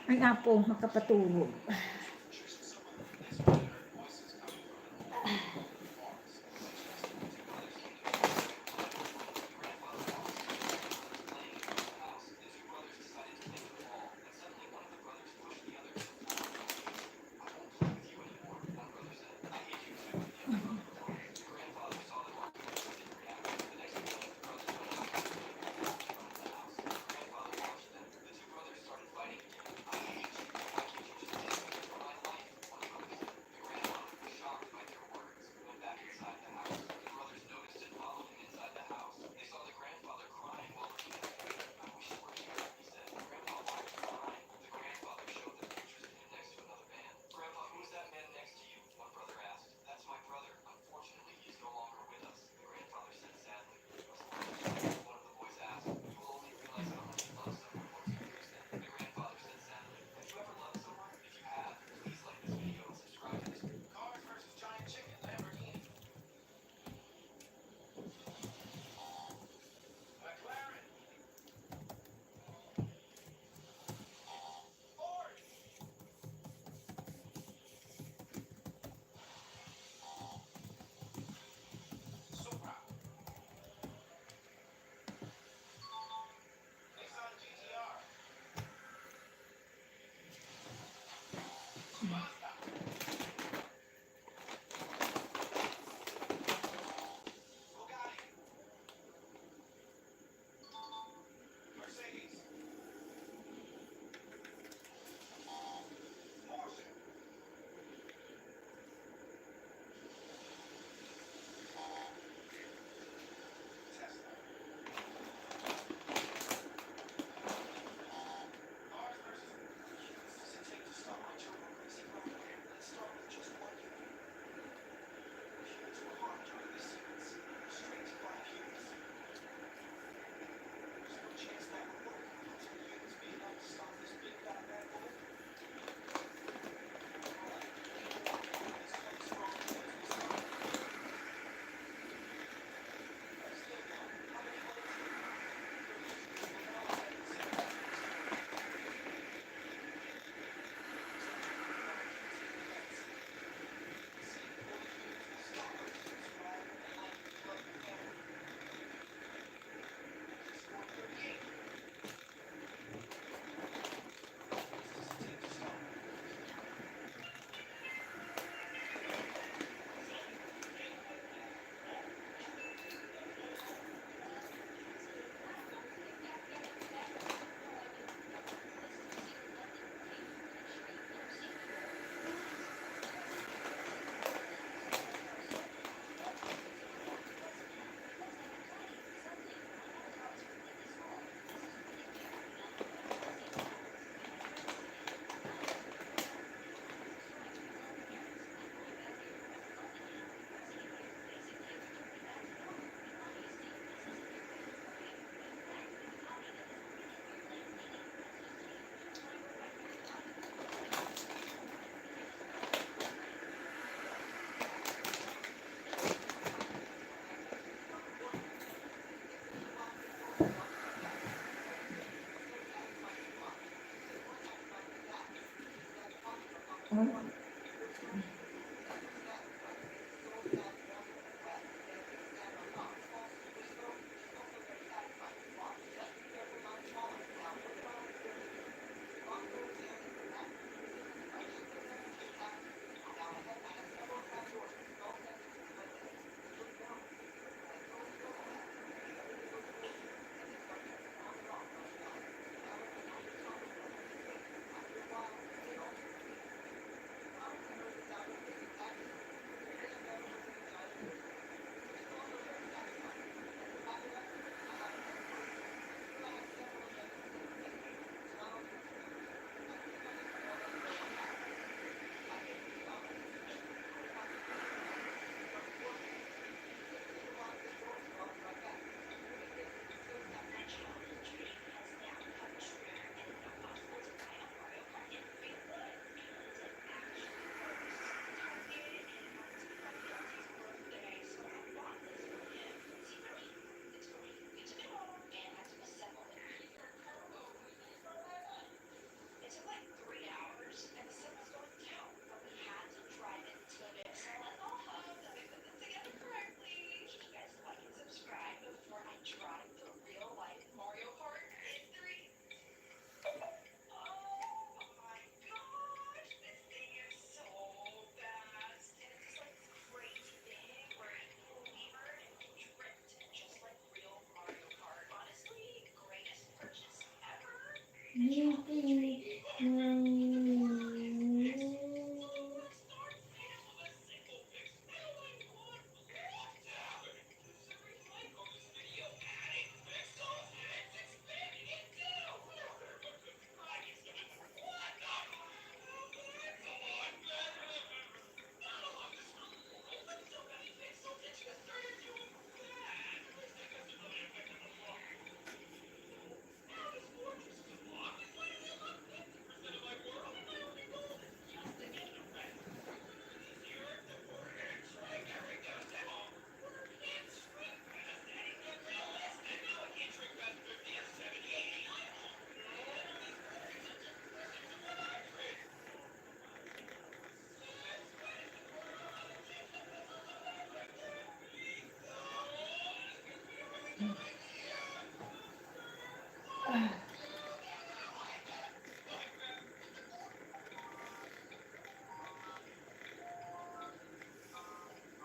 Ang apo, makapatulog.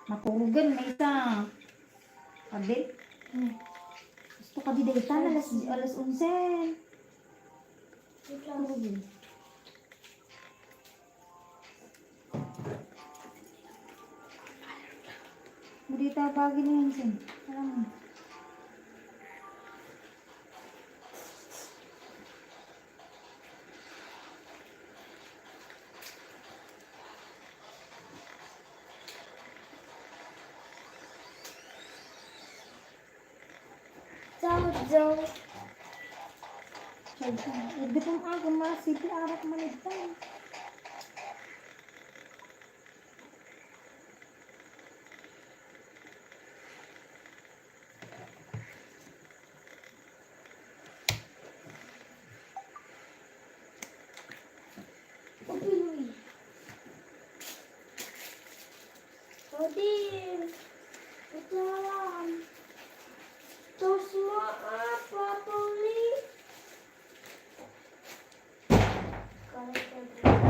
Maturugan na isa. Kabit. Gusto ka di daytan alas 11. Turugin. Hindi tawagin niya yun, Sen. Alam mo. Ciao. Hindi kong ako masipil arak manitay. Odin. Jalan. Terus mau apa, Poli? Kalau tadi.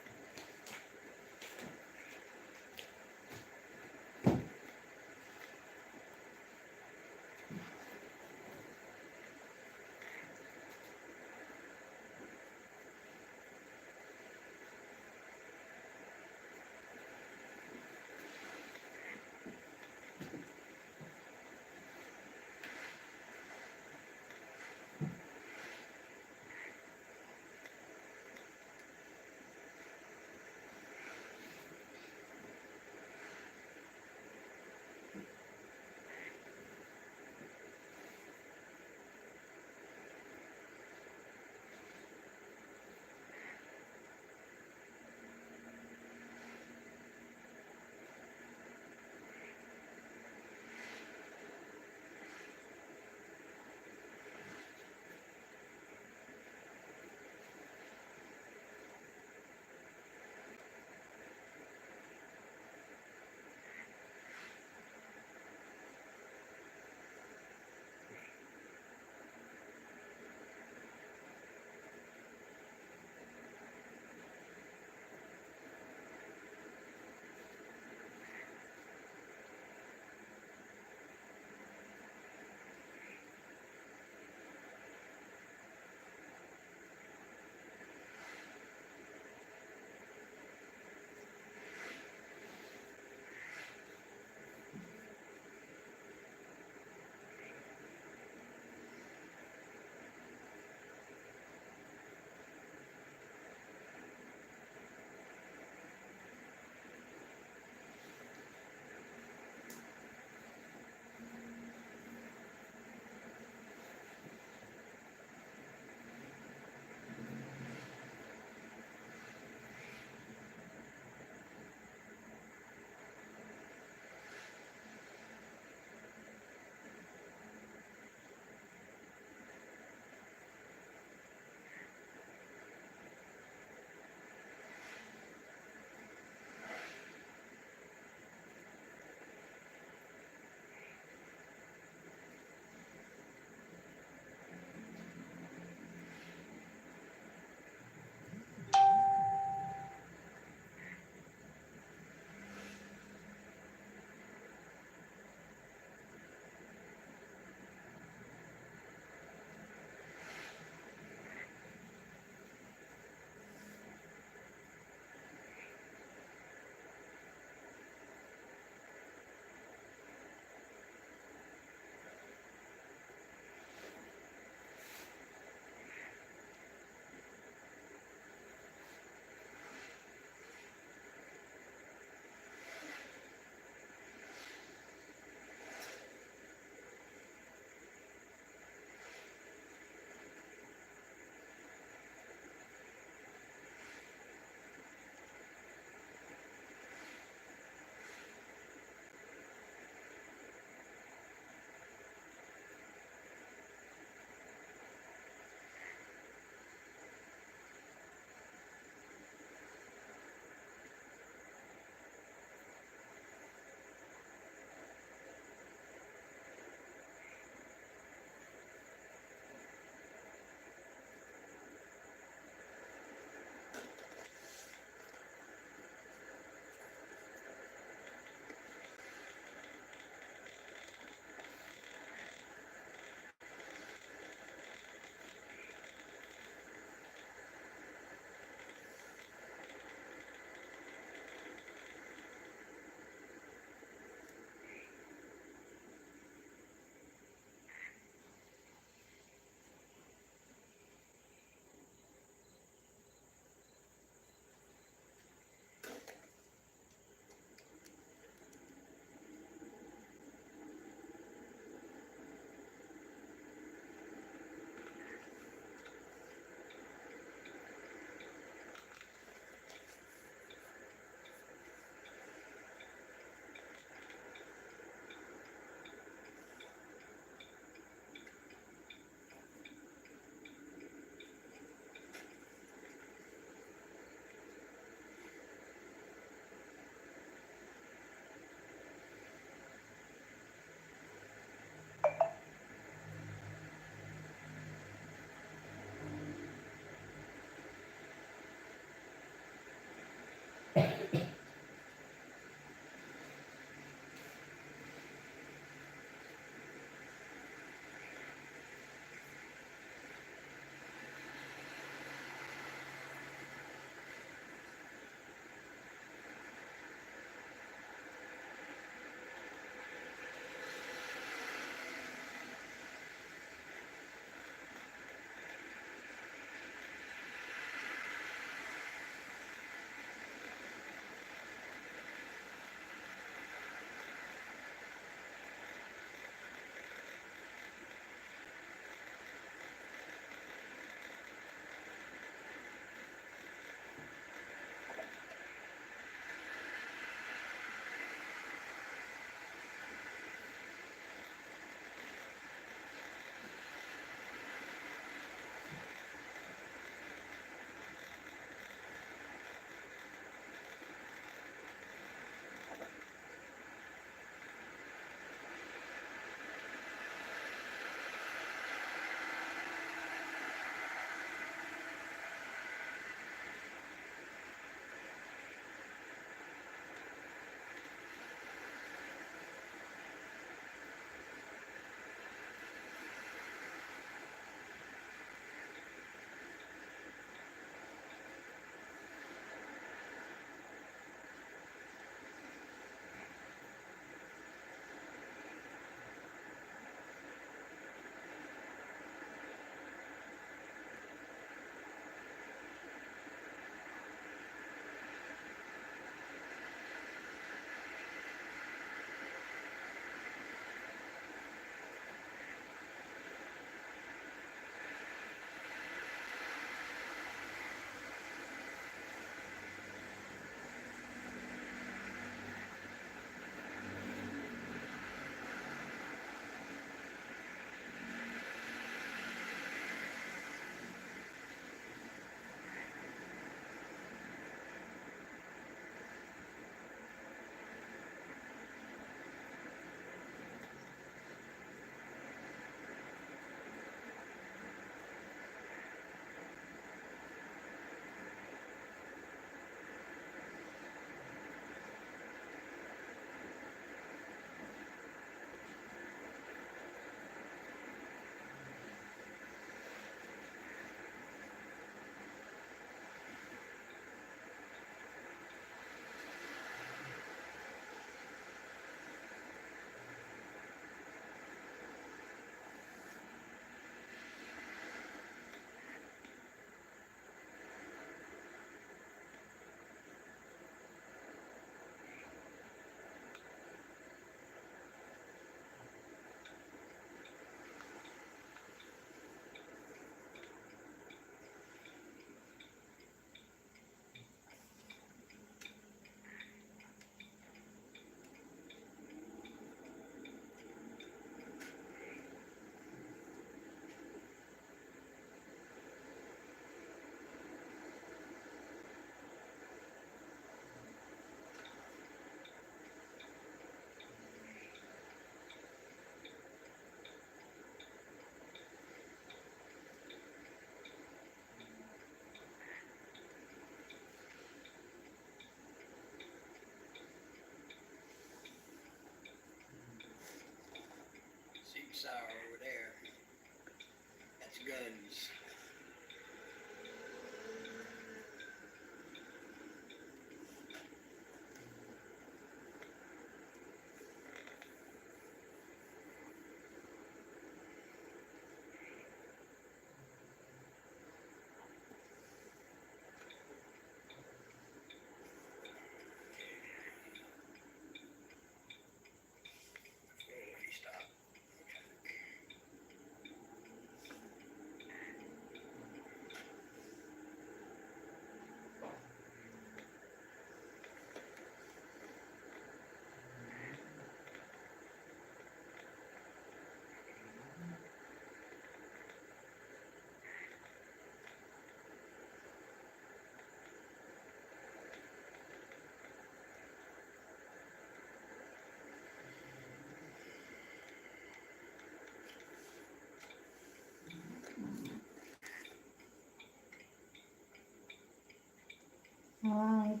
Alright.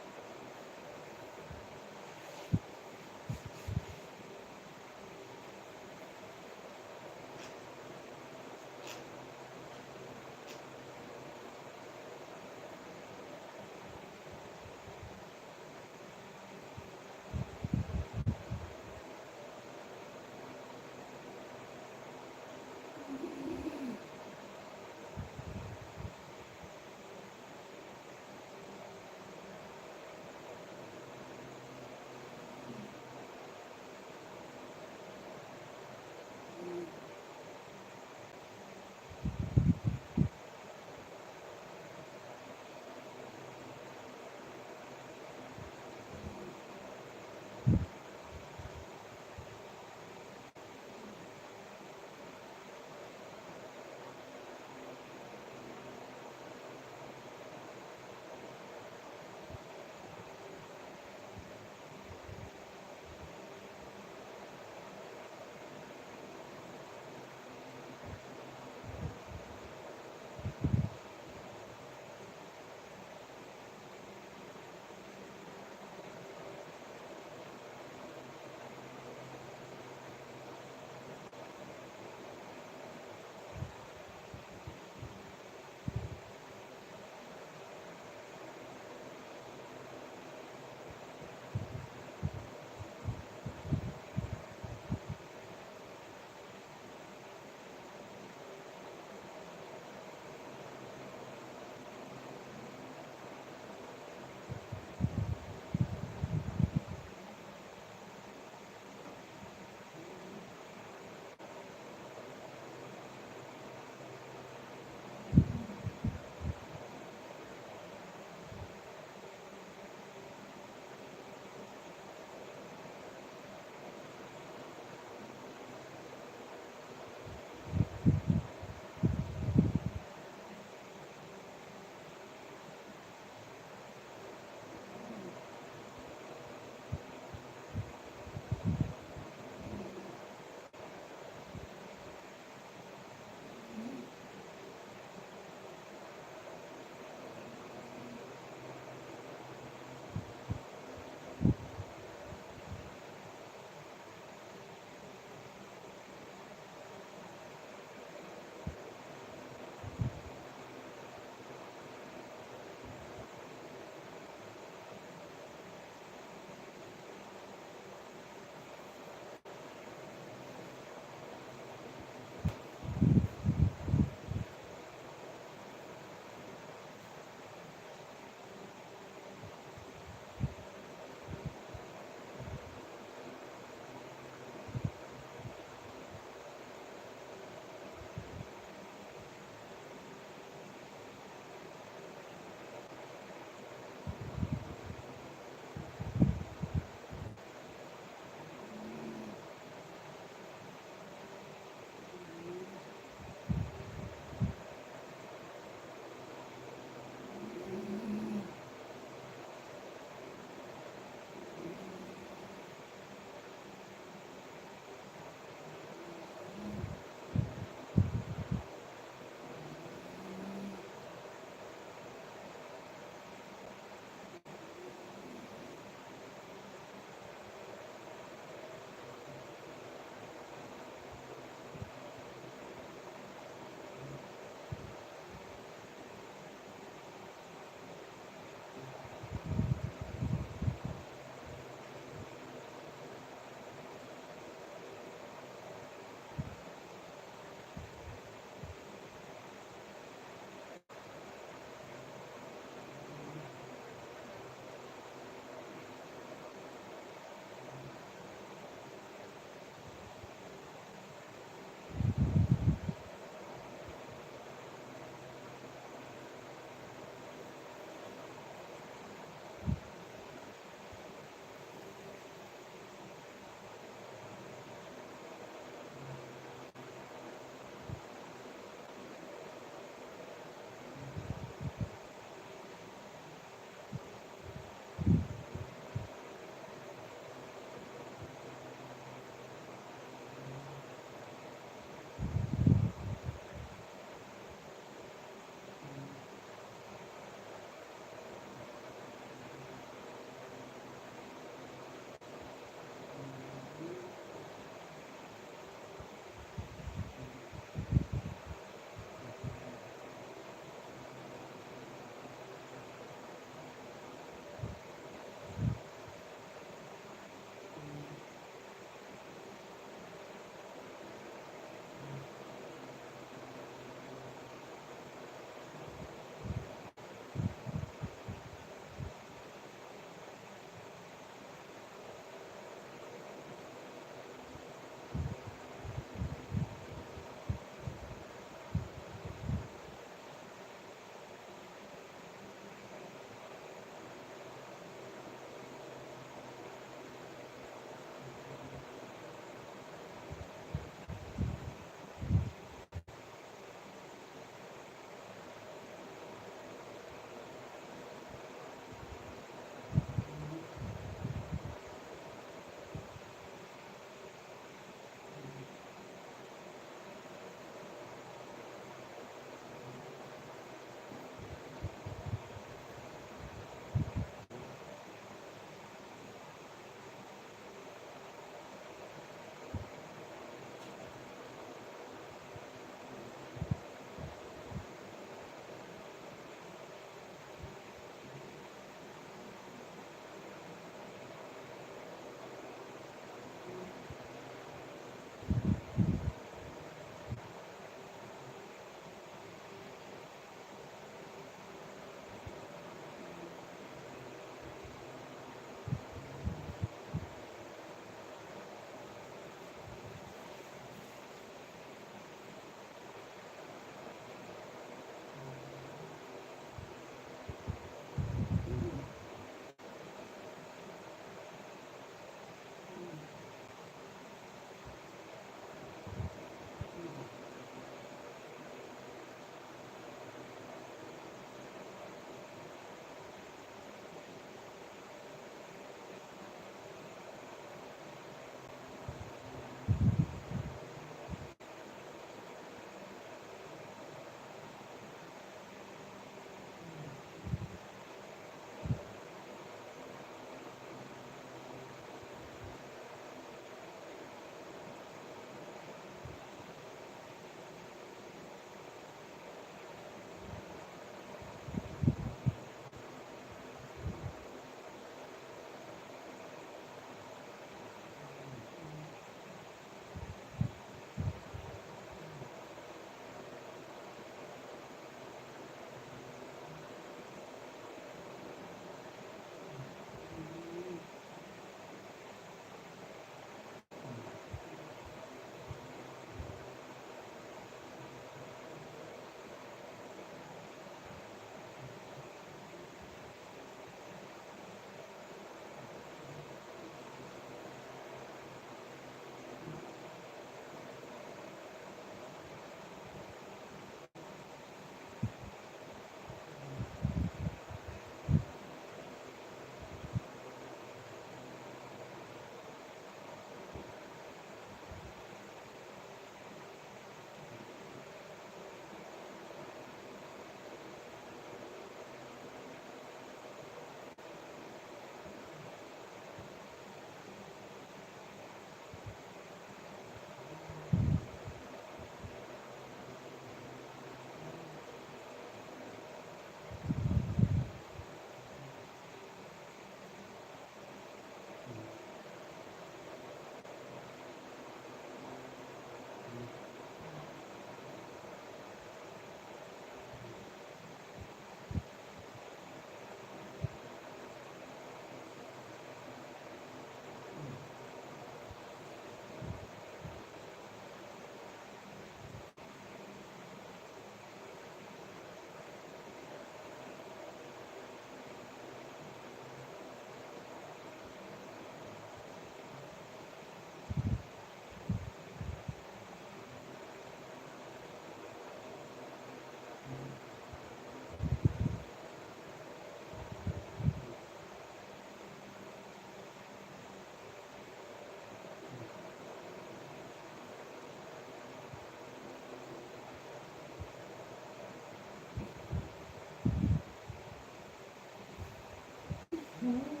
Hmm.